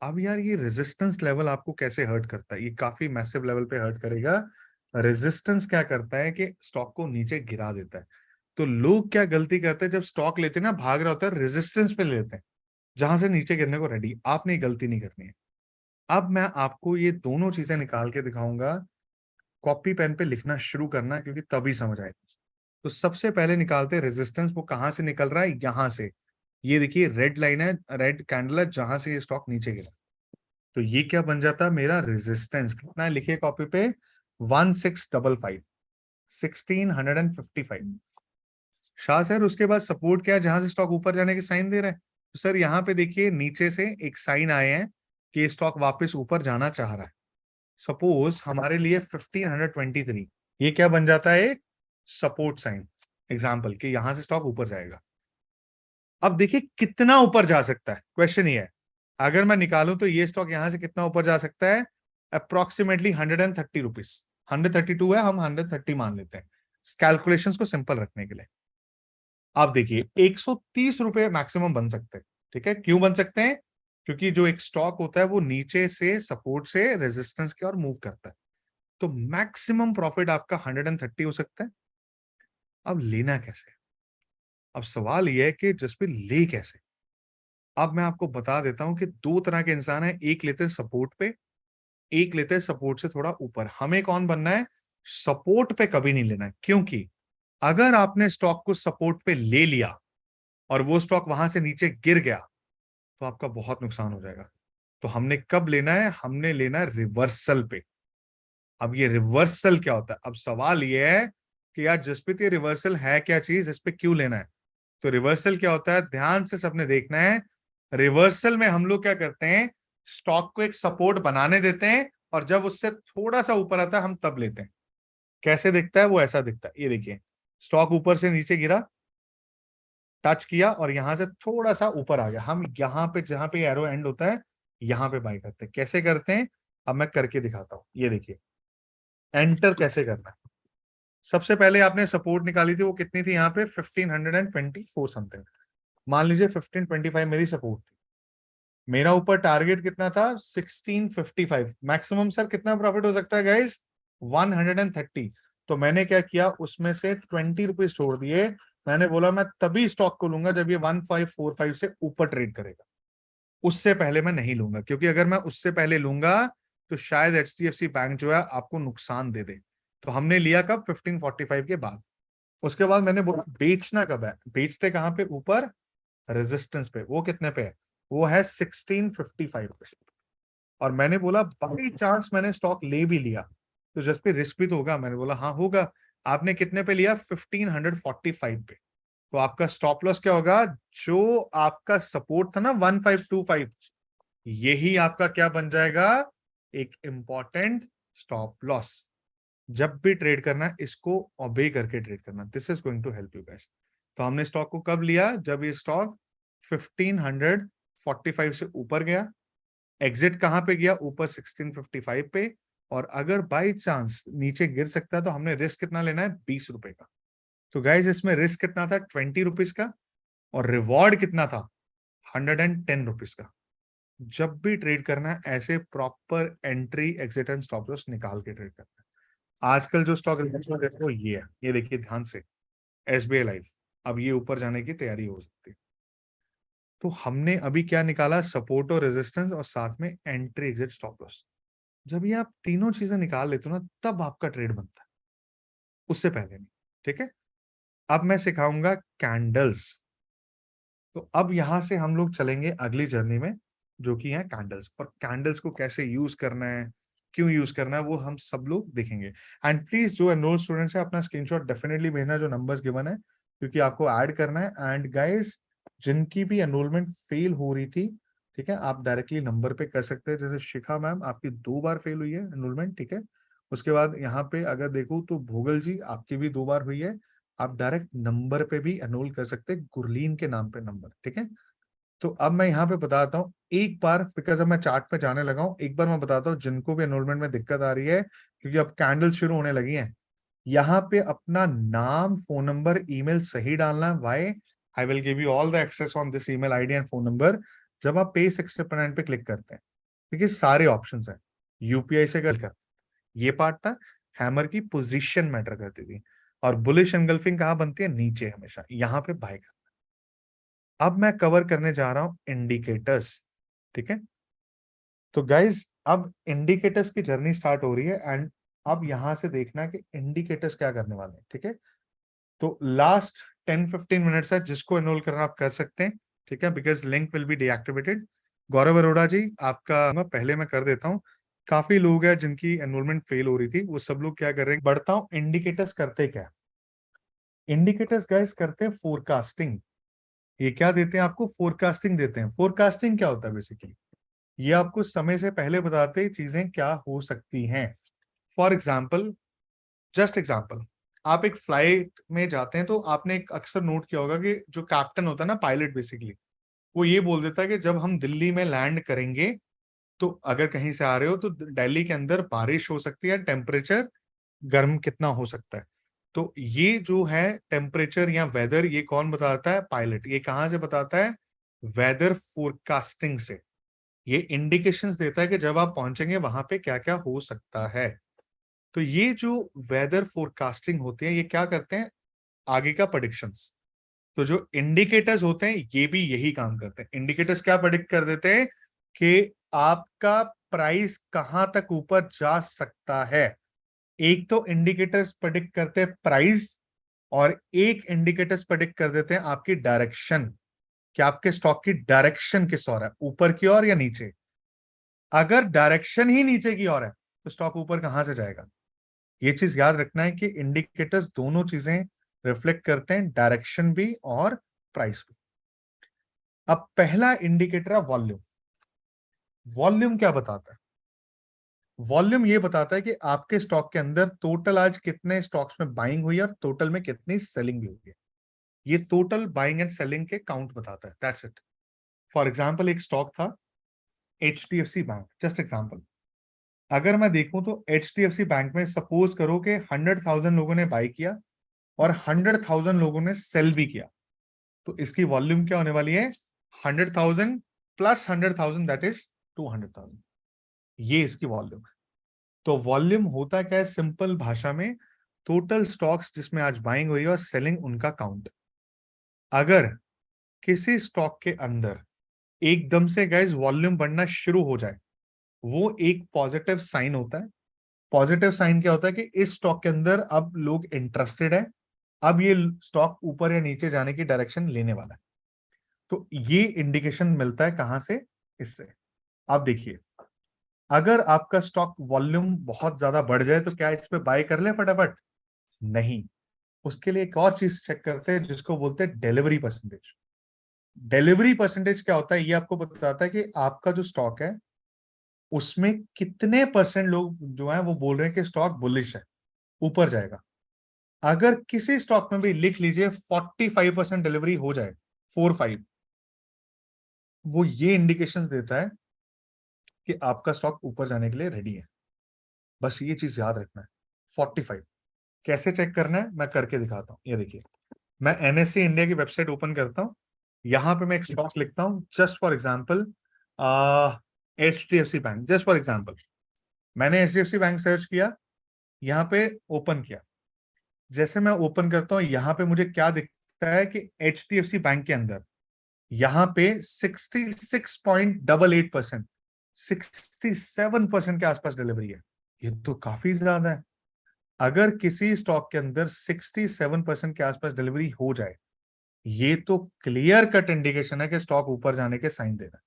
अब यार ये रेजिस्टेंस लेवल आपको कैसे हर्ट करता है? ये काफी मैसिव लेवल पे हर्ट करेगा। रेजिस्टेंस क्या करता है कि स्टॉक को नीचे गिरा देता है। तो लोग क्या गलती करते हैं? जब स्टॉक लेते हैं ना, भाग रहा होता है, रेजिस्टेंस पे लेते हैं जहां से नीचे गिरने को रेडी। आपने ये गलती नहीं करनी है। अब मैं आपको ये दोनों चीजें निकाल के दिखाऊंगा। कॉपी पेन पे लिखना शुरू करना, क्योंकि तभी समझ आएगा। तो सबसे पहले निकालते हैं रेजिस्टेंस। वो कहां से निकल रहा है? यहां से। ये देखिए रेड लाइन है, रेड कैंडल है, जहां से ये स्टॉक नीचे गिरा। तो ये क्या बन जाता है? मेरा रेजिस्टेंस कितना है? लिखिए कॉपी पे, 1655, 1655। शाह सर, उसके बाद सपोर्ट क्या है? जहां से स्टॉक ऊपर जाने के साइन दे रहा है। तो सर यहाँ पे देखिए नीचे से एक साइन आए हैं कि स्टॉक वापस ऊपर जाना चाह रहा है। सपोज हमारे लिए 1523, ये क्या बन जाता है? एक सपोर्ट साइन। एग्जाम्पल कि यहां से स्टॉक ऊपर जाएगा। अब देखिए कितना ऊपर जा सकता है, क्वेश्चन ये है। अगर मैं निकालूं तो ये स्टॉक यहां से कितना ऊपर जा सकता है? Approximately 130 rupees. 132 है, हम 130 मान लेते हैं कैलकुलेशंस को सिंपल रखने के लिए। आप देखिए 130 रुपए मैक्सिमम बन सकते हैं। ठीक है, क्यों बन सकते हैं? क्योंकि जो एक स्टॉक होता है वो नीचे से सपोर्ट से रेजिस्टेंस की ओर मूव करता है। तो मैक्सिमम प्रॉफिट आपका 130 हो सकता है। अब लेना कैसे? अब सवाल यह है कि जसपे ले कैसे? अब मैं आपको बता देता हूं कि दो तरह के इंसान हैं। एक लेते हैं सपोर्ट पे, एक लेते हैं सपोर्ट से थोड़ा ऊपर। हमें कौन बनना है? सपोर्ट पे कभी नहीं लेना है। क्योंकि अगर आपने स्टॉक को सपोर्ट पे ले लिया और वो स्टॉक वहां से नीचे गिर गया, तो आपका बहुत नुकसान हो जाएगा। तो हमने कब लेना है? हमने लेना है रिवर्सल पे। अब ये रिवर्सल क्या होता है? अब सवाल ये है कि यार जसप्रीत, ये रिवर्सल है क्या चीज? इस पे क्यों लेना है? तो रिवर्सल क्या होता है? ध्यान से सबने देखना है। रिवर्सल में हम लोग क्या करते हैं? स्टॉक को एक सपोर्ट बनाने देते हैं, और जब उससे थोड़ा सा ऊपर आता है हम तब लेते हैं। कैसे दिखता है? वो ऐसा दिखता है, ये देखिए। स्टॉक ऊपर से नीचे गिरा, टच किया, और यहां से थोड़ा सा ऊपर आ गया। हम यहाँ पे, जहां पे एरो एंड होता है, यहाँ पे बाय करते हैं। कैसे करते हैं? अब मैं करके दिखाता हूँ, ये देखिए। एंटर कैसे करना है? सबसे पहले आपने सपोर्ट निकाली थी, वो कितनी थी? यहाँ पे 1524 समथिंग। मान लीजिए 1525 मेरी सपोर्ट थी। मेरा ऊपर टारगेट कितना था? 1655। मैक्सिमम सर कितना प्रॉफिट हो सकता है गाइस? 130। तो मैंने क्या किया? उसमें से 20 रुपीज छोड़ दिए। मैंने बोला मैं तभी स्टॉक को लूंगा जब ये 1545 से ऊपर ट्रेड करेगा। उससे पहले मैं नहीं लूंगा, क्योंकि अगर मैं उससे पहले लूंगा तो शायद एचडीएफसी बैंक जो है आपको नुकसान दे दे। तो हमने लिया कब? 1545 के बाद। उसके बाद मैंने बोला बेचना कब है? बेचते कहां पे? ऊपर रेजिस्टेंस पे। वो कितने पे है? वो है 1655 पे। और मैंने बोला बाई चांस मैंने स्टॉक ले भी लिया तो जस्ट पे रिस्क भी तो होगा। मैंने बोला हाँ होगा। आपने कितने पे लिया? 1545 पे। तो आपका स्टॉप लॉस क्या होगा? जो आपका सपोर्ट था ना 1525, यही आपका क्या बन जाएगा? एक इंपॉर्टेंट स्टॉप लॉस। जब भी ट्रेड करना है इसको ओबे करके ट्रेड करना। This is going to help you guys. तो हमने स्टॉक को कब लिया? जब ये स्टॉक 1545 से ऊपर गया। एग्जिट कहां पे गया? ऊपर 1655 पे। और अगर बाई चांस नीचे गिर सकता है तो हमने रिस्क कितना लेना है? 20 रुपए का। तो गाइज इसमें रिस्क कितना था? 20 रुपीज का। और रिवॉर्ड कितना था? 110 रुपीज का। जब भी ट्रेड करना है ऐसे proper entry, exit and stop loss निकाल के ट्रेड करना है। आजकल जो स्टॉक देखो ये है, ये देखिए ध्यान से, एसबीआई लाइफ। अब ये ऊपर जाने की तैयारी हो सकती है। तो हमने अभी क्या निकाला? सपोर्ट और रेजिस्टेंस, और साथ में एंट्री, एग्जिट, स्टॉप लॉस। जब ये आप तीनों चीजें निकाल लेते हो ना, तब आपका ट्रेड बनता है, उससे पहले नहीं। ठीक है, अब मैं सिखाऊंगा कैंडल्स। तो अब यहां से हम लोग चलेंगे अगली जर्नी में, जो कि है कैंडल्स। और कैंडल्स को कैसे यूज करना है, क्यों यूज करना है वो हम सब लोग देखेंगे। एंड प्लीज जो एनरोल स्टूडेंट्स है अपना स्क्रीनशॉट डेफिनेटली भेजना जो नंबर्स गिवन है, क्योंकि आपको ऐड करना है। एंड गाइस जिनकी भी एनरोलमेंट फेल हो रही थी, ठीक है, आप डायरेक्टली नंबर पे कर सकते हैं। जैसे शिखा मैम आपकी 2 बार फेल हुई है एनरोलमेंट, ठीक है। उसके बाद यहाँ पे अगर देखो तो भोगल जी आपकी भी 2 बार हुई है। आप डायरेक्ट नंबर पे भी एनरोल कर सकते हैं, गुरलीन के नाम पे नंबर, ठीक है। तो अब मैं यहाँ पे बताता हूँ एक बार, बिकॉज अब मैं चार्ट पे जाने लगा हूँ, एक बार मैं बताता हूँ जिनको भी एनरोलमेंट में दिक्कत आ रही है, क्योंकि अब कैंडल शुरू होने लगी है। यहाँ पे अपना नाम, फोन नंबर, ईमेल सही डालना है। Why? I will give you all the access on this email ID and phone number जब आप पे 699 पे क्लिक करते हैं। देखिए सारे ऑप्शंस हैं, यूपीआई से कर ये पार्ट था। हैमर की पोजीशन मैटर करती थी, और बुलिश एंगल्फिंग कहाँ बनती है? नीचे हमेशा, यहाँ पे बाय कर। अब मैं कवर करने जा रहा हूं इंडिकेटर्स, ठीक है। तो गाइज अब इंडिकेटर्स की जर्नी स्टार्ट हो रही है, एंड अब यहां से देखना है कि इंडिकेटर्स क्या करने वाले हैं, ठीक है। तो लास्ट 10-15 मिनट्स है, जिसको एनरोल करना आप कर सकते हैं, ठीक है, because link will be deactivated. Gaurav Arora ji आपका पहले मैं कर देता हूँ। काफी लोग हैं जिनकी एनरोलमेंट फेल हो रही थी, वो सब लोग क्या कर रहे हैं, बढ़ता हूँ। इंडिकेटर्स करते क्या? इंडिकेटर्स गाइस करते हैं फोरकास्टिंग। ये क्या देते हैं आपको? फोरकास्टिंग देते हैं। फोरकास्टिंग क्या होता है बेसिकली? ये आपको समय से पहले बताते हैं चीजें क्या हो सकती हैं। फॉर एग्जाम्पल, जस्ट एग्जाम्पल, आप एक फ्लाइट में जाते हैं तो आपने एक अक्सर नोट किया होगा कि जो कैप्टन होता है ना, पायलट बेसिकली, वो ये बोल देता है कि जब हम दिल्ली में लैंड करेंगे तो अगर कहीं से आ रहे हो तो दिल्ली के अंदर बारिश हो सकती है, टेम्परेचर गर्म कितना हो सकता है। तो ये जो है टेम्परेचर या वेदर, ये कौन बताता है? पायलट। ये कहाँ से बताता है? वेदर फोरकास्टिंग से। ये इंडिकेशंस देता है कि जब आप पहुंचेंगे वहां पे क्या क्या हो सकता है। तो ये जो वेदर फोरकास्टिंग होती है, ये क्या करते हैं? आगे का प्रेडिक्शंस। तो जो इंडिकेटर्स होते हैं ये भी यही काम करते हैं। इंडिकेटर्स क्या प्रेडिक्ट कर देते हैं कि आपका प्राइस कहां तक ऊपर जा सकता है। एक तो इंडिकेटर्स प्रेडिक्ट करते हैं प्राइस, और एक इंडिकेटर्स प्रेडिक्ट कर देते हैं आपकी डायरेक्शन, कि आपके स्टॉक की डायरेक्शन किस ओर है, ऊपर की ओर या नीचे। अगर डायरेक्शन ही नीचे की ओर है तो स्टॉक ऊपर कहां से जाएगा? ये चीज याद रखना है कि इंडिकेटर्स दोनों चीजें रिफ्लेक्ट करते हैं, डायरेक्शन भी और प्राइस भी। अब पहला इंडिकेटर है वॉल्यूम। वॉल्यूम क्या बताता है? वॉल्यूम ये बताता है कि आपके स्टॉक के अंदर टोटल आज कितने स्टॉक्स में बाइंग हुई है और टोटल में कितनी सेलिंग भी हुई है। ये टोटल बाइंग एंड सेलिंग के काउंट बताता है, दैट्स इट। फॉर एग्जांपल एक स्टॉक था एचडीएफसी बैंक, जस्ट एग्जांपल। अगर मैं देखूं तो एचडीएफसी बैंक में सपोज करो कि 100,000 लोगों ने बाई किया और 100,000 लोगों ने सेल भी किया, तो इसकी वॉल्यूम क्या होने वाली है? 100,000 प्लस 100,000, दैट इज 200,000। ये इसकी वॉल्यूम है। तो वॉल्यूम होता क्या है सिंपल भाषा में? टोटल स्टॉक्स जिसमें आज बाइंग हुई है और सेलिंग, उनका काउंट। अगर किसी स्टॉक के अंदर एकदम से गाइस वॉल्यूम बढ़ना शुरू हो जाए, वो एक पॉजिटिव साइन होता है। पॉजिटिव साइन क्या होता है? कि इस स्टॉक के अंदर अब लोग इंटरेस्टेड है, अब ये स्टॉक ऊपर या नीचे जाने की डायरेक्शन लेने वाला है। तो ये इंडिकेशन मिलता है कहां से? इससे। आप देखिए, अगर आपका स्टॉक वॉल्यूम बहुत ज्यादा बढ़ जाए तो क्या इस पे बाय कर ले फटाफट? नहीं। उसके लिए एक और चीज चेक करते हैं जिसको बोलते हैं डिलीवरी परसेंटेज। डिलीवरी परसेंटेज क्या होता है? ये आपको बताता है कि आपका जो स्टॉक है उसमें कितने परसेंट लोग जो है वो बोल रहे हैं कि स्टॉक बुलिश है, ऊपर जाएगा। अगर किसी स्टॉक में भी लिख लीजिए 45% डिलीवरी हो जाए, 45, वो ये इंडिकेशंस देता है कि आपका स्टॉक ऊपर जाने के लिए रेडी है। बस ये चीज याद रखना है। 45 कैसे चेक करना है मैं करके दिखाता हूं। ये देखिए, मैं एनएससी इंडिया की वेबसाइट ओपन करता हूं। यहां पे मैं एक स्टॉक लिखता हूं, just for example HDFC bank. Just for example मैंने एचडीएफसी बैंक सर्च किया, यहाँ पे ओपन किया। जैसे मैं ओपन करता हूँ यहाँ पे मुझे क्या दिखता है कि एचडीएफसी बैंक के अंदर यहाँ पे 66.88%, 67% के आसपास डिलीवरी है। ये तो काफी ज्यादा है। अगर किसी स्टॉक के अंदर 67% के आसपास डिलीवरी हो जाए, ये तो क्लियर कट इंडिकेशन है कि स्टॉक ऊपर जाने के साइन दे रहा है।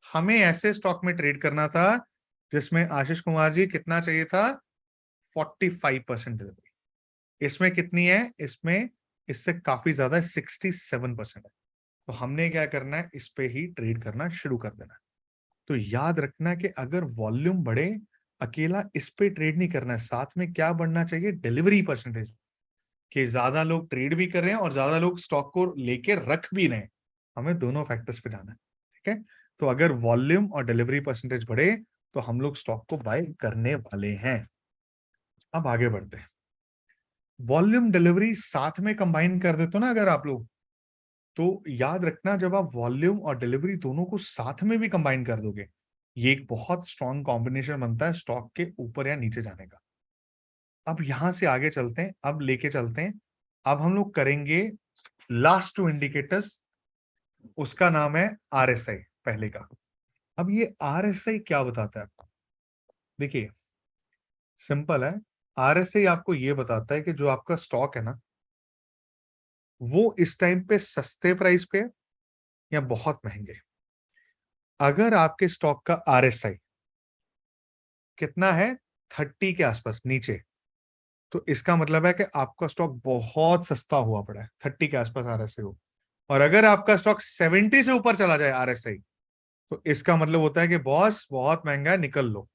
हमें ऐसे स्टॉक में ट्रेड करना था जिसमें आशीष कुमार जी कितना चाहिए था, 45% डिलीवरी। इसमें कितनी है, इसमें इससे काफी ज्यादा 67% है। तो हमने क्या करना है, इस पे ही ट्रेड करना शुरू कर देना है। तो याद रखना कि अगर वॉल्यूम बढ़े, अकेला इस पे ट्रेड नहीं करना है, साथ में क्या बढ़ना चाहिए, डिलीवरी परसेंटेज, कि ज्यादा लोग ट्रेड भी कर रहे हैं और ज्यादा लोग स्टॉक को लेके रख भी रहे हैं। हमें दोनों फैक्टर्स पे जाना है, ठीक है। तो अगर वॉल्यूम और डिलीवरी परसेंटेज बढ़े तो हम लोग स्टॉक को बाय करने वाले हैं। अब आगे बढ़ते हैं। वॉल्यूम डिलीवरी साथ में कंबाइन कर देते हो ना अगर आप लोग, तो याद रखना जब आप वॉल्यूम और डिलीवरी दोनों को साथ में भी कंबाइन कर दोगे, ये एक बहुत स्ट्रॉन्ग कॉम्बिनेशन बनता है स्टॉक के ऊपर या नीचे जाने का। अब यहां से आगे चलते हैं, अब लेके चलते हैं। अब हम लोग करेंगे लास्ट टू इंडिकेटर्स, उसका नाम है आरएसआई पहले का। अब ये आरएसआई क्या बताता है आपको, देखिए सिंपल है। आरएसआई आपको ये बताता है कि जो आपका स्टॉक है ना, वो इस टाइम पे सस्ते प्राइस पे है या बहुत महंगे। अगर आपके स्टॉक का आरएसआई कितना है, 30 के आसपास नीचे, तो इसका मतलब है कि आपका स्टॉक बहुत सस्ता हुआ पड़ा है, 30 के आसपास आरएसआई हो। और अगर आपका स्टॉक 70 से ऊपर चला जाए आरएसआई, तो इसका मतलब होता है कि बॉस बहुत महंगा है, निकल लो,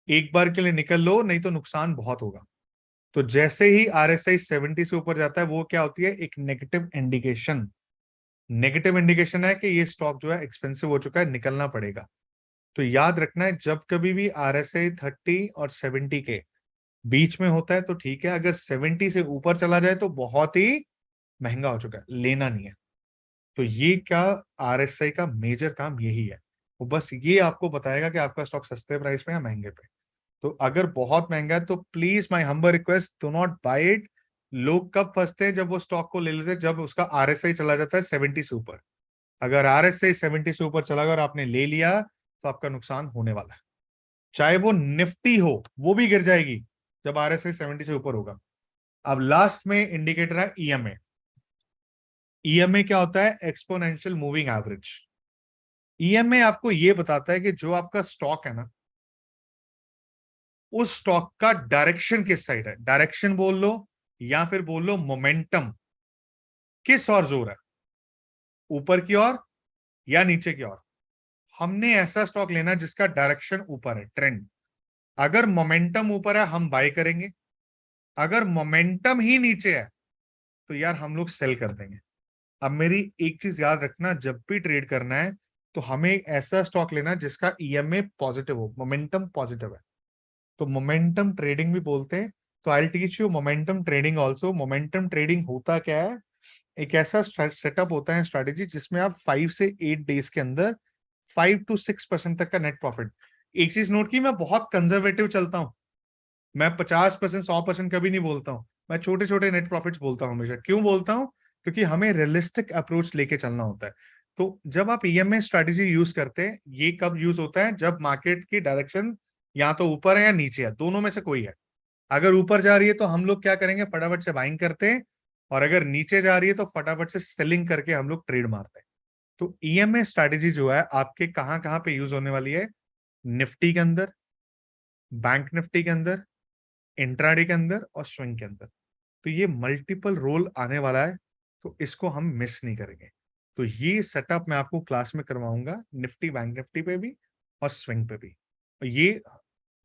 एक बार के लिए निकल लो, नहीं तो नुकसान बहुत होगा। तो जैसे ही आरएसआई 70 से ऊपर जाता है, वो क्या होती है, एक नेगेटिव इंडिकेशन। नेगेटिव इंडिकेशन है कि ये स्टॉक जो है एक्सपेंसिव हो चुका है, निकलना पड़ेगा। तो याद रखना है, जब कभी भी आरएसआई 30 और 70 के बीच में होता है तो ठीक है, अगर 70 से ऊपर चला जाए तो बहुत ही महंगा हो चुका है, लेना नहीं है। तो ये क्या, आरएसआई का मेजर काम यही है, वो बस ये आपको बताएगा कि आपका स्टॉक सस्ते प्राइस पे या महंगे पे। तो अगर बहुत महंगा है तो please my humble request, do not buy it. लोग कब फंसते हैं, जब वो स्टॉक को ले लेते हैं जब उसका आरएसआई चला जाता है 70 से ऊपर। अगर आरएसआई 70 से ऊपर चला गया और आपने ले लिया, तो आपका नुकसान होने वाला है। चाहे वो निफ्टी हो, वो भी गिर जाएगी जब आरएसआई 70 से ऊपर होगा। अब लास्ट में इंडिकेटर है ईएमए। ईएमए क्या होता है, एक्सपोनेंशियल मूविंग एवरेज। ईएमए आपको ये बताता है कि जो आपका स्टॉक है ना, उस स्टॉक का डायरेक्शन किस साइड है, डायरेक्शन बोल लो या फिर बोल लो मोमेंटम, किस और जोर है, ऊपर की ओर या नीचे की ओर। हमने ऐसा स्टॉक लेना है जिसका डायरेक्शन ऊपर है, ट्रेंड। अगर मोमेंटम ऊपर है हम बाय करेंगे, अगर मोमेंटम ही नीचे है तो यार हम लोग सेल कर देंगे। अब मेरी एक चीज याद रखना, जब भी ट्रेड करना है तो हमें ऐसा स्टॉक लेना है जिसका ईएमए पॉजिटिव हो, मोमेंटम पॉजिटिव है, तो मोमेंटम ट्रेडिंग भी बोलते हैं। तो आई teach you momentum trading also. Momentum trading होता क्या है, एक ऐसा सेटअप होता है, स्ट्रैटेजी, जिसमें आप 5 से 8 डेज के अंदर 5 to 6% तक का नेट प्रॉफिट। एक चीज नोट की, मैं बहुत कंजर्वेटिव चलता हूँ, मैं 50% 100% कभी नहीं बोलता हूँ, मैं छोटे छोटे नेट प्रॉफिट्स बोलता हूँ हमेशा। क्यों बोलता हूँ, क्योंकि हमें रियलिस्टिक अप्रोच लेके चलना होता है। तो जब आप ईएमए स्ट्रैटेजी यूज करते हैं, ये कब यूज होता है, जब मार्केट की डायरेक्शन या तो ऊपर है या नीचे है, दोनों में से कोई है। अगर ऊपर जा रही है तो हम लोग क्या करेंगे, फटाफट से बाइंग करते हैं, और अगर नीचे जा रही है तो फटाफट से सेलिंग करके हम लोग ट्रेड मारते हैं। तो ईएमए स्ट्रैटेजी जो है आपके कहाँ कहाँ पे यूज होने वाली है, निफ्टी के अंदर, बैंक निफ्टी के अंदर, इंट्राडे के अंदर और स्विंग के अंदर। तो ये मल्टीपल रोल आने वाला है, तो इसको हम मिस नहीं करेंगे। तो ये सेटअप मैं आपको क्लास में करवाऊंगा, निफ्टी बैंक निफ्टी पे भी और स्विंग पे भी। और ये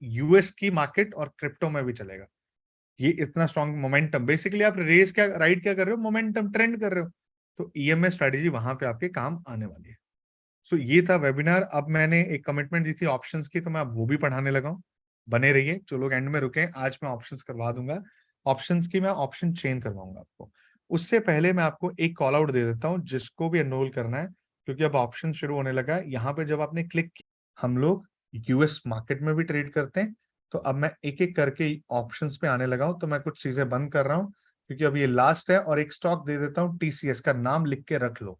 यूएस की मार्केट और क्रिप्टो में भी चलेगा। ये इतना स्ट्रॉन्ग मोमेंटम, बेसिकली आप रेस क्या राइड क्या कर रहे हो, मोमेंटम ट्रेंड कर रहे हो। तो ईएमए स्ट्रेटेजी वहां पे आपके काम आने वाली है। सो ये था वेबिनार। अब मैंने एक कमिटमेंट दी थी ऑप्शंस की, तो मैं अब वो भी पढ़ाने लगा हूँ। बने रहिए, जो लोग एंड में रुके आज मैं ऑप्शंस करवा दूंगा। ऑप्शंस की मैं ऑप्शन चेंज करवाऊंगा आपको। उससे पहले मैं आपको एक कॉल आउट दे देता हूँ, जिसको भी एनरोल करना है, क्योंकि अब ऑप्शन शुरू होने लगा है। यहाँ पे जब आपने क्लिक किया, हम लोग यूएस मार्केट में भी ट्रेड करते हैं। तो अब मैं एक एक करके ऑप्शंस पे आने लगा हूँ, तो मैं कुछ चीजें बंद कर रहा हूँ क्योंकि अब ये लास्ट है। और एक स्टॉक दे देता हूँ, टीसीएस का नाम लिख के रख लो।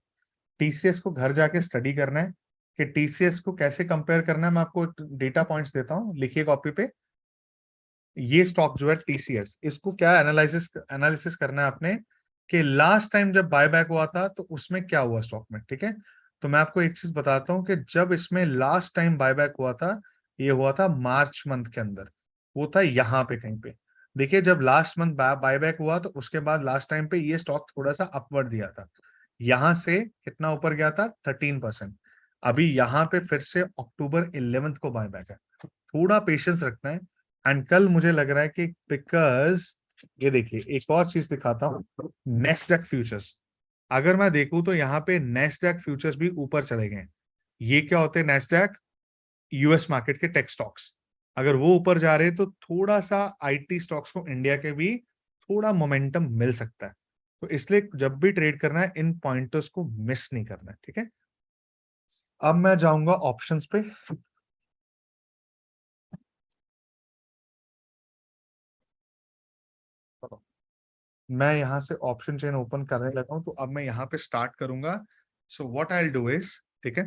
टीसीएस को घर जाके स्टडी करना है कि टीसीएस को कैसे कंपेयर करना है। मैं आपको डेटा पॉइंट्स देता हूँ, लिखिए कॉपी पे। ये स्टॉक जो है टीसीएस, इसको क्या एनालिसिस एनालिसिस करना है आपने, कि लास्ट टाइम जब बायबैक हुआ था तो उसमें क्या हुआ स्टॉक में, ठीक है। तो मैं आपको एक चीज बताता हूँ कि जब इसमें लास्ट टाइम बायबैक हुआ था, ये हुआ था मार्च मंथ के अंदर, वो था यहाँ पे कहीं पे। देखिए जब लास्ट मंथ बायबैक हुआ तो उसके बाद लास्ट टाइम पे ये स्टॉक थोड़ा सा अपवर्ड दिया था, यहाँ से कितना ऊपर गया था 13%। अभी यहाँ पे फिर से अक्टूबर 11 को बायबैक है, थोड़ा पेशेंस रखना है। एंड कल मुझे लग रहा है कि बिकॉज ये देखिए एक और चीज दिखाता हूँ, नेस्डैक फ्यूचर्स। अगर मैं देखूं तो यहाँ पे नेस्डैक फ्यूचर्स भी ऊपर चले गए। ये क्या होते हैं नेस्डैक? यूएस मार्केट के टेक स्टॉक्स। अगर वो ऊपर जा रहे हैं तो थोड़ा सा आईटी स्टॉक्स को इंडिया के भी थोड़ा मोमेंटम मिल सकता है। तो इसलिए जब भी ट्रेड करना है इन पॉइंटर्स को मिस नहीं करना है, ठीक है। अब मैं जाऊंगा ऑप्शंस पे। मैं यहां से ऑप्शन चेन ओपन करने लगा हूं, तो अब मैं यहां पे स्टार्ट करूंगा। So what I will do is, ठीक है,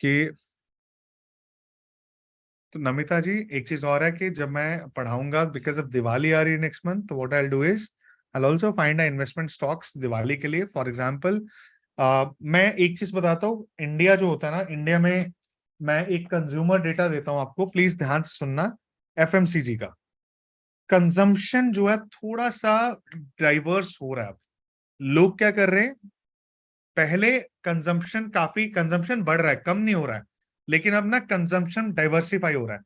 कि तो नमिता जी एक चीज और है कि जब मैं पढ़ाऊंगा बिकॉज ऑफ दिवाली आ रही है नेक्स्ट मंथ, तो what I will do is I also find investment stocks Diwali के लिए। फॉर एग्जाम्पल मैं एक चीज बताता हूँ, इंडिया जो होता है ना, इंडिया में मैं एक कंज्यूमर डेटा देता हूँ आपको, प्लीज ध्यान से सुनना। एफएमसीजी का कंजम्पशन जो है थोड़ा सा डाइवर्स हो रहा है अब। लोग क्या कर रहे हैं, पहले कंजम्पशन बढ़ रहा है, कम नहीं हो रहा है, लेकिन अब ना कंजम्पशन डाइवर्सिफाई हो रहा है।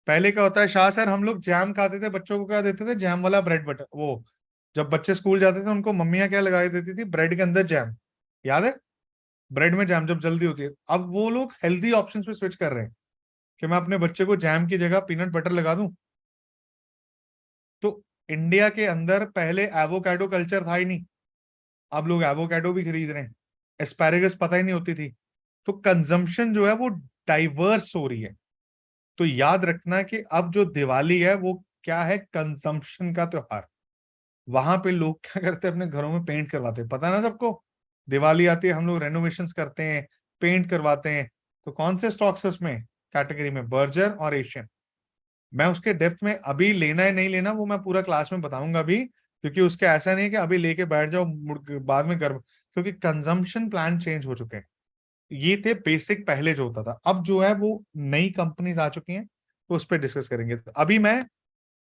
पहले क्या होता है शाह सर, हम लोग जैम खाते थे, बच्चों को क्या देते थे, जैम वाला ब्रेड बटर, वो जब बच्चे स्कूल जाते थे उनको मम्मियां क्या लगाई देती थी, ब्रेड के अंदर जैम, याद है? ब्रेड में जैम जब जल्दी होती है। अब वो लोग हेल्दी ऑप्शंस पे स्विच कर रहे हैं कि मैं अपने बच्चे को जैम की जगह पीनट बटर लगा दूं। तो इंडिया के अंदर पहले एवोकाडो कल्चर था ही नहीं, अब लोग एवोकाडो भी खरीद रहे हैं। एस्पैरेगस पता ही नहीं होती थी। तो कंजम्पशन जो है वो डाइवर्स हो रही है। तो याद रखना कि अब जो दिवाली है वो क्या है, कंजम्पशन का त्योहार। वहां पे लोग क्या करते हैं, अपने घरों में पेंट करवाते हैं, पता है ना सबको। दिवाली आती है हम लोग रेनोवेशंस करते हैं, पेंट करवाते हैं। तो कौन से स्टॉक्स है उसमें कैटेगरी में, बर्जर और एशियन। मैं उसके डेप्थ में अभी लेना है नहीं लेना वो मैं पूरा क्लास में बताऊंगा अभी, क्योंकि उसके ऐसा नहीं है कि अभी लेके बैठ जाओ बाद में कर, क्योंकि कंजम्पशन प्लान चेंज हो चुके हैं। ये थे बेसिक पहले जो होता था, अब जो है वो नई कंपनीज आ चुकी हैं, तो उस पर डिस्कस करेंगे। तो अभी मैं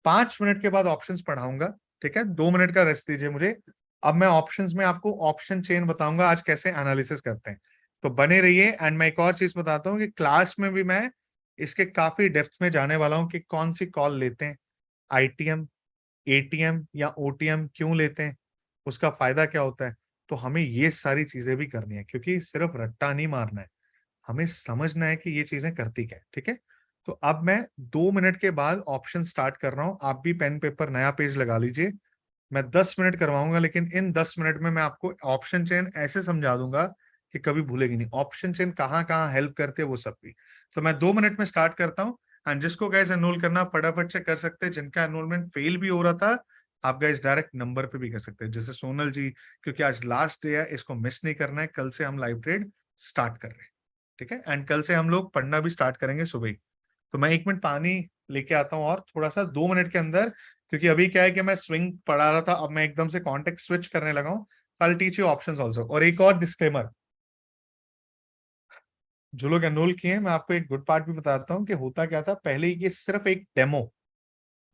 5 मिनट के बाद ऑप्शंस पढ़ाऊंगा, ठीक है, 2 मिनट का रेस्ट दीजिए मुझे। अब मैं ऑप्शंस में आपको ऑप्शन चेन बताऊंगा आज कैसे एनालिसिस करते हैं। तो बने रहिए। एंड मैं एक और चीज बताता हूँ कि क्लास में भी मैं इसके काफी डेप्थ में जाने वाला हूँ कि कौन सी कॉल लेते हैं, आईटीएम, एटीएम या ओटीएम क्यों लेते हैं, उसका फायदा क्या होता है। तो हमें ये सारी चीजें भी करनी है, क्योंकि सिर्फ रट्टा नहीं मारना है, हमें समझना है कि ये चीजें करती क्या है, ठीक है। तो अब मैं 2 मिनट के बाद ऑप्शन स्टार्ट कर रहा हूं, आप भी पेन पेपर नया पेज लगा लीजिए। मैं 10 मिनट करवाऊंगा, लेकिन इन 10 मिनट में मैं आपको ऑप्शन चेन ऐसे समझा दूंगा कि कभी भूलेगी नहीं, ऑप्शन चेन कहाँ कहाँ हेल्प करते हैं वो सब भी। तो मैं 2 मिनट में स्टार्ट करता हूँ। एंड जिसको गाइस एनरोल करना फटाफट से कर सकते हैं, जिनका एनरोलमेंट फेल भी हो रहा था, आप गाइस डायरेक्ट नंबर पे भी कर सकते हैं, जैसे सोनल जी, क्योंकि आज लास्ट डे है, इसको मिस नहीं करना है। कल से हम लाइव ट्रेड स्टार्ट कर रहे हैं, ठीक है। एंड कल से हम लोग पढ़ना भी स्टार्ट करेंगे सुबह ही। तो मैं 1 मिनट पानी लेके आता हूँ और थोड़ा सा 2 मिनट के अंदर, क्योंकि अभी क्या है कि मैं स्विंग पढ़ा रहा था, अब मैं एकदम से कॉन्टेक्ट स्विच करने लगा हूँ। आई टीच यू ऑप्शंस आल्सो। और एक और डिस्क्लेमर, जो लोग एनरोल किए हैं, मैं आपको एक गुड पार्ट भी बताता हूँ कि होता क्या था पहले, ये सिर्फ एक डेमो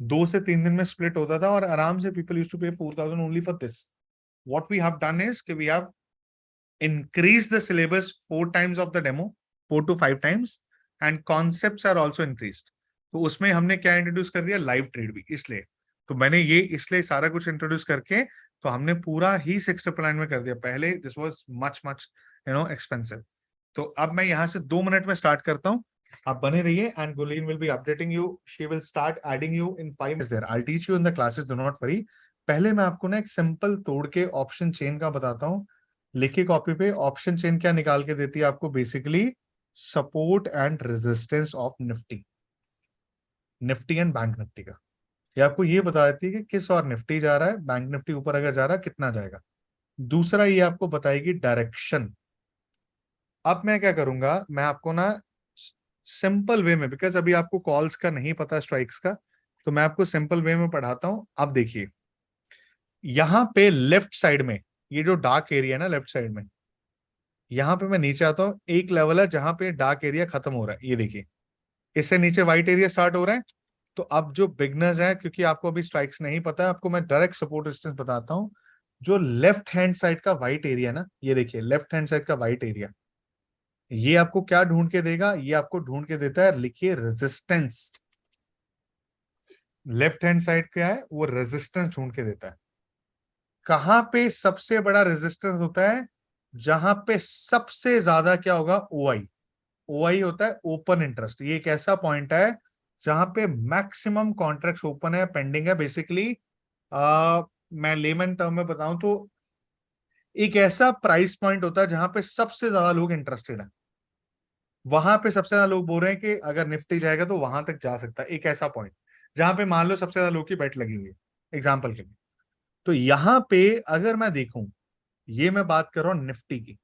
2 से 3 दिन में स्प्लिट होता था और आराम से people used to pay 4,000 only for this. What we have done is कि we have increase the syllabus 4 times of the demo, 4 to 5 times, and concepts are also increased। तो उसमें हमने क्या इंट्रोड्यूस कर दिया, लाइव ट्रेड भी। इसलिए तो मैंने ये इसलिए सारा कुछ इंट्रोड्यूस करके, तो हमने पूरा ही 699 में कर दिया। पहले this was much much expensive. तो अब मैं यहाँ से 2 मिनट में स्टार्ट करता हूँ, आप बने रहिए। And Guleen will be updating you, she will start adding you in 5 minutes there, I teach you in the classes, do not worry. पहले मैं आपको ना एक सिंपल तोड़ के ऑप्शन चेन का बताता हूँ। लिखिए कॉपी पे, ऑप्शन चेन क्या निकाल के देती है आपको, basically support and resistance of Nifty, Nifty and bank Nifty का। ये आपको ये बता देती है कि किस और निफ्टी जा रहा है, बैंक निफ्टी ऊपर अगर जा रहा है कितना जाएगा। दूसरा ये आपको बताएगी डायरेक्शन। अब मैं क्या करूंगा, मैं आपको ना सिंपल वे में, बिकॉज अभी आपको कॉल्स का नहीं पता, स्ट्राइक्स का, तो मैं आपको सिंपल वे में पढ़ाता हूं। अब देखिए यहाँ पे लेफ्ट साइड में, ये जो डार्क एरिया है ना लेफ्ट साइड में, यहाँ पे मैं नीचे आता हूँ, एक लेवल है जहां पे डार्क एरिया खत्म हो रहा है, ये देखिए इससे नीचे व्हाइट एरिया स्टार्ट हो रहा है। तो अब जो बिगनर्स है, क्योंकि आपको अभी स्ट्राइक्स नहीं पता है, आपको मैं डायरेक्ट सपोर्ट रेजिस्टेंस बताता हूँ। जो लेफ्ट हैंड साइड का व्हाइट एरिया ना, ये देखिए लेफ्ट हैंड साइड का व्हाइट एरिया, ये आपको क्या ढूंढ के देगा? ये आपको ढूंढ के देता है, लिखिए रेजिस्टेंस। लेफ्ट हैंड साइड क्या है? वो रेजिस्टेंस ढूंढ के देता है। कहां पे सबसे बड़ा रेजिस्टेंस होता है? जहां पे सबसे ज्यादा क्या होगा? ओआई। ओआई होता है ओपन इंटरेस्ट। ये एक ऐसा पॉइंट है जहां पे मैक्सिमम कॉन्ट्रैक्ट ओपन है, पेंडिंग है बेसिकली। मैं लेमन टर्म में बताऊं तो एक ऐसा प्राइस पॉइंट होता है जहां पे सबसे ज्यादा लोग इंटरेस्टेड है। वहां पे सबसे ज्यादा लोग बोल रहे हैं कि अगर निफ्टी जाएगा तो वहां तक जा सकता है। एक ऐसा पॉइंट जहां पे मान लो सबसे ज्यादा लोग की बेट लगी हुई है, एग्जाम्पल के लिए। तो यहां पे अगर मैं देखूं, ये मैं बात कर रहा हूं निफ्टी की,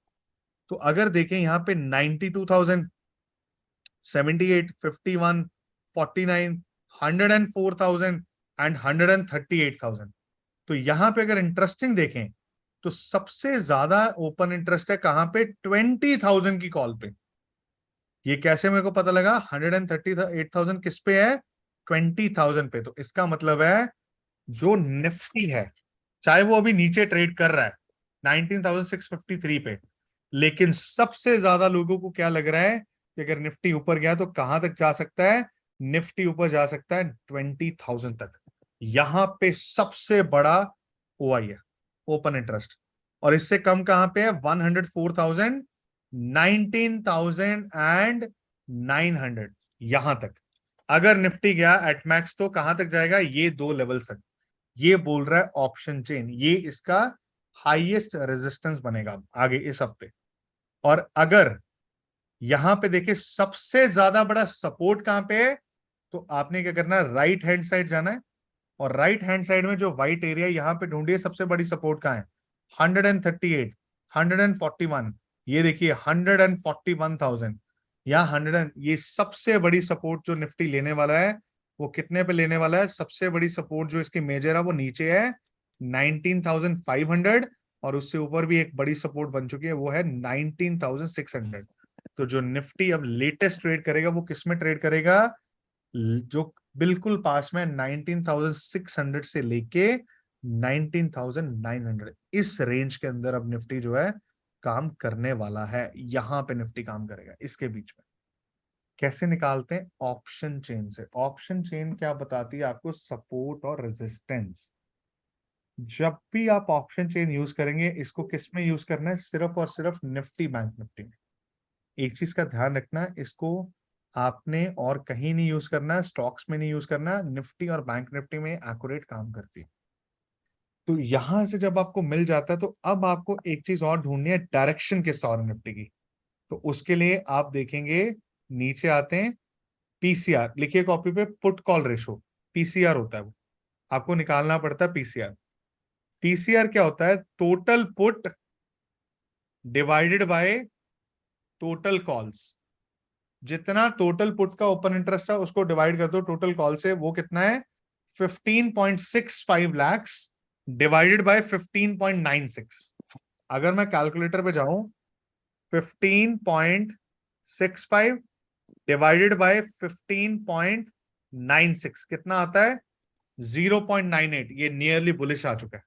तो अगर देखें यहाँ पे 92,000, 78, 51, 49, 104,000 एंड 138,000। तो यहां पे अगर इंटरेस्टिंग देखें तो सबसे ज्यादा ओपन इंटरेस्ट है कहां पे? 20,000 की कॉल पे। ये कैसे मेरे को पता लगा? 138,000 किस पे है? 20,000 पे। तो इसका मतलब है जो निफ्टी है, चाहे वो अभी नीचे ट्रेड कर रहा है 19,653 पे, लेकिन सबसे ज्यादा लोगों को क्या लग रहा है कि अगर निफ्टी ऊपर गया तो कहां तक जा सकता है? निफ्टी ऊपर जा सकता है 20,000 तक। यहां पे सबसे बड़ा ओआई है, ओपन इंटरेस्ट। और इससे कम कहां पे है? 104,000, 19,000 एंड 900, यहां तक। अगर निफ्टी गया एट मैक्स तो कहां तक जाएगा? ये दो लेवल्स तक। ये बोल रहा है ऑप्शन चेन, ये इसका हाईएस्ट रेजिस्टेंस बनेगा आगे इस हफ्ते। और अगर यहां पे देखिए सबसे ज्यादा बड़ा सपोर्ट कहां पे है, तो आपने क्या करना है? राइट हैंड साइड जाना है। और राइट हैंड साइड में जो व्हाइट एरिया यहां पे ढूंढिए, सबसे बड़ी सपोर्ट कहां है? 138, 141, ये देखिए 141,000 या 100। ये सबसे बड़ी सपोर्ट जो निफ्टी लेने वाला है, वो कितने पे लेने वाला है? सबसे बड़ी सपोर्ट जो इसकी मेजर है वो नीचे है 19,500। और उससे ऊपर भी एक बड़ी सपोर्ट बन चुकी है, वो है 19,600। तो जो निफ्टी अब लेटेस्ट ट्रेड करेगा वो किस में ट्रेड करेगा? जो बिल्कुल पास में 19,600 से लेके 19,900, इस रेंज के अंदर अब निफ्टी जो है काम करने वाला है। यहां पे निफ्टी काम करेगा इसके बीच में। कैसे निकालते हैं? ऑप्शन चेन से। ऑप्शन चेन क्या बताती है आपको? सपोर्ट और रेजिस्टेंस। जब भी आप ऑप्शन चेन यूज करेंगे, इसको किस में यूज करना है? सिर्फ और सिर्फ निफ्टी, बैंक निफ्टी में। एक चीज का ध्यान रखना है, इसको आपने और कहीं नहीं यूज करना है, स्टॉक्स में नहीं यूज करना। निफ्टी और बैंक निफ्टी में एक्यूरेट काम करती है। तो यहां से जब आपको मिल जाता है, तो अब आपको एक चीज और ढूंढनी है, डायरेक्शन किस और निफ्टी की। तो उसके लिए आप देखेंगे, नीचे आते हैं, पीसीआर लिखिए कॉपी पे, पुट कॉल रेशो, पीसीआर होता है वो। आपको निकालना पड़ता है पीसीआर। पीसीआर क्या होता है? Total put divided by total calls. जितना टोटल पुट का ओपन इंटरेस्ट है उसको डिवाइड कर दो टोटल कॉल से, वो कितना है? 15.65 लैक्स डिवाइडेड बाय 15.96। अगर मैं कैलकुलेटर पे जाऊं, 15.65 डिवाइडेड बाय 15.96 कितना आता है? 0.98। ये नियरली बुलिश आ चुका है।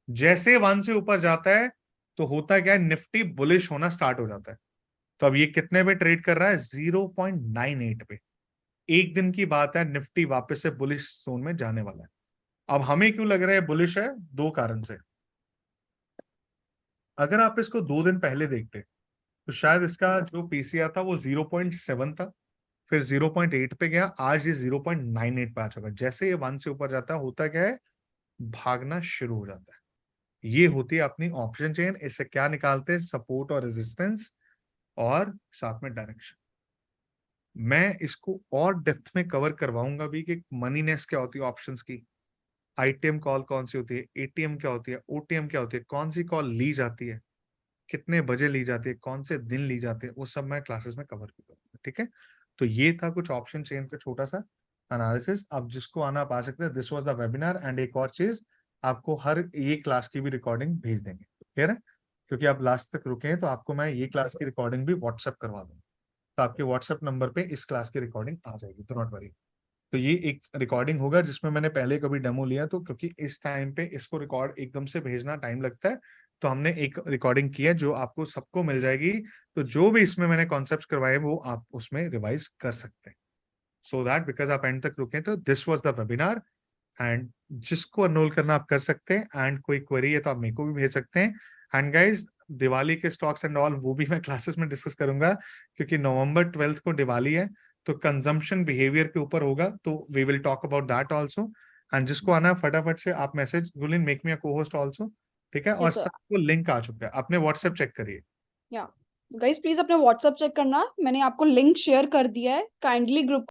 जैसे वन से ऊपर जाता है तो होता क्या है? निफ्टी बुलिश होना स्टार्ट हो जाता है। तो अब ये कितने पे ट्रेड कर रहा है? 0.98 पे। एक दिन की बात है, निफ्टी वापस से बुलिश जोन में जाने वाला है। अब हमें क्यों लग रहा है बुलिश है? दो कारण से। अगर आप इसको 2 दिन पहले देखते तो शायद इसका जो पीसीआर था वो 0.7 था, फिर 0.8 पे गया, आज ये 0.98 पे आ चुका है। जैसे ये वन से ऊपर जाता है, होता क्या है? भागना शुरू हो जाता है। ये होती है अपनी ऑप्शन चेन। इससे क्या निकालते हैं? सपोर्ट और रेजिस्टेंस, और साथ में डायरेक्शन। मैं इसको और डेप्थ में कवर करवाऊंगा भी कि मनीनेस क्या होती है ऑप्शंस की, आईटीएम कॉल कौन सी होती है, एटीएम क्या होती है, ओटीएम क्या होती है, कौन सी कॉल ली जाती है, कितने बजे ली जाती है, कौन से दिन ली जाती है, वो सब मैं क्लासेस में कवर करूंगा। ठीक है। तो ये था कुछ ऑप्शन चेन का छोटा सा एनालिसिस। अब जिसको आना आप आ सकते हैं। This was the webinar. And एक और चीज, आपको हर ये क्लास की भी रिकॉर्डिंग भेज देंगे, क्लियर है? क्योंकि आप लास्ट तक रुके हैं तो आपको मैं ये क्लास की रिकॉर्डिंग भी व्हाट्सएप करवा दूंगा। तो आपके व्हाट्सएप नंबर पे इस क्लास की रिकॉर्डिंग आ जाएगी, तो नॉट वरी। तो ये एक रिकॉर्डिंग होगा जिसमें मैंने पहले कभी डेमो लिया, तो क्योंकि इस टाइम पे इसको रिकॉर्ड एकदम से भेजना टाइम लगता है, तो हमने एक रिकॉर्डिंग की है जो आपको सबको मिल जाएगी। तो जो भी इसमें मैंने कॉन्सेप्ट करवाए वो आप उसमें रिवाइज कर सकते हैं, सो दैट बिकॉज आप एंड तक रुके। तो this was the webinar, and जिसको एनरोल करना आप कर सकते हैं, एंड कोई क्वेरी है तो आप मेरे को भी भेज सकते हैं। एंड गाइज, दिवाली के स्टॉक्स एंड ऑल वो भी मैं क्लासेस में डिस्कस करूंगा, क्योंकि नवंबर 12 को दिवाली है, तो कंजम्पशन बिहेवियर के ऊपर होगा, तो we will talk about that also. And जिसको आना है फटाफट से आप मैसेज, गुलिन मेक मी अ को होस्ट ऑल्सो, ठीक है। और
यस सर।
सबको लिंक आ चुका है, अपने व्हाट्सएप चेक करिए।
या गाइस प्लीज अपना व्हाट्सएप चेक करना, मैंने आपको लिंक शेयर कर दिया है, काइंडली ग्रुप